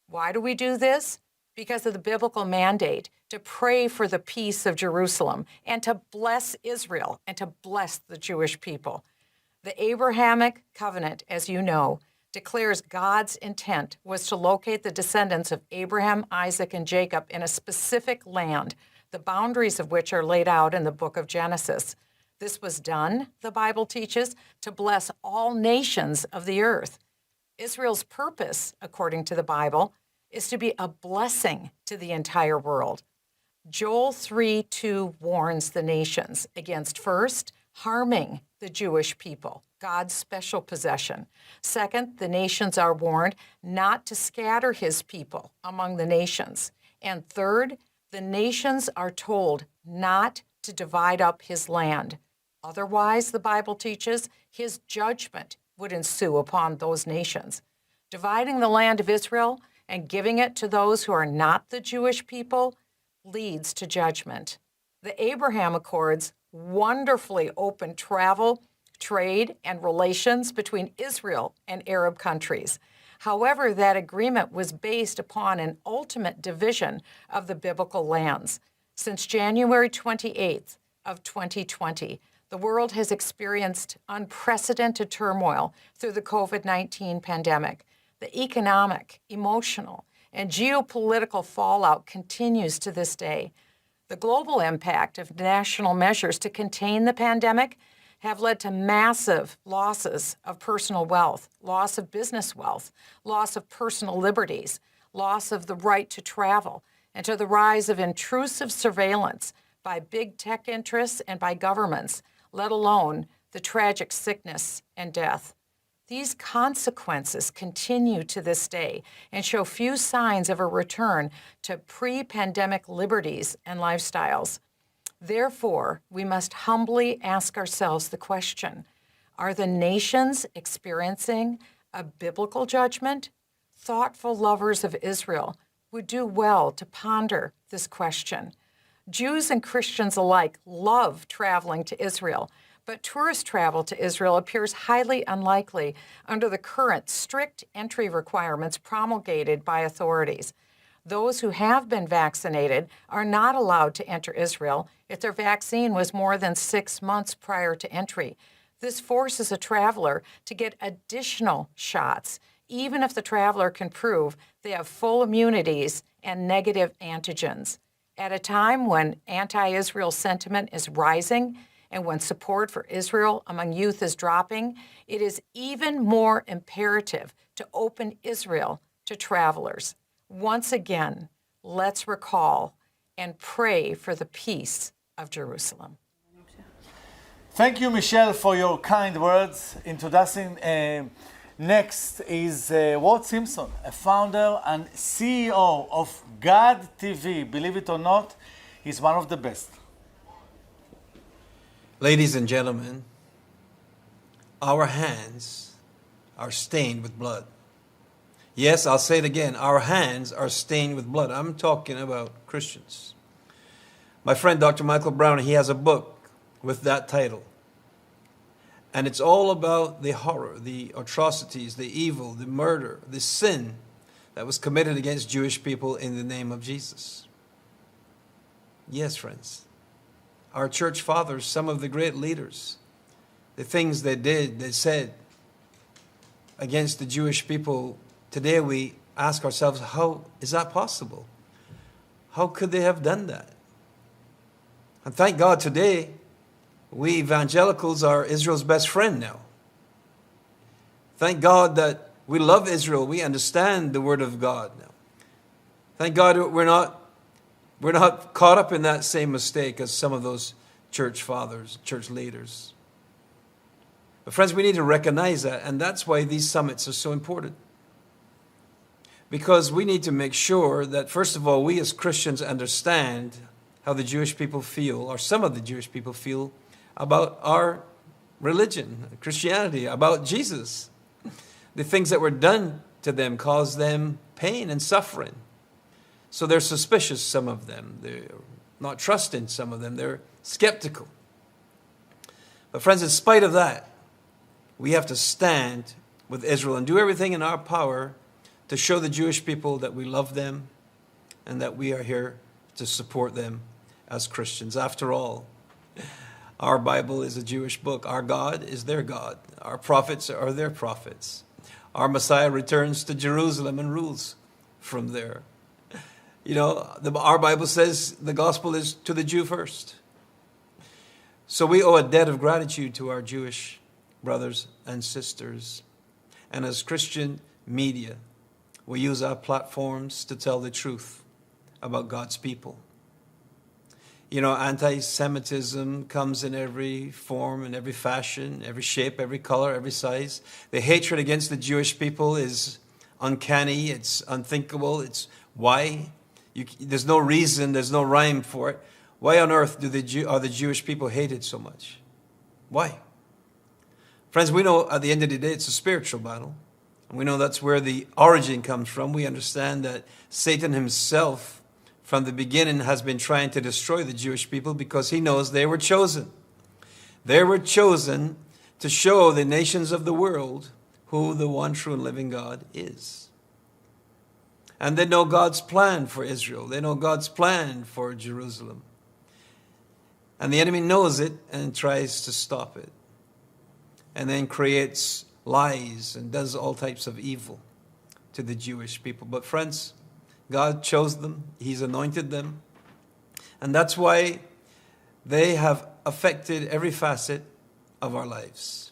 Why do we do this? Because of the biblical mandate to pray for the peace of Jerusalem and to bless Israel and to bless the Jewish people. The Abrahamic covenant, as you know, declares God's intent was to locate the descendants of Abraham, Isaac, and Jacob in a specific land, the boundaries of which are laid out in the book of Genesis. This was done, the Bible teaches, to bless all nations of the earth. Israel's purpose, according to the Bible, is to be a blessing to the entire world. Joel 3:2 warns the nations against, first, harming the Jewish people, God's special possession. Second, the nations are warned not to scatter his people among the nations. And third, the nations are told not to divide up his land. Otherwise, the Bible teaches, his judgment would ensue upon those nations. Dividing the land of Israel and giving it to those who are not the Jewish people leads to judgment. The Abraham Accords wonderfully opened travel, trade, and relations between Israel and Arab countries. However, that agreement was based upon an ultimate division of the biblical lands. Since January 28th of 2020, the world has experienced unprecedented turmoil through the COVID-19 pandemic. The economic, emotional, and geopolitical fallout continues to this day. The global impact of national measures to contain the pandemic have led to massive losses of personal wealth, loss of business wealth, loss of personal liberties, loss of the right to travel, and to the rise of intrusive surveillance by big tech interests and by governments, let alone the tragic sickness and death. These consequences continue to this day and show few signs of a return to pre-pandemic liberties and lifestyles. Therefore, we must humbly ask ourselves the question, are the nations experiencing a biblical judgment? Thoughtful lovers of Israel would do well to ponder this question. Jews and Christians alike love traveling to Israel, but tourist travel to Israel appears highly unlikely under the current strict entry requirements promulgated by authorities. Those who have been vaccinated are not allowed to enter Israel if their vaccine was more than 6 months prior to entry. This forces a traveler to get additional shots, even if the traveler can prove they have full immunities and negative antigens. At a time when anti-Israel sentiment is rising and when support for Israel among youth is dropping, it is even more imperative to open Israel to travelers. Once again, let's recall and pray for the peace of Jerusalem. Thank you, Michelle, for your kind words. Introducing next is Walt Simpson, a founder and CEO of God TV. Believe it or not, he's one of the best. Ladies and gentlemen, our hands are stained with blood. Yes, I'll say it again. Our hands are stained with blood. I'm talking about Christians. My friend Dr. Michael Brown, he has a book with that title. And it's all about the horror, the atrocities, the evil, the murder, the sin that was committed against Jewish people in the name of Jesus. Yes, friends. Our church fathers, some of the great leaders, the things they did, they said against the Jewish people. Today we ask ourselves, how is that possible? How could they have done that? And thank God today, we evangelicals are Israel's best friend now. Thank God that we love Israel. We understand the Word of God now. Thank God we're not caught up in that same mistake as some of those church fathers, church leaders. But friends, we need to recognize that, and that's why these summits are so important. Because we need to make sure that, first of all, we as Christians understand how the Jewish people feel, or some of the Jewish people feel, about our religion, Christianity, about Jesus. The things that were done to them cause them pain and suffering. So they're suspicious, some of them. They're not trusting, some of them. They're skeptical. But friends, in spite of that, we have to stand with Israel and do everything in our power to show the Jewish people that we love them and that we are here to support them as Christians. After all, our Bible is a Jewish book. Our God is their God. Our prophets are their prophets. Our Messiah returns to Jerusalem and rules from there. You know, our Bible says the gospel is to the Jew first. So we owe a debt of gratitude to our Jewish brothers and sisters. And as Christian media, we use our platforms to tell the truth about God's people. You know, anti-Semitism comes in every form, in every fashion, every shape, every color, every size. The hatred against the Jewish people is uncanny, it's unthinkable, it's why? There's no reason, there's no rhyme for it. Why on earth are the Jewish people hated so much? Why? Friends, we know at the end of the day it's a spiritual battle. And we know that's where the origin comes from. We understand that Satan himself from the beginning has been trying to destroy the Jewish people because he knows they were chosen. They were chosen to show the nations of the world who the one true and living God is. And they know God's plan for Israel. They know God's plan for Jerusalem. And the enemy knows it and tries to stop it. And then creates lies and does all types of evil to the Jewish people. But friends, God chose them. He's anointed them. And that's why they have affected every facet of our lives.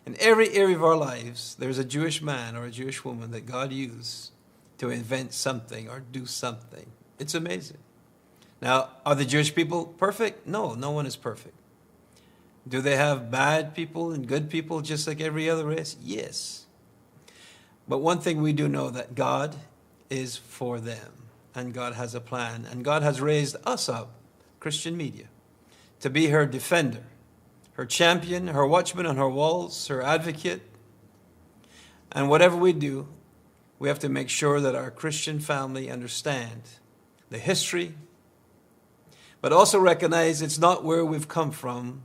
In every area of our lives, there's a Jewish man or a Jewish woman that God used to invent something or do something. It's amazing. Now, are the Jewish people perfect? No, no one is perfect. Do they have bad people and good people just like every other race? Yes. But one thing we do know, that God is for them, and God has a plan, and God has raised us up, Christian media, to be her defender, her champion, her watchman on her walls, her advocate. And whatever we do, we have to make sure that our Christian family understand the history, but also recognize it's not where we've come from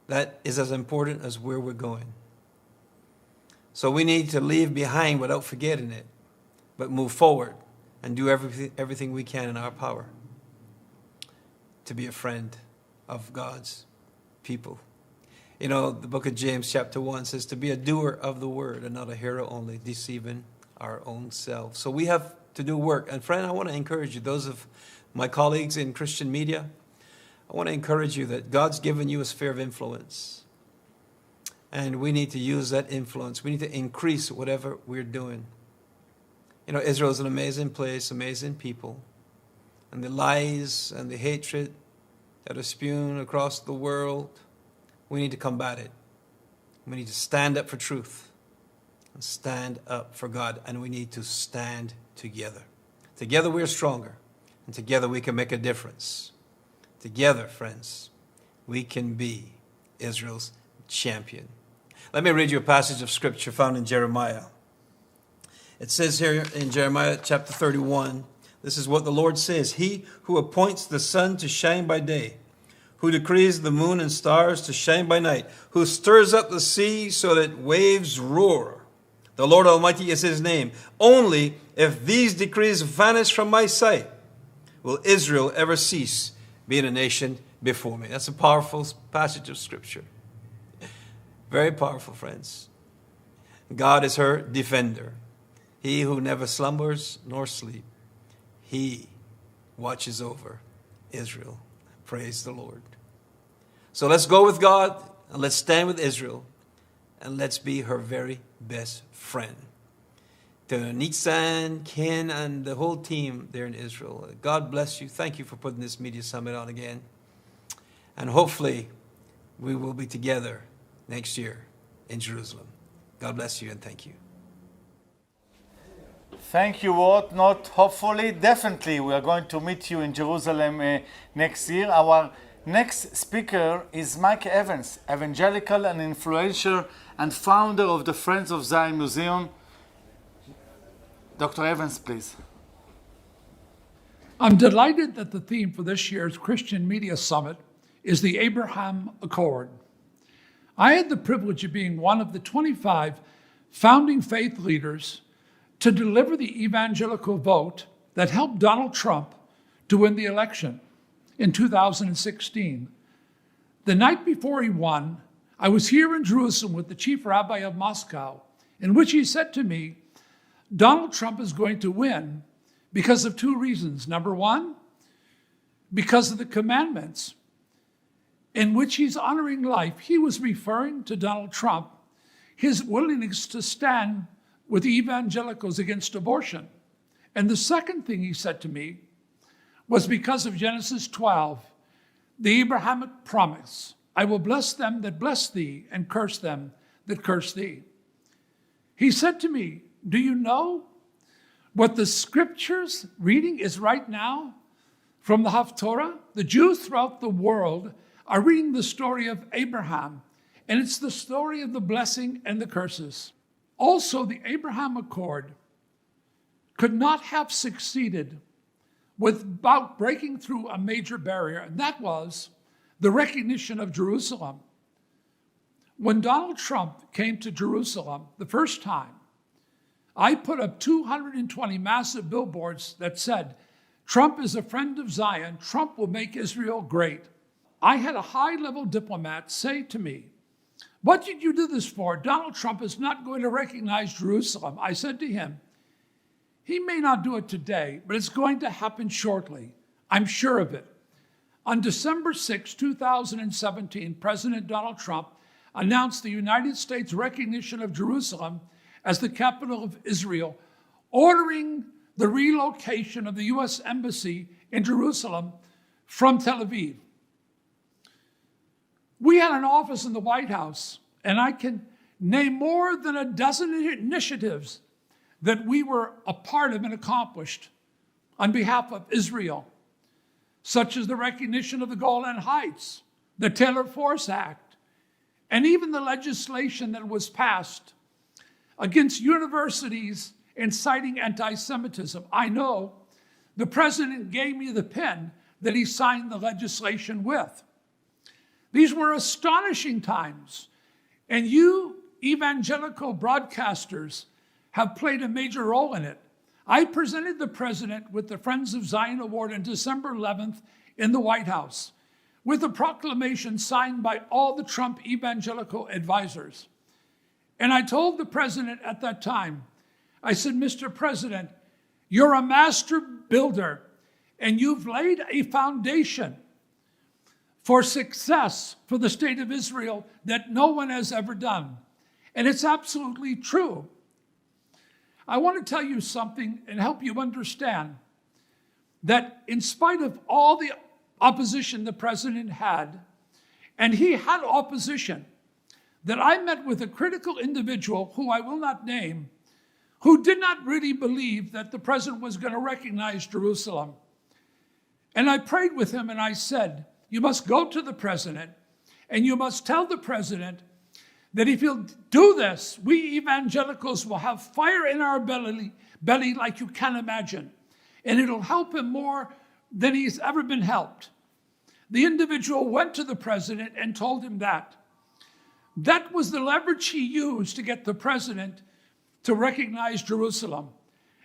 that is as important as where we're going. So we need to leave behind without forgetting it, but move forward and do everything we can in our power to be a friend of God's people. You know, the book of James chapter 1 says to be a doer of the word and not a hearer only, deceiving our own selves. So we have to do work. And friend, I want to encourage you, those of my colleagues in Christian media, I want to encourage you that God's given you a sphere of influence. And we need to use that influence. We need to increase whatever we're doing. You know, Israel is an amazing place, amazing people. And the lies and the hatred that are spewed across the world, we need to combat it. We need to stand up for truth and stand up for God. And we need to stand together. Together we're stronger. And together we can make a difference. Together, friends, we can be Israel's champion. Let me read you a passage of scripture found in Jeremiah. It says here in Jeremiah chapter 31, this is what the Lord says. He who appoints the sun to shine by day, who decrees the moon and stars to shine by night, who stirs up the sea so that waves roar. The Lord Almighty is his name. Only if these decrees vanish from my sight, will Israel ever cease being a nation before me. That's a powerful passage of scripture. Very powerful, friends. God is her defender. He who never slumbers nor sleep. He watches over Israel. Praise the Lord. So let's go with God and let's stand with Israel and let's be her very best friend. To Nitzan, Ken, and the whole team there in Israel, God bless you. Thank you for putting this media summit on again. And hopefully we will be together next year in Jerusalem. God bless you and thank you. Thank you, Walt. Not hopefully, definitely we are going to meet you in Jerusalem next year. Our next speaker is Mike Evans, evangelical and influential and founder of the Friends of Zion Museum. Dr. Evans, please. I'm delighted that the theme for this year's Christian Media Summit is the Abraham Accord. I had the privilege of being one of the 25 founding faith leaders to deliver the evangelical vote that helped Donald Trump to win the election in 2016. The night before he won, I was here in Jerusalem with the chief rabbi of Moscow, in which he said to me, Donald Trump is going to win because of two reasons. Number one, because of the commandments in which he's honoring life. He was referring to Donald Trump, his willingness to stand with evangelicals against abortion. And the second thing he said to me was because of Genesis 12, the Abrahamic promise, I will bless them that bless thee and curse them that curse thee. He said to me, do you know what the scriptures reading is right now from the Haftorah? The Jews throughout the world are reading the story of Abraham, and it's the story of the blessing and the curses. Also, the Abraham Accord could not have succeeded without breaking through a major barrier, and that was the recognition of Jerusalem. When Donald Trump came to Jerusalem the first time, I put up 220 massive billboards that said, Trump is a friend of Zion, Trump will make Israel great. I had a high-level diplomat say to me, what did you do this for? Donald Trump is not going to recognize Jerusalem. I said to him, he may not do it today, but it's going to happen shortly. I'm sure of it. On December 6, 2017, President Donald Trump announced the United States recognition of Jerusalem as the capital of Israel, ordering the relocation of the U.S. Embassy in Jerusalem from Tel Aviv. We had an office in the White House, and I can name more than a dozen initiatives that we were a part of and accomplished on behalf of Israel, such as the recognition of the Golan Heights, the Taylor Force Act, and even the legislation that was passed against universities inciting anti-Semitism. I know the president gave me the pen that he signed the legislation with. These were astonishing times, and you evangelical broadcasters have played a major role in it. I presented the president with the Friends of Zion Award on December 11th in the White House, with a proclamation signed by all the Trump evangelical advisors. And I told the president at that time, I said, Mr. President, you're a master builder, and you've laid a foundation for success for the state of Israel that no one has ever done. And it's absolutely true. I want to tell you something and help you understand that in spite of all the opposition the president had, and he had opposition, that I met with a critical individual who I will not name, who did not really believe that the president was going to recognize Jerusalem. And I prayed with him and I said, you must go to the president and you must tell the president that if he'll do this, we evangelicals will have fire in our belly like you can't imagine. And it'll help him more than he's ever been helped. The individual went to the president and told him that. That was the leverage he used to get the president to recognize Jerusalem.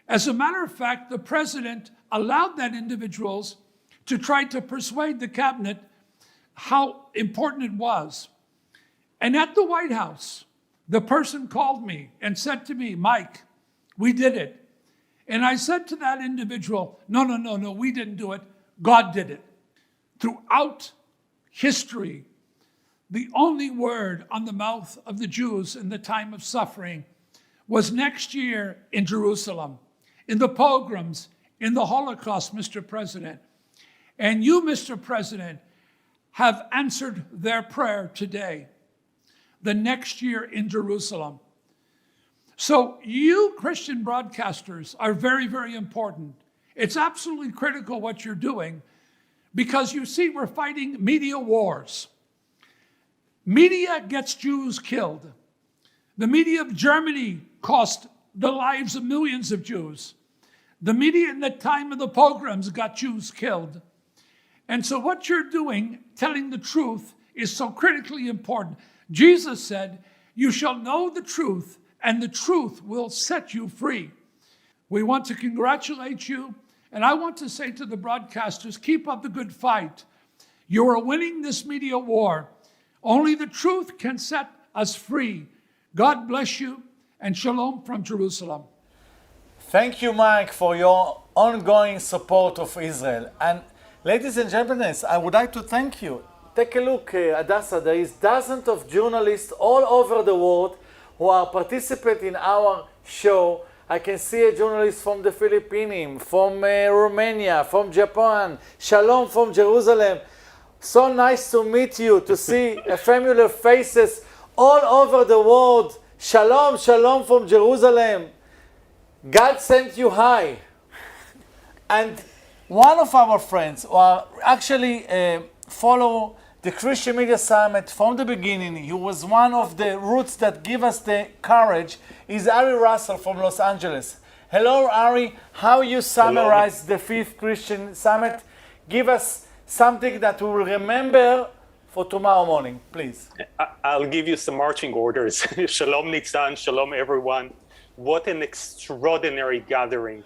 As a matter of fact, the president allowed that individuals to try to persuade the cabinet how important it was. And at the White House, the person called me and said to me, Mike, we did it. And I said to that individual, no, we didn't do it. God did it. Throughout history, the only word on the mouth of the Jews in the time of suffering was next year in Jerusalem, in the pogroms, in the Holocaust, Mr. President. And you, Mr. President, have answered their prayer today, the next year in Jerusalem. So you Christian broadcasters are very, very important. It's absolutely critical what you're doing because you see we're fighting media wars. Media gets Jews killed. The media of Germany cost the lives of millions of Jews. The media in the time of the pogroms got Jews killed. And so what you're doing, telling the truth, is so critically important. Jesus said, you shall know the truth, and the truth will set you free. We want to congratulate you, and I want to say to the broadcasters, keep up the good fight. You are winning this media war. Only the truth can set us free. God bless you, and shalom from Jerusalem. Thank you, Mike, for your ongoing support of Israel. And ladies and gentlemen, I would like to thank you. Take a look, Hadassah, there is dozens of journalists all over the world who are participating in our show. I can see a journalist from the Philippines, from Romania, from Japan. Shalom from Jerusalem. So nice to meet you, to see familiar faces all over the world. Shalom, shalom from Jerusalem. God sent you high. And one of our friends who are actually follow the Christian Media Summit from the beginning, he was one of the roots that give us the courage, is Ari Russell from Los Angeles. Hello, Ari. How you summarize the 5th Christian Summit? Give us something that we will remember for tomorrow morning, please. I'll give you some marching orders. Shalom Nitzan, shalom everyone. What an extraordinary gathering.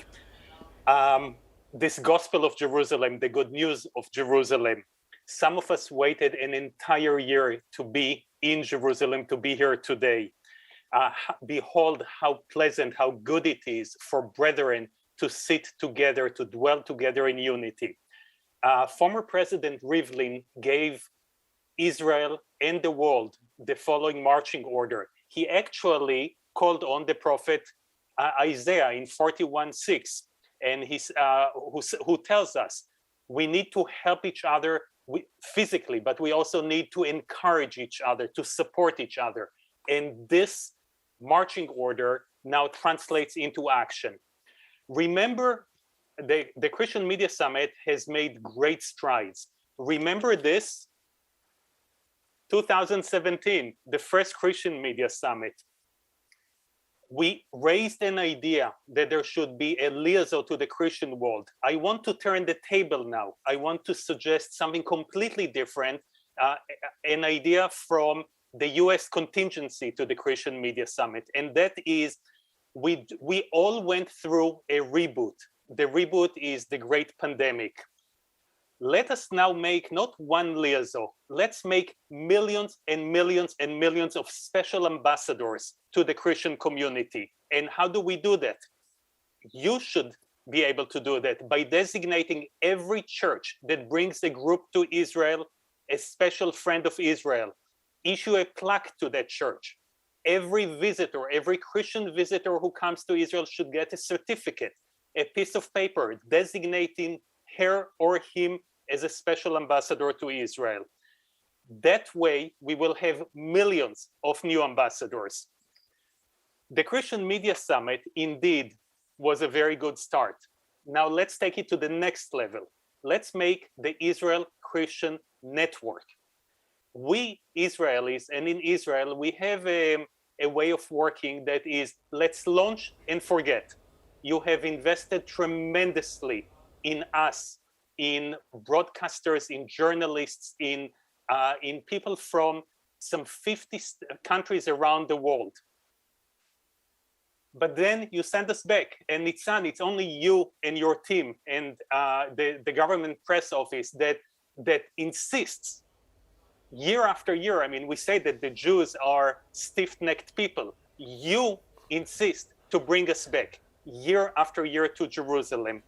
This gospel of Jerusalem, the good news of Jerusalem. Some of us waited an entire year to be in Jerusalem, to be here today. Behold how pleasant, how good it is for brethren to sit together, to dwell together in unity. Former President Rivlin gave Israel and the world the following marching order. He actually called on the prophet Isaiah in 41:6, and who tells us we need to help each other physically, but we also need to encourage each other, to support each other. And this marching order now translates into action. Remember, the Christian Media Summit has made great strides. Remember this, 2017, the first Christian Media Summit. We raised an idea that there should be a liaison to the Christian world. I want to turn the table now. I want to suggest something completely different, an idea from the US contingency to the Christian Media Summit. And that is, we all went through a reboot. The reboot is the great pandemic. Let us now make not one liaison, let's make millions and millions and millions of special ambassadors to the Christian community. And how do we do that? You should be able to do that by designating every church that brings a group to Israel a special friend of Israel. Issue a plaque to that church. Every visitor, every Christian visitor who comes to Israel should get a certificate, a piece of paper designating her or him as a special ambassador to Israel. That way, we will have millions of new ambassadors. The Christian Media Summit indeed was a very good start. Now let's take it to the next level. Let's make the Israel Christian Network. We Israelis, and in Israel, we have a way of working that is, let's launch and forget. You have invested tremendously in us, in broadcasters, in journalists, in people from some 50 countries around the world. But then you send us back, and Nitzan, it's only you and your team and the government press office that insists year after year. I mean, we say that the Jews are stiff-necked people. You insist to bring us back year after year to Jerusalem.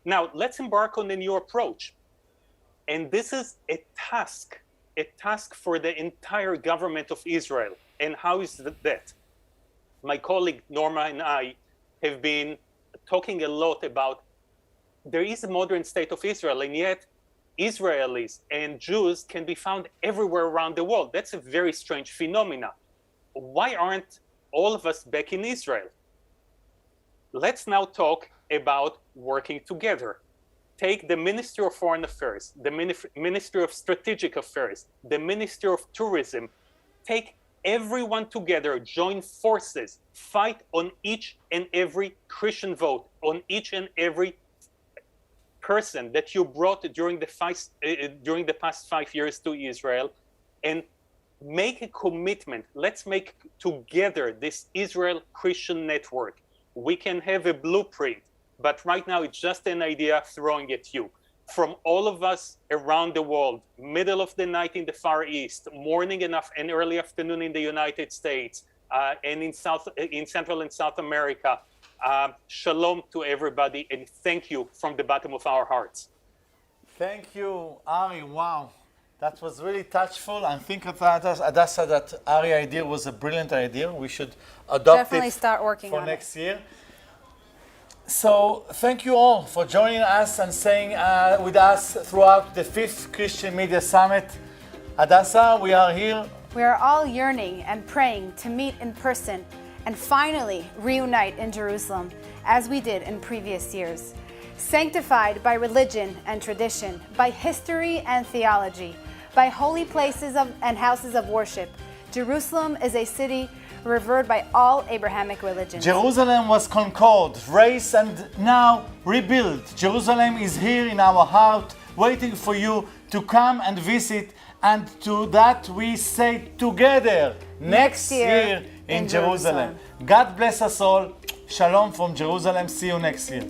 Now, let's embark on a new approach. And this is a task for the entire government of Israel. And how is that? My colleague Norma and I have been talking a lot about there is a modern state of Israel, and yet Israelis and Jews can be found everywhere around the world. That's a very strange phenomena. Why aren't all of us back in Israel? Let's now talk about working together. Take the Ministry of Foreign Affairs, the Ministry of Strategic Affairs, the Ministry of Tourism. Take everyone together, join forces, fight on each and every Christian vote, on each and every person that you brought during the past 5 years to Israel, and make a commitment. Let's make together this Israel Christian Network. We can have a blueprint, but right now it's just an idea throwing at you. From all of us around the world, middle of the night in the Far East, morning and early afternoon in the United States, and in Central and South America. Shalom to everybody, and thank you from the bottom of our hearts. Thank you, Ari. Wow, that was really touchful. I think Adasa, that Ari idea was a brilliant idea. We should adopt Definitely it start working for on next year. So thank you all for joining us and staying with us throughout the 5th Christian Media Summit. Adasa, we are here. We are all yearning and praying to meet in person and finally reunite in Jerusalem as we did in previous years. Sanctified by religion and tradition, by history and theology, by holy places and houses of worship, Jerusalem is a city revered by all Abrahamic religions. Jerusalem was conquered, razed, and now rebuilt. Jerusalem is here in our heart, waiting for you to come and visit. And to that we say together, next year in Jerusalem. God bless us all. Shalom from Jerusalem. See you next year.